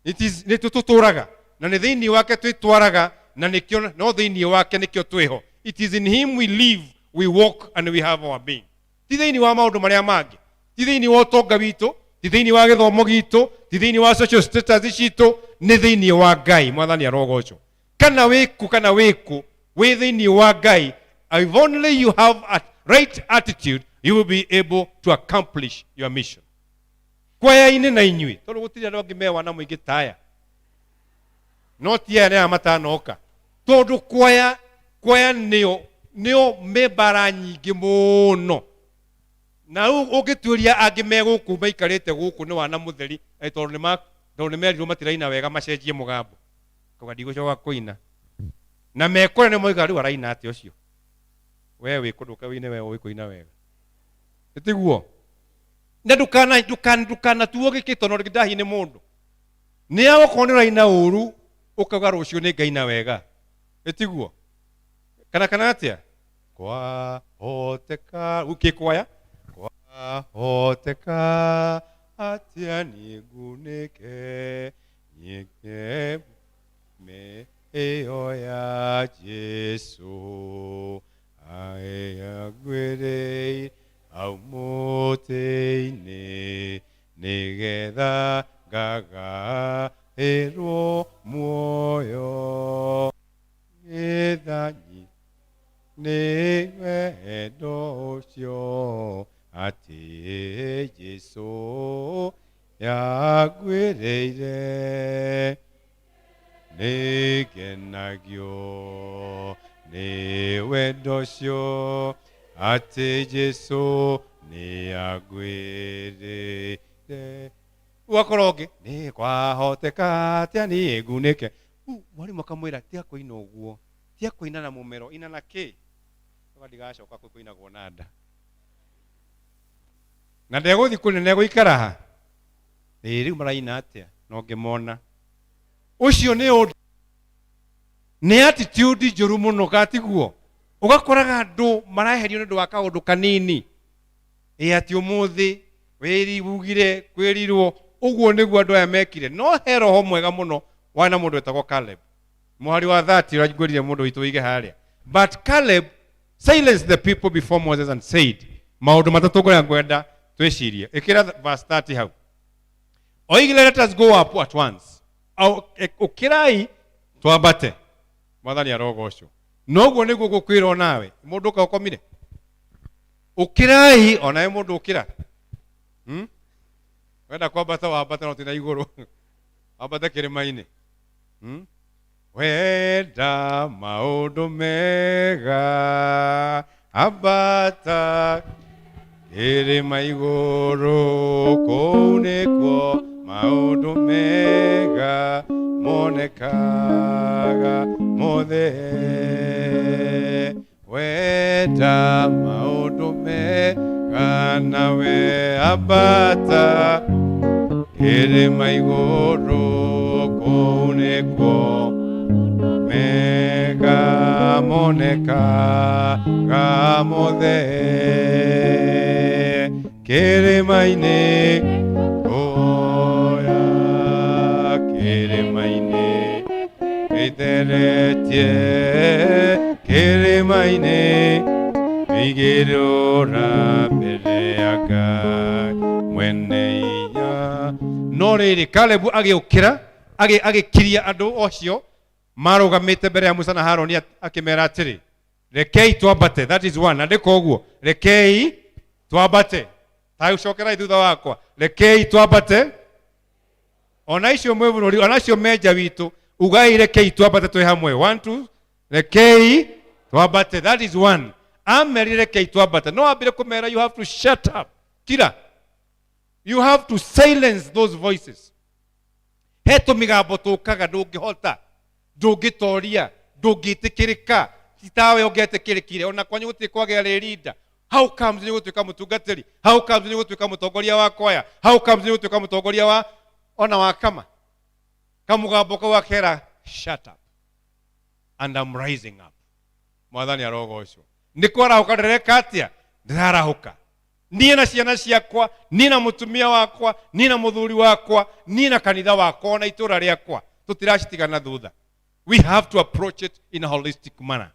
Nĩ tũtũtũraga. Na nĩ thĩinĩ wake twĩtwaraga na nĩkĩo no thĩinĩ wake nĩkĩo twĩho. It is in him we live, we walk and we have our being. Ti thĩinĩ wa maũndũ marĩa mangĩ. Ti thĩinĩ wa ũtonga witũ, ti thĩinĩ wa gĩthomo gitũ, ti thĩinĩ wa social status citũ, nĩ thĩinĩ wa Ngai. Mwathani arogocwo. Kana wĩku wĩ thĩinĩ wa Ngai, if only you have a right attitude, you will be able to accomplish your mission. Kwaya-inĩ na inyuĩ, tondũ gũtirĩ andũ angĩ mewa na mũingĩ taya. No ti aya matanoka. Tondũ kwaya nĩo membara nyingĩ mũno. Na ũngĩtuĩria angĩ megũkũ maikarĩte gũkũ nĩ wana mũtheri, tondũ nĩ merirwo matiraina wega macenjie mũgambo. Kauga ndigũcoka kũina. Na mekore nĩ moiga rĩu araina atĩ ũcio. Wee wĩ kũndũ kawĩine wee ũĩ kũina wega. Tiguo. Na ndũkanatuo gĩkĩto no ndahi nĩ mũndũ. Nĩ agũkorwo nĩ ũraina ũru ukauga rũciũ nĩ ngaina wega. Tiguo. Kana atĩa? Kwahoteka ukikwaya kwahoteka atĩa nĩngunĩke nyike ĩyo ya kwĩrwo muoyo gĩthanyi nĩ wendo ũcio atĩ Jesũ yagwĩrĩire nĩ ngenagio nĩ wendo ũcio atĩ Jesũ nĩ agwĩrĩire. Ugakorwo ũngĩ nĩ kwahoteka atĩa niĩ ngunĩke. Mwarimũ akamwĩra tiga kũina ũguo, tiga kũina na mũmero, ina na kĩ? Ndigacoka kũinagwo na nda na ndegũthiĩ kũnene gũikara ha. Rĩu maraina atĩa no ngĩmona. Ũcio nĩ ũndũ nĩ attitude njũru mũno gatiguo. Ũgakoraga andũ maraherio nĩ ũndũ wa kaũndũ kanini. Atĩ ũmũthĩ wĩribugire kwĩrirwo ũguo nĩguo andũ aya mekire. No he roho mwega mũno wana mũndũ wetagwo Caleb. Mũhari wa 30 ũragwĩrire mũndũ witũ wĩige harĩa. But Caleb silenced the people before Moses and said, maũndũ matatũ ngũrĩa ngwenda twĩcirie. Ĩkĩra verse 30 hau. Oigire let us go up at once. Ũkĩrai twambate. Mwathani arogocwo. Noguo nĩguo gũkwĩrwo nawe. Mũndũ ũka ũkomire. Ũkĩrai onawe mũndũ ũkĩra. Wenda kwambata wambata no tina igũrũ. Wambate kĩrĩma-inĩ. Wenda maũndũ mega ambata kĩrĩma igũrũ, kũu nĩkuo maũndũ mega monekaga mothe. Wenda maũndũ mega nawe ambata kĩrĩma igũrũ, kũu nĩkuo mega monekaga mothe. Kĩrĩma-inĩ oya, kĩrĩma-inĩ gĩtheretie, kĩrĩma-inĩ igĩrũra mbere ya Ngai mwene hinya. No rĩrĩ Caleb agĩũkĩra agĩkiria andũ ocio marũgamĩte mbere ya Musa na Haroni akĩmera atĩrĩ, rekei twambate. That is one. Andĩka ũguo, rekei twambate. Ta ũcokerai thutha wakwa, rekei twambate. Ona icio mwĩ bũrũri, ona icio menja witũ, ugai rekei twambate twĩ hamwe. 1 2, rekei twambate. That is one. Amerire rekei twambate. No ambire kũmera you have to shut up. Kira, you have to silence those voices. He tũmĩgambo tũkaga ndũngĩhota, ndũngĩtoria, ndũngĩtĩkĩrĩka. Titawe ũngĩetĩkĩrĩkire ona kwanyu gũtirĩ kwagĩa leader. How comes nĩ gũtuĩka mũtungatĩri? How comes nĩ gũtuĩka mũtongoria wa kwaya? How comes nĩ gũtuĩka mũtongoria wa ona wa kama? Kamũgambo kau akera shut up and I'm rising up. Mwathani arogocwo. Nĩ kwarahuka ndereka atĩa? Ndĩrarahuka. Niĩ na ciana ciakwa, niĩ na mũtumia wakwa, niĩ na mũthuri wakwa, niĩ na kanitha wakwa na itũra rĩakwa. Tũtiracitigana thutha. We have to approach it in a holistic manner.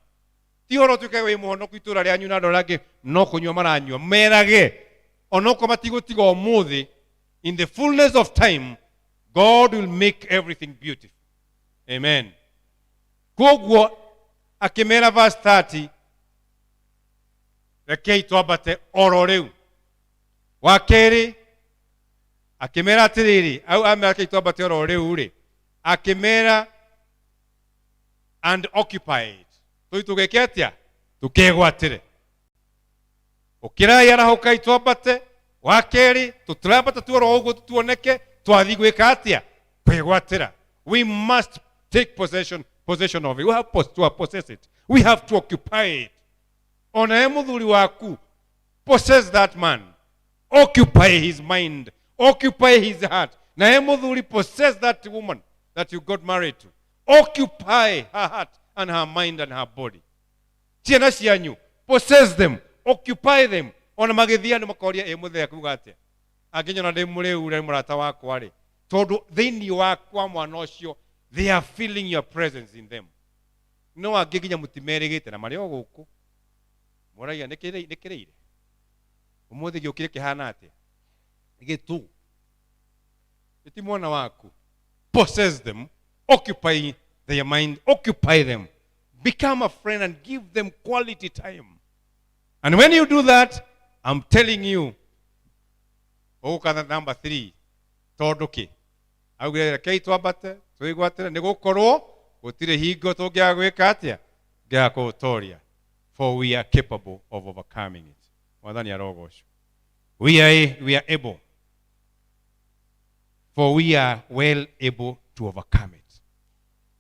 Tihoro tuke we muhonoku itũra rĩanyu na andũ arĩa angĩ no kũnyua maranyua. Merage onoko matigũtiga ũmũthĩ, in the fullness of time God will make everything beautiful. Amen. Koguo akĩmera verse 30, rekei twambate oro rĩu. Wa kerĩ akĩmera atĩrĩrĩ, au amera rekei twambate oro rĩu rĩ, akĩmera and occupied. Tũgĩke atĩa? Tũkegwatĩre. Ũkĩrai arahukai twambate. Wa kerĩ tũtirambata tuoro ũguo tuoneke, twathiĩ gwĩka atĩa? Kwegwatĩra. We must take possession of it. We have to possess it. We have to occupy it. Ona mũthuri waku, possess that man. Occupy his mind. Occupy his heart. Na mũthuri, possess that woman that you got married to. Occupy her heart and her mind and her body. Ciana cianyu, possess them, occupy them. Ona magĩthia nĩ makoria mũthea kuga atĩa? Angĩnyona ndĩ mũrĩu ũrĩa mũrata wakwa rĩ, tondũ thĩinĩ wakwa mwana ũcio, they are feeling your presence in them. No angĩ nginya mũtimerĩgĩte na marĩ o gũkũ. Mũragia nĩkĩrĩire. Ũmũthĩ gĩũkire kĩhana atĩa? Gĩtũ. Ti mwana waku. possess them, occupy their mind, occupy them. Become a friend and give them quality time. And when you do that, I'm telling you, number 3, todoke. Augere kei twabate, tuigwatira nigukorwo gutire hingo tungia gwika atia gia kutoria. For we are capable of overcoming it. Mwathani arogocwo. We are able. For we are well able to overcome it.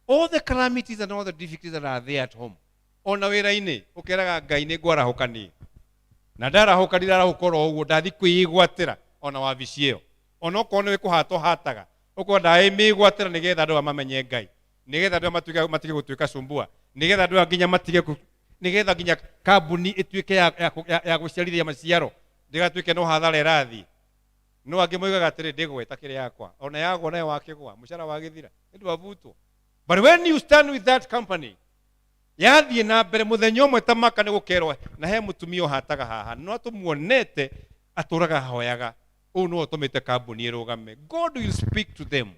All the calamities and all the difficulties that are there at home. Ona wira-ini ukeraga Ngai ni ngwarahukani. Na ndarahuka ndirarahukorwo uguo ndathi kwigwatira ona wabici iyo. Ona ukorwo ni kuhato hataga. Ukorwo ndaimigwatira nigetha andu amamenye Ngai. Nigetha andu matige gutuika cumbua. Nigetha andu nginya matige nigetha nginya kambuni ituike ya guciarithia maciaro. Ndigatuike no hathara irathi. No angi moigaga atiri ndigweta kiri yakwa. Ona yagwo nayo wakigwa mucara wagithira. Ndu avutwo. But when you stand with that company, yathie na mbere muthenya umwe tamaka ni gukerwa na he mutumio hataga haha no tumuonete aturaga hoyaga no otomete kambuni irugame. God will speak to them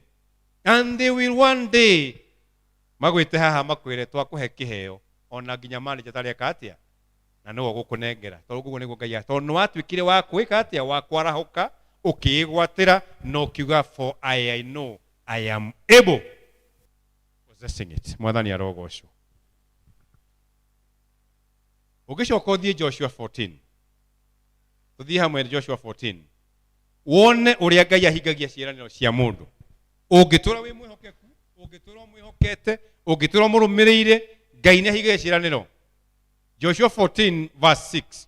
and they will one day magwite haha makwire twakuhe kiheo ona nginya manager tareka atia na no gukunengera to gugu niguo Ngai to no watwikire wa kwika atia wa kwarahuka ukigwatira no kiuga for I know I am able possessing it. Mwathani arogocwo. Ugishoka uthie Joshua 14. Tuthie hamwe Joshua 14. Wone uria Ngai ahingagia ciiraniro cia mundu. Ungitura wi mwihokeku, ungitura mwihokete, ungitura murumirire, Ngai ni ahingagia ciiraniro. Joshua 14 verse 6.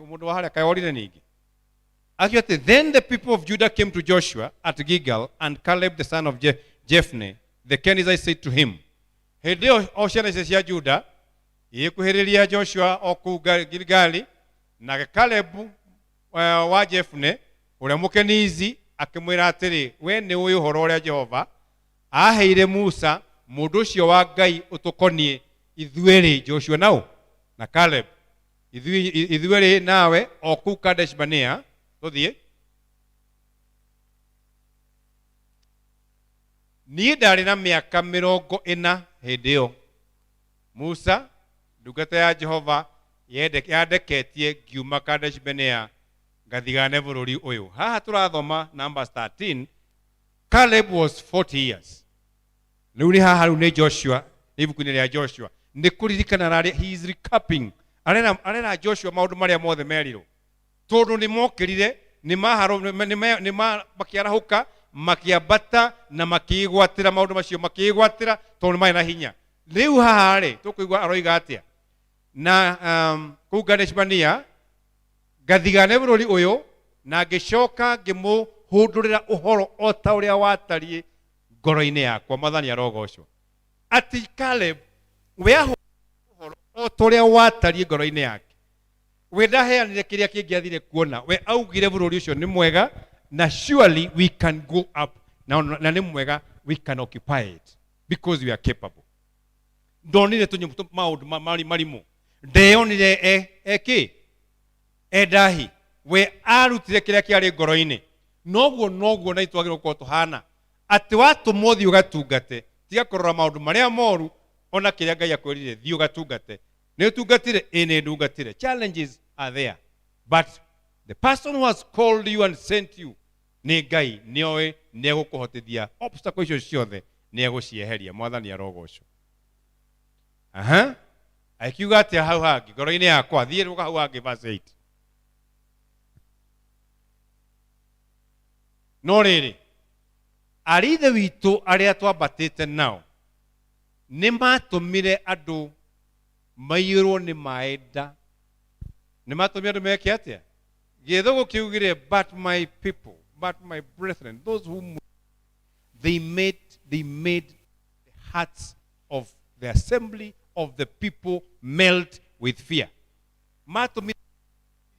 Mundu wa haria kayorire ningi. Actually, then the people of Judah came to Joshua at Gilgal, and Caleb the son of Jephunneh the Kenizzite said to him, Hedeo oshana cia Judah yekuhiriria Joshua oku Gilgali na Caleb wa Jephunneh uria Mukenizi akimwira atiri we ni uyu horo uria Jehova aheire Musa mundu ucio wa Ngai utukonie ithueri Joshua nao na Caleb ithueri nawe oku Kadesh Barnea tuthie ni ndari na miaka 40 hindi iyo Musa ndungata ya Jehova yandeketie ngiuma Kadesh Barnea ngathigane bururi uyu. Haha turathoma Numbers 13. Caleb was 40 years. Riu ni haha riu ni Joshua ibuku-ini ria Joshua ni kuririkana rari he is recapping arena Joshua maundu maria mothe meriro tondu ni mokirire ni makiarahuka makiambata na makigwatira maundu macio makigwatira tondu mai na hinya. Riu haha ri tukuigwa aroiga atia na ku Kadesh Barnea ngathigane bururi uyu na ngicoka ngimuhundurira uhoro o ta uria watarie ngoro-ini yakwa. Mwathani arogocwo ati Caleb we uhoro o ta uria watarie ngoro-ini yake we ndaheanire kiria kingiathire kuona we augire bururi ucio ni mwega na surely we can go up na ni mwega we can occupy it because we are capable. Ndonire tunye maundu marimu ndeonire eki edahi we arutire kiria kiari ngoro-ini noguo na itwagirwo ko tuhana ati watu mothi ugatungate tiga kurora maundu maria moru ona kiria Ngai akwirire thi ugatungate ni utungatire ni ndungatire. Challenges are there but the person who has called you and sent you ni Ngai nioe ni egukuhotithia obstacles icio ciothe ni egucieheria. Mwathani arogocwo. Akiuga atia hau hangi ngoro-ini yakwa thie ruka hau hangi verse 8. No riri arithe witu aria twambatite nao ni matumire andu maiyurwo ni maenda ni matumire andu meke atia githugu kiugire but my people, but my brethren, those whom they made the hearts of the assembly of the people melt with fear. Matumire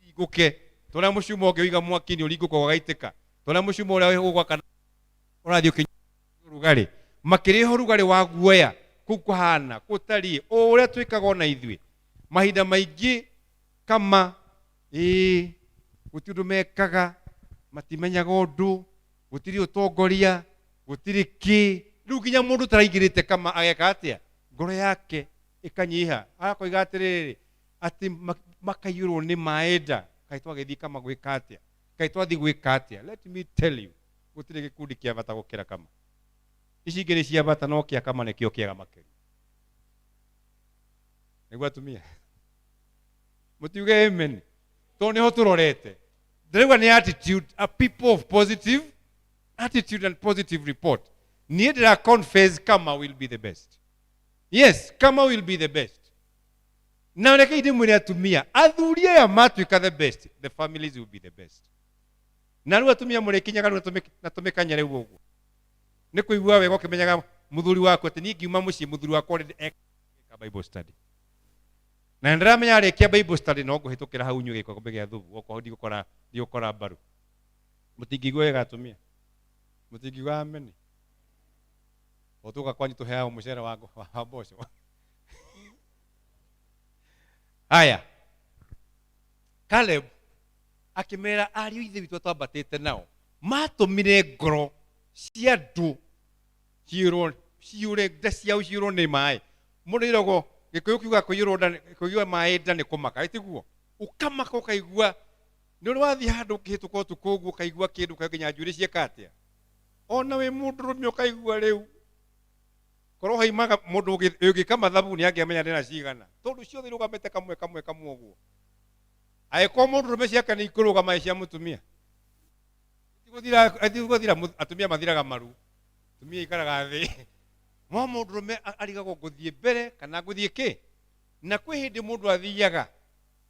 iguke toria mushumo ngiuga mwaki-ini uringuka gwaitika toria mushumo uria ugwa kana urathio kinurugari makiriho rugari wa guoya kukuhana kutari o uria twikaga na ithwi mahinda maingi kama gutindu mekaga matimenyaga undu gutiri utongoria gutiriki riu nginya mundu taraigirite kama ageka atia ngoro yake ikanyiha akoiga atiriri ati makaiyurwo ni maenda kai twagethi kama gwika atia kai twathi gwika atia. Let me tell you gutire gikundi kia bata gukira kama ici ingĩ nĩ cia bata no kĩa kama nĩkĩo kĩega makĩria. Nĩguo atumia mũtiuge amen tondũ nĩho tũrorete. Ndĩrauga nĩ attitude, a people of positive attitude and positive report. Niĩ ndĩra confess kama will be the best. Yes, kama will be the best. Na reke ndĩmwĩre atumia athuri aya matuĩka the best, the families will be the best. Na rĩu atumia mũrĩkinyaga rĩu na tũmĩkanye rĩu ũguo. Nĩ kũigua wega ũkĩmenyaga mũthuri waku atĩ niĩ ngiuma mũciĩ mũthuri wakwa eka Bible study. Na ndĩramenya arĩkia Bible study no ngũhĩtũkĩra hau nyuĩ gĩkombe gĩa thubu okorwo ndigũkora mbaru. Mũtingĩigua wega atumia, mũtingĩigua amen. Ũtũka kwanyu tũheaga mũcere wa mboco. Haya, Caleb akĩmera ariũ ithe witũ twambatĩte nao matũmire ngoro cia andũ ciũre nda ciao ciũrwo nĩ maĩ. Mũndũ iragwo Gĩkũyũ kiuga kũiyũrwo maĩ nda nĩ kũmaka ĩtiguo ũkamaka ũkaigua nĩ ũrĩ wathiĩ handũ ũkĩhĩtũka ũtukũ ũguo ũkaigua kĩndũ kaginya njuĩrĩ cieka atĩa. Ona wĩ mũndũrũme ũkaigua rĩu korwo haimaga mũndũ ũngĩka mathabu nĩ angĩamenya ndĩna cigana tondũ ciothe irũgamĩte kamwe ũguo. Angĩkorwo mũndũrũme ciake nĩ ikũrũgama cia mũtumia gũthira atumia mathiraga maru, atumia ikaraga thĩ. Mo mũndũrũme arigagwo ngũthiĩ mbere kana ngũthiĩ kĩ. Na kwĩ hĩndĩ mũndũ athiaga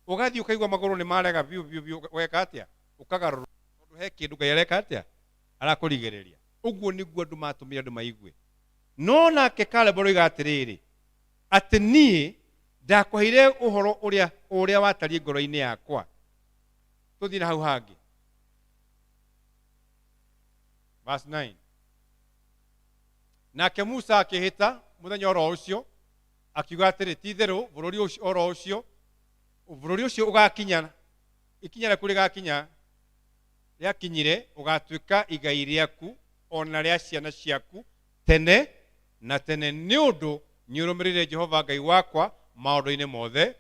ũgathiĩ ũkaigua magũrũ nĩ marega biũ weka atĩa ũkagarũrwo tondũ he kĩndũ Ngai areka atĩa arakũrigĩrĩria. Ũguo nĩguo andũ matũmire andũ maigue. No nake Caleb oiga atĩrĩrĩ atĩ niĩ ndakũheire ũhoro ũrĩa watariĩ ngoro-inĩ yakwa. Tũthiĩ na hau hangĩ. Verse 9. Nake Musa akĩhĩta mũthenya oro ũcio akiuga atĩrĩ ti-itherũ bũrũri ũcio ũgakinya ikinya rĩaku rĩakinyire ũgatuĩka igai rĩaku ona rĩa ciana ciaku tene na tene nĩ ũndũ nĩ ũrũmĩrĩire Jehova Ngai wakwa maũndũ-inĩ mothe.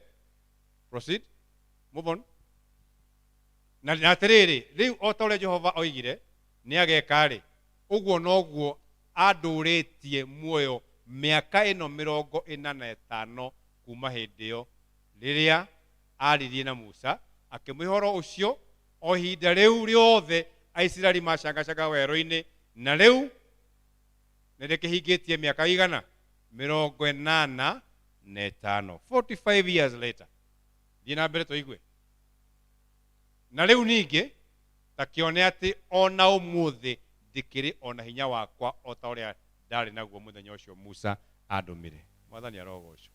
Proceed. Move on. Na atĩrĩrĩ rĩu o ta ũrĩa Jehova oigire nĩ ageka rĩ ũguo noguo andũrĩtie muoyo mĩaka ĩno 45 kuma hĩndĩ ĩyo rĩrĩa aririe na Musa akĩmwĩhoro ũcio o ihinda rĩu rĩothe Aisiraeli macangacanga werũ-inĩ na rĩu nĩ rĩkĩhingĩtie mĩaka igana 85. 45 years later. Thiĩ na mbere tũigue. Na rĩu ningĩ takĩone atĩ ona ũmũthĩ ndikĩrĩ ona hinya wakwa o ta ũrĩa ndarĩ naguo mũthenya ũcio Musa andũmire. Mwathani arogocwo.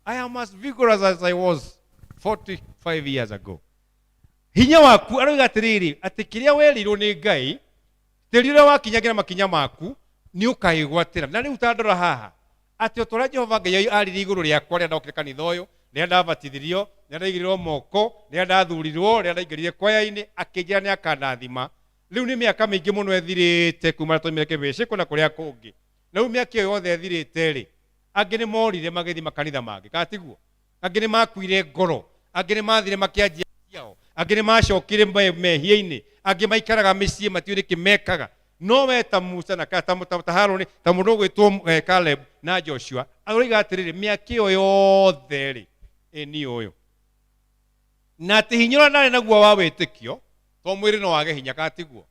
I am as vigorous as I was 45 years ago. Hinya waku aroiga atĩrĩrĩ atĩ kĩrĩa werirwo nĩ Ngai tĩri ũrĩa wakinyagira makinya maku nĩ ũkaigwatĩra. Na rĩu ta ndora haha atĩ o ta ũrĩa Jehova Ngai aririe igũrũ rĩakwa rĩrĩa ndokire kanitha ũyũ rĩrĩa ndabatithirio rĩrĩa ndaigĩrĩrwo moko rĩrĩa ndathurirwo rĩrĩa ndaingĩrire kwaya-inĩ akĩnjĩra nĩ akandathima. Rĩu nĩ mĩaka mĩingĩ mũno ethirĩte kuma tũmire kĩbĩcĩko na kũrĩa kũngĩ. Na rĩu mĩaka ĩyo yothe ethirĩte rĩ angĩ nĩ morire magĩthiĩ makanitha mangĩ kana tiguo. Angĩ nĩ makuire ngoro, angĩ nĩ mathire makĩanjia ciao, angĩ nĩ macokire mehia-inĩ, angĩ maikaraga mĩciĩ matiũĩ nĩkĩ mekaga. No we ta Musa na ta Harũni ta mũndũ ũgwĩtwo Caleb na Joshua aroiga atĩrĩrĩ mĩaka ĩyo yothe rĩ niĩ ũyũ. Na atĩ hinya ũrĩa ndarĩ naguo wa wĩtĩkio to mwĩrĩ no wage hinya kana tiguo.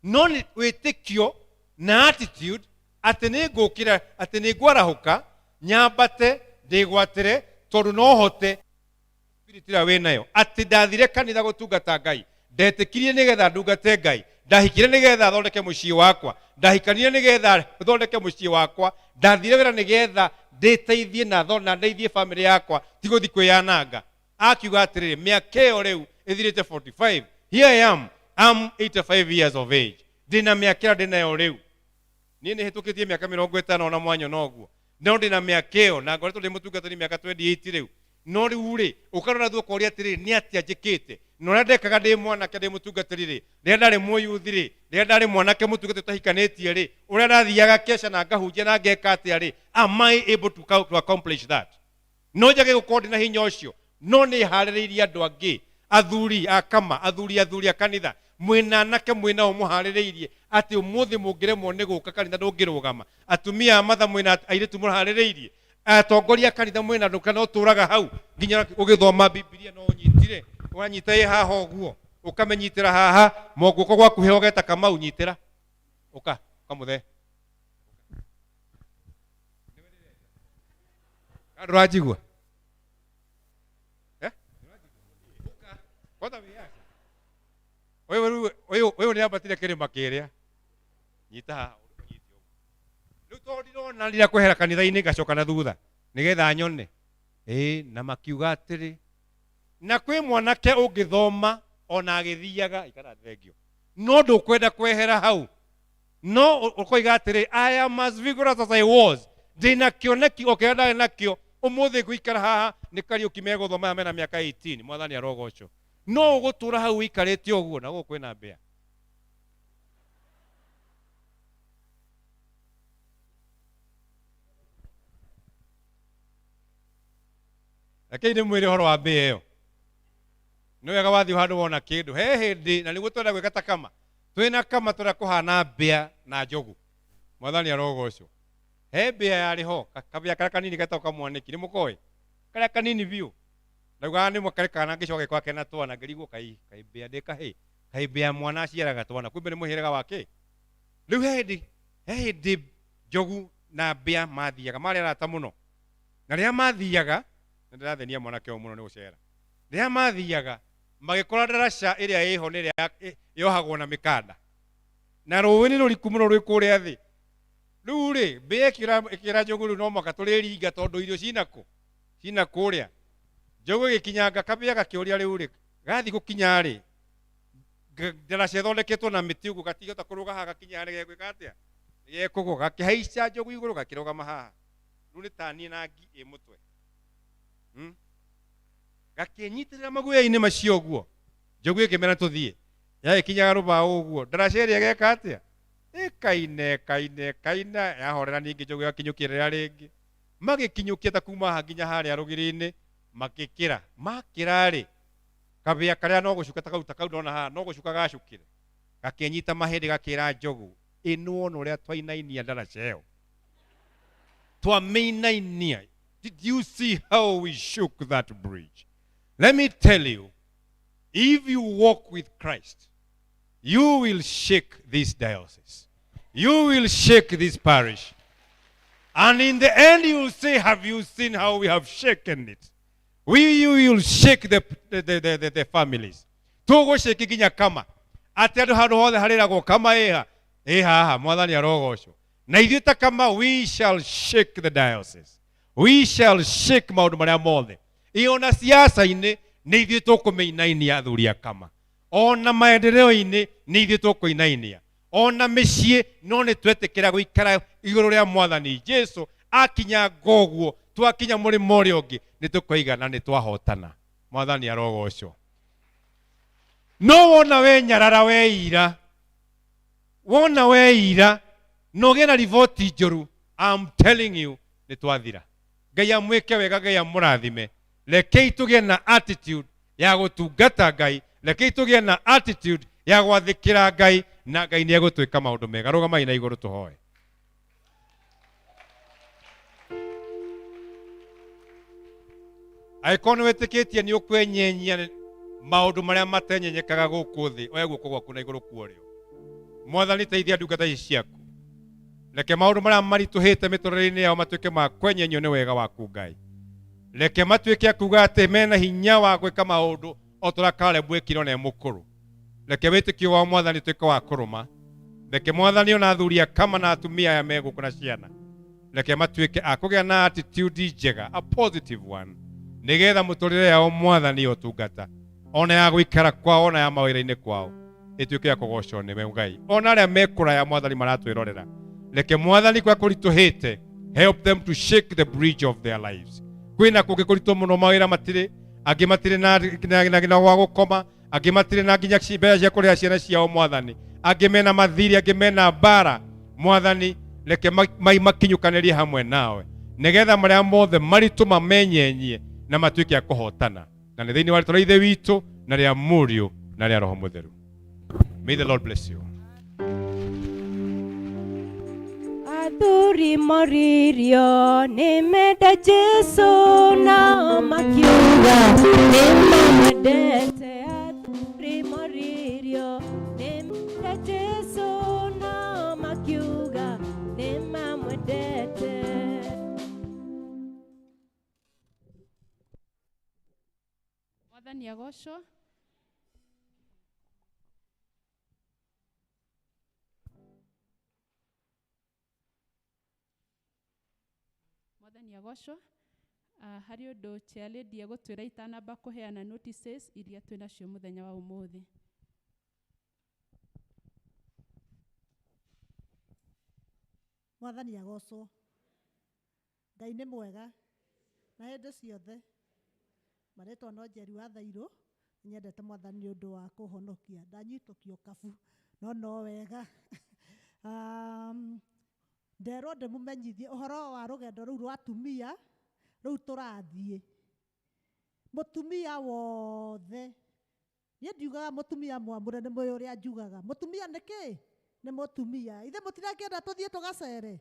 No nĩ wĩtĩkio na attitude atĩ nĩ ngũkĩra atĩ nĩ ngwarahũka nyambate ndĩgwatĩre tondũ no hote spirit ĩrĩa wĩ nayo. Atĩ ndathire kanitha gũtungata Ngai ndetĩkirie nĩgetha ndungate Ngai, ndahikire nĩgetha thondeke mũciĩ wakwa, ndahikanire nĩgetha thondeke mũciĩ wakwa, ndathire wĩra nĩgetha ndĩteithie na ndeithie family yakwa ti gũthiĩ kwĩyananga. Akiuga atĩrĩrĩ mĩaka ĩyo rĩu ĩthirĩte 45. Here I am, I'm 85 years of age. Ndĩna mĩaka ĩyo ndĩnayo rĩu. Niĩ nĩ hĩtũkĩtie mĩaka 50 na mwanya noguo. No ndĩna mĩaka ĩyo na ngoretwo ndĩ mũtungatĩri mĩaka 28 rĩu. no riu ri ukarora thuko ria atiri ni atia njikite no ria ndekaga ndi mwanake ndi mutungatiri ri ria ndari muyuthi ri ria ndari mwanake mutungatiri tahikanitie ri uria ndathiaga kesha na ngahunjia na ngeka atia ri am I able to accomplish that? No njage gukorwo na hinya ucio no ni haririirie andu angi athuri akama athuri akanitha mwina nake mwina o muhaririirie ati umuthi mungiremwo ni guka kanitha ndungirugama atumia amatha mwina airetu muhaririirie atongoria kanitha mwina ndukana uturaga hau nginya ugithoma Biblia no unyitire uranyita ye haha uguo ukamenyitira haha moguko gwaku he ogeta kama unyitira uka kamuthe rajigwa uka kwanza viaje wewe ni abatire kirima kiria nyita haha riu to ndirona rira kwehera kanitha-ini ngacoka na thutha nigetha nyone na makiuga atiri na kwi mwanake ungithoma ona agithiaga ikara thengio no ndukwenda kwehera hau no ukoiga atiri I am as vigorous as I was ndina kioneki okenda nakio umuthi guikara haha ni Kariuki meguthoma mena miaka 18 mwathani arogoco no ugutura hau ikarite uguo na gukwina mbia lakini mwiri horo wa mbia iyo no wega wathi handu wona kindu he hindi na niguo twenda gwikata kama twina kama twenda kuhana mbia na njogu mwathani arogocwo he mbia yariho kabia kara kanini gatoka mwaniki ni mukoi kara kanini biu ndauga ni mwakarikana ngicoke kwake na twana ngirigwo kai mbia ndika kai mbia mwana aciaraga twana kumbe ni muhiraga wake riu he hindi njogu na mbia mathiaga mari arata muno na ria mathiaga ndirathenia mwanake o muno ni gucera ria mathiaga magikora ndaraca iria iho ni ria yohagwo na mikanda na ruwi ni ruriku muno rwi kuria thi riu ri mbia ikira njogu riu no mwaka turiringa tondu irio cina kuria njogu igikinyanga kabia gakiuria riu ri gathi gukinya ri ndaraca ithondeketwo na miti uguo gatigota kuruga haha gakinya ri gegwika atia gegkugo gakihaica njogu iguru gakirugama haha riu ni tani na ngi mutwe gakinyitirira maguya-ini macio guo njogu ikimera tuthie yagikinyaga rubao uguo ndaraca iria geka atia kaine yahorera ningi njogu yakinyukirira ringi magikinyukia ta kuma ha nginya haria rugiri-ini makira ri kabia karia no gucuka ta kau ndona haha no gucuka gacukire gakinyita mahindi gakira njogu inu ono ria twainainia ndaraca iyo twameinainia. Did you see how we shook that bridge? Let me tell you, if you walk with Christ, you will shake this diocese. You will shake this parish. And in the end you will say, have you seen how we have shaken it? You will shake the families. Togo shake ginya kama. Ati andu handu hothe hariragwo kama haha mwathani arogocwo. Na ithuĩ ta kama we shall shake the diocese. We shall shake maundu maria mothe. Iona siasa-ini ni ithuĩ tũkũmĩinainia athuri a kama. Ona maendeleo-ini ni ithuĩ tũkũinainia. Ona mĩciĩ no nĩ twetĩkĩra gũikara igũrũ rĩa mwathani Jesu akinya ngoguo twakinya mũrĩmo ũrĩa ũngĩ nĩ tũkoiga na nĩ twahotana. Mwathani arogocwo. No wona we nyarara we ira no gena riboti njoru. I'm telling you nĩ twathira. Ngai amwĩke wega, Ngai amũrathime. Rekei tũgĩe na attitude ya gũtungata Ngai, rekei tũgĩe na attitude ya gwathĩkĩra Ngai, na Ngai nĩ egũtwĩka maũndũ mega. Rũgamai na igũrũ tũhoe. Angĩkorwo nĩ wĩtĩkĩtie nĩ ũkwenyenyia maũndũ marĩa matenyenyekaga gũkũ thĩ, oya guoko gwaku na igũrũ kuorĩo. Mwathani teithia ndungata ici ciaku. Reke maundu maria maritũhĩte mĩtũrĩre-inĩ yao matuĩke ma kwenyenyio nĩ wega waku Ngai. Reke matuĩke akuga atĩ mena hinya wa gwĩka maũndũ o ta Kalebu ekire ona e mũkũrũ. Reke wĩtĩkio wa Mwathani ũtuĩke wa kũrũma. Reke Mwathani ona athuri a kama na atumia aya megũkũ na ciana, reke matuĩke a kũgĩa na attitude njega, a positive one, nĩgetha mũtũrĩre yao Mwathani ũtungata ona ya gũikara kwao ona ya mawĩra-inĩ kwao ĩtuĩke ya kũgocwo nĩwe Ngai. Ona arĩa me kũraya Mwathani maratwĩrorera, reke Mwathani kwa kũritũhĩte, help them to shake the bridge of their lives. kwina kungi kurito muno mawira matire angi matire na gwa gukoma angi matire na nginya cimbea cia kuria ciana ciao mwathani angi mena mathiri angi mena bara mwathani reke makinyukanirie hamwe nawe nigetha maria mothe maritu mamenyenyie na matuike ya kuhotana na ni thiini wa rĩtwa rĩa Ithe witũ na rĩa Mũriũ na rĩa Roho Mũtheru. May the Lord bless you. Athuri moririo nimenda Jesu na makiuga nimamwendete. Athuri moririo nimenda Jesu na makiuga nimamwendete. Mwathani agocwo. Mwathani agocwo. Hari undu chairlady egutwira itanamba kuheana notices iria twina cio muthenya wa umuthi. Mwathani agocwo. Ngai nĩ mwega na hĩndĩ ciothe. Maretwo no Njeri wa Thairu nyendete Mwathani nĩ ũndũ wa kũhonokia. Ndanyitũkio kabu no wega. Nderwo ndĩmũmenyithie ũhoro wa rũgendo rũu rwa atumia rũu tũrathiĩ. Mũtumia wothe niĩ ndiugaga mũtumia mwamũre nĩ mũĩ ũrĩa njugaga. Mũtumia nĩ kĩ? Nĩ mũtumia. Ithe mũtirakĩenda tũthiĩ tũgacere?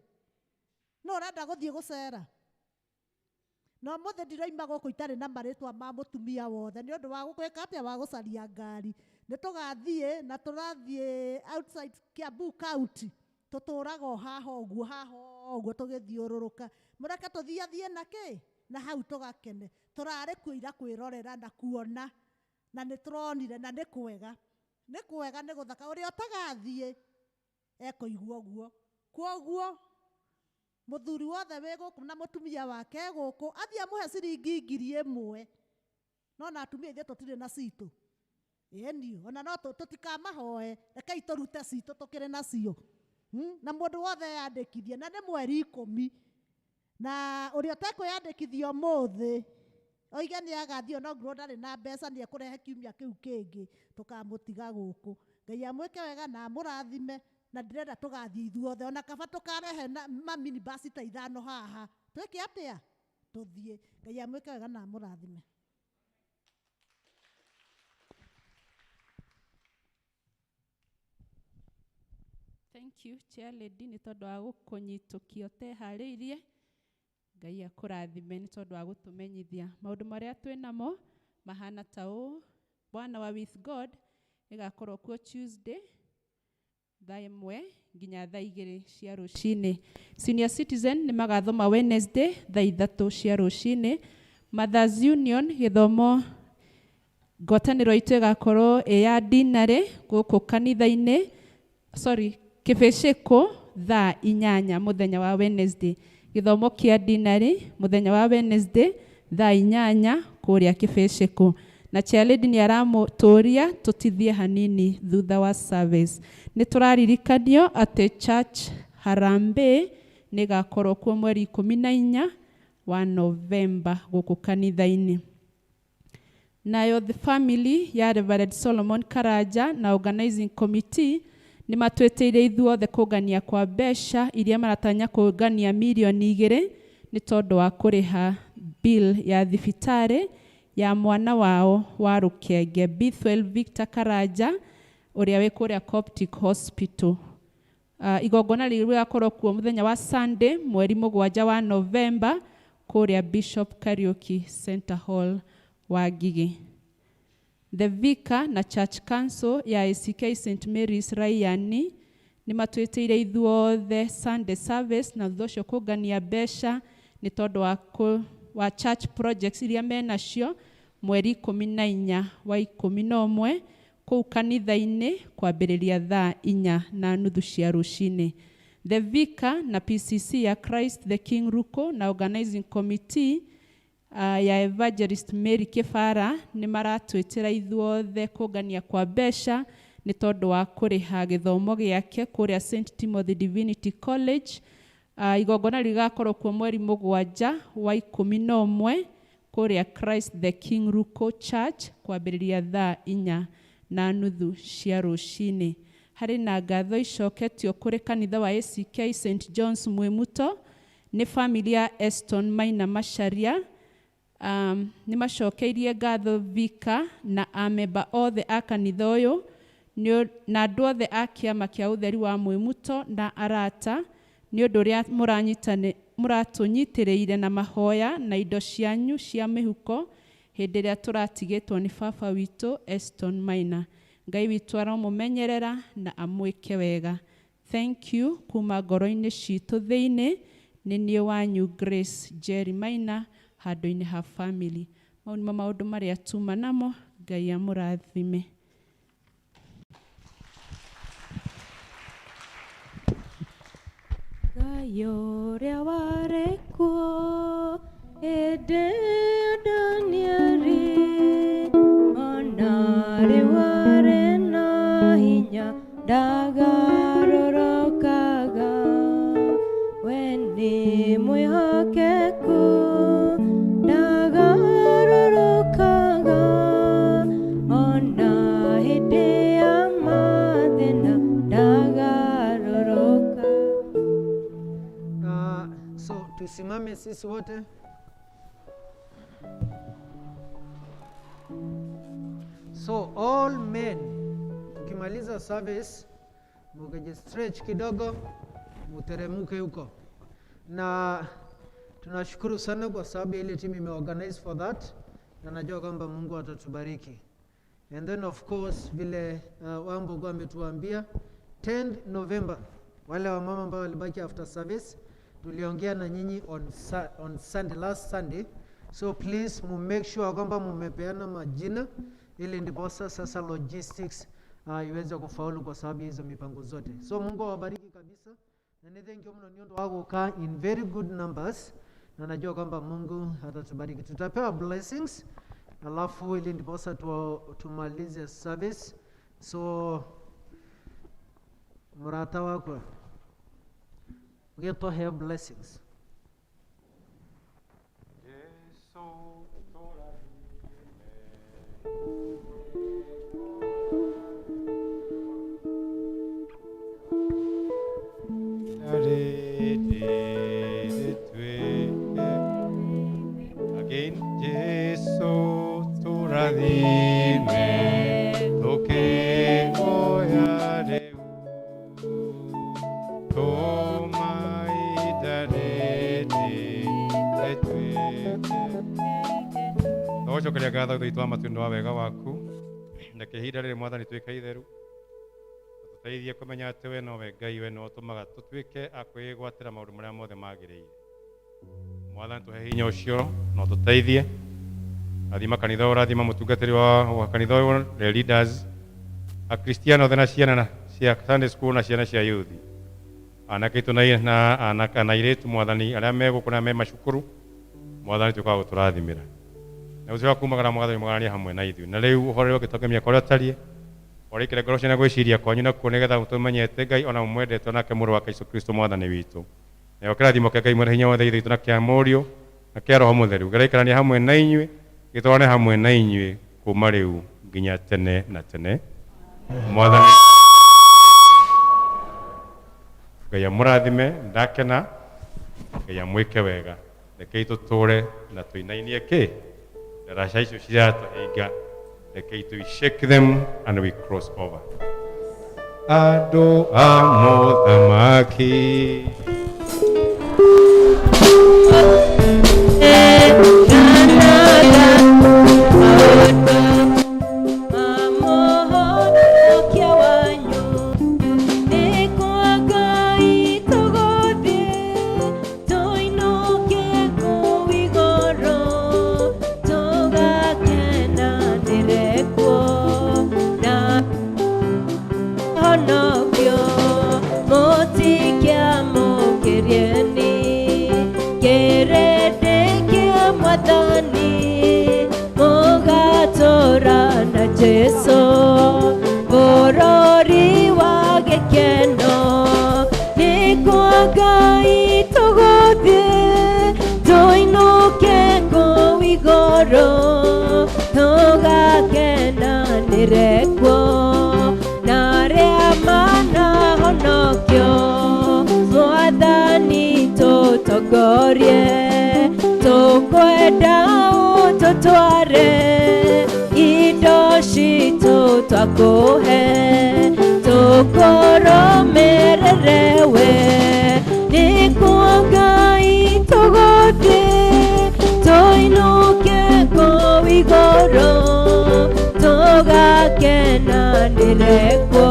No ũrenda gũthiĩ gũcera? No mũthĩ ndiraima gũkũ itarĩ na marĩtwa ma mũtumia wothe nĩ ũndũ wa gwĩka atĩa wa gũcaria ngari. Nĩ tũgathiĩ na tũrathiĩ outside Kiambu County. Tũtũraga haha ũguo tũgĩthiũrũrũka. Mũreke tũthiathiĩ na kĩ? Na hau tũgakene. Tũrarĩ kuo ira kwĩrorera na kuona. Na nĩ tũronire na nĩ kwega. Nĩ kwega nĩ gũthaka. Ũrĩa ũtagathiĩ ekũigua ũguo. Kwoguo mũthuri wothe wĩ gũkũ na mũtumia wake gũkũ athiĩ amũhe ciringi 1,000. No na atumia ithuĩ tũtirĩ na citũ. Ĩni ona no tũtikamahoe. Rekei tũrute citũ tũkĩrĩ nacio. Na mũndũ wothe yandĩkithie na nĩ mweri 10. Na ũrĩa ũtekwĩyandĩkithia ũmũthĩ oige nĩ agathiĩ ona ngoro ndarĩ na mbeca nĩ ekũrehe kiumia kĩu kĩngĩ tũkamũtiga gũkũ. Ngai amwĩke wega na amũrathime. Na ndĩrenda tũgathiĩ ithuothe ona kaba tũkarehe maminibus ta 5 haha. Twĩke atĩa? Tũthiĩ. Ngai amwĩke wega na amũrathime. Thank you chairlady nĩ tondũ wa gũkũnyitũkia ũteharĩirie. Ngai akũrathime nĩ tondũ wa gũtũmenyithia maũndũ marĩa twĩnamo mahana ta ũũ. Bwana wa With God ĩgakorwo kuo Tuesday thaa 1 nginya thaa 2 cia rũcinĩ. Senior Citizen nĩ magathoma Wednesday thaa 3 cia rũcinĩ. Mothers Union gĩthomo ngwatanĩro itũ ĩgakorwo ya dinarĩ gũkũ kanitha-inĩ kĩbĩcĩkũ thaa 8 mũthenya wa Wednesday. Gĩthomo kĩa dinarĩ mũthenya wa Wednesday thaa 8 kũrĩa kĩbĩcĩkũ. Na chairlady nĩ aramũtũria tũtithie hanini thutha wa service. Nĩ tũraririkanio atĩ church Harambee nĩ gakorwo kuo mweri 14 wa November gũkũ kanitha-inĩ. Nayo the family ya Reverend Solomon Karanja na organizing committee nĩ matwĩtĩire ithuothe kũngania kwa mbeca iria maratanya kũngania milioni 2 nĩ tondũ wa kũrĩha bill ya thibitarĩ ya mwana wao wa Rũkenge B12 Victor Karanja ũrĩa wĩ kũrĩa Coptic Hospital. Igongona rĩu rĩgakorwo kuo mũthenya wa Sunday mweri 7 wa November kũrĩa Bishop Kariuki Center Hall wa Ngigĩ. The Vicar na Church Council ya ACK St Mary's Raiani nĩ matwĩtĩire ithuothe Sunday service na thutha ũcio kũngania mbeca nĩ tondũ wa church projects iria menacio mweri 14 wa 11 kũu kanitha-inĩ kwambĩrĩria thaa 4:30 cia rũcinĩ. The Vicar na PCC ya Christ the King Ruko na organizing committee ya Evangelist Mary Kĩbara nĩ maratwĩtĩra ithuothe kũngania kwa mbeca nĩ tondũ wa kũrĩha gĩthomo gĩake kũrĩa St Timothy Divinity College igongona rigakorwo kuo mweri 7 wa 11 kuria Christ the King Ruko Church kwambĩrĩria thaa 4:30 cia rũcinĩ. Harĩ na ngatho icoketio kũrĩ kanitha wa ACK St John's Mwimuto nĩ family ya Eston Maina Macharia. Nĩ macokeirie ngatho Vika na amemba othe a kanitha ũyũ na andũ othe a kĩama kĩa ũtheri wa Mwimuto na arata nĩ ũndũ ũrĩa mũratũnyitĩrĩire na mahoya na indo cianyu cia mĩhuko hĩndĩ ĩrĩa tũratigĩtwo nĩ baba witũ Eston Maina. Ngai witũ aramũmenyerera na amwĩke wega. Thank you kuma ngoro-inĩ citũ thĩinĩ. Nĩ niĩ wanyu Grace Jerry Maina handũ-inĩ ha family. Mau nĩmo maũndũ marĩa tuma namo. Ngai amũrathime. Ngai ũrĩa warĩ kuo hĩndĩ Danieli, ona rĩu arĩ na hinya ndagarũrũkaga. We nĩ mwĩhokeku ndagarũrũkaga, ona hĩndĩ ya mathĩna ndagarũrũkaga. So tusimame sisi wote. So all men, ukimaliza service mukaje stretch kidogo, muteremuke huko. Na tunashukuru sana kwa sababu ile timu imeorganize for that, na najua kwamba Mungu atatubariki. And then of course vile Wambogo ametuambia 10 November wale wamama ambao walibaki after service tuliongea na nyinyi on Sunday, last Sunday. So please make sure kwamba mmepeana majina ili ndipo sasa logistics iweze kufaulu kwa sababu hizo mipango zote. So Mungu awabariki kabisa. Na nithengi mno nyondo wako ka in very good numbers. Na najua kwamba Mungu atatubariki. Tutapewa blessings. Alafu ili ndipo sasa tumalize service. So murata wako get to have blessings. Again, Jesu turadhime toke oya reu tomaidarete etwe. Twacokeria ngatho thĩitũ wa matunda wa wega waku na kĩhinda rĩrĩ Mwathani twĩke itheru tũteithie kũmenya atĩ we nowe Ngai, we no ũtũmaga tũtuĩke a kwĩgwatĩra maũndũ marĩa mothe magĩrĩire. Mwathani tũhe hinya ũcio no tũteithie, rathima kanitha ũyũ, rathima mũtungatĩri wa kanitha ũyũ, the leaders, akristiano othe na ciana cia Sunday school na ciana cia youth, anake aitũ na airĩtu Mwathani arĩa megũkũ na me macukuru, Mwathani tũkaga gũtũrathimĩra na ũcio wakumagara Mwathani mũgarania hamwe na ithuĩ. Na rĩu ũhoro ũgĩtoke mĩaka ũrĩa ũtariĩ ũrĩkĩre ngoro ciana gwĩciria kwanyu nakuo nĩgetha tũmenyete Ngai ona mũmwendete nake mũrũ wake Jesũ Kristo Mwathani witũ. Nayo kĩrathimo kĩa Ngai mwene hinya wothe ithuĩ na kĩa Mũriũ na kĩa Roho Mũtheru gĩgaikarania hamwe na inyuĩ, gĩtwarane hamwe na inyuĩ kuuma rĩu nginya tene na tene. Mwathani Ngai amũrathime, ndakena, Ngai amwĩke wega. Rekei tũtũũre na tũinainie kĩ ndaraca icio ciratũhinga, rekei tũi-shake them and we cross over. Andũ a mũthamaki Jesu borori wa gĩkeno nĩ kwa Ngai nĩrekwo na arĩa manahonokio Mwathani tũtongorie tũkwenda ũtũtware indo citũ twakũhe tũkũrũmĩrĩre we nĩkuo Ngai tũgũthiĩ tũinũke kũu igũrũ tũgakenanĩre kuo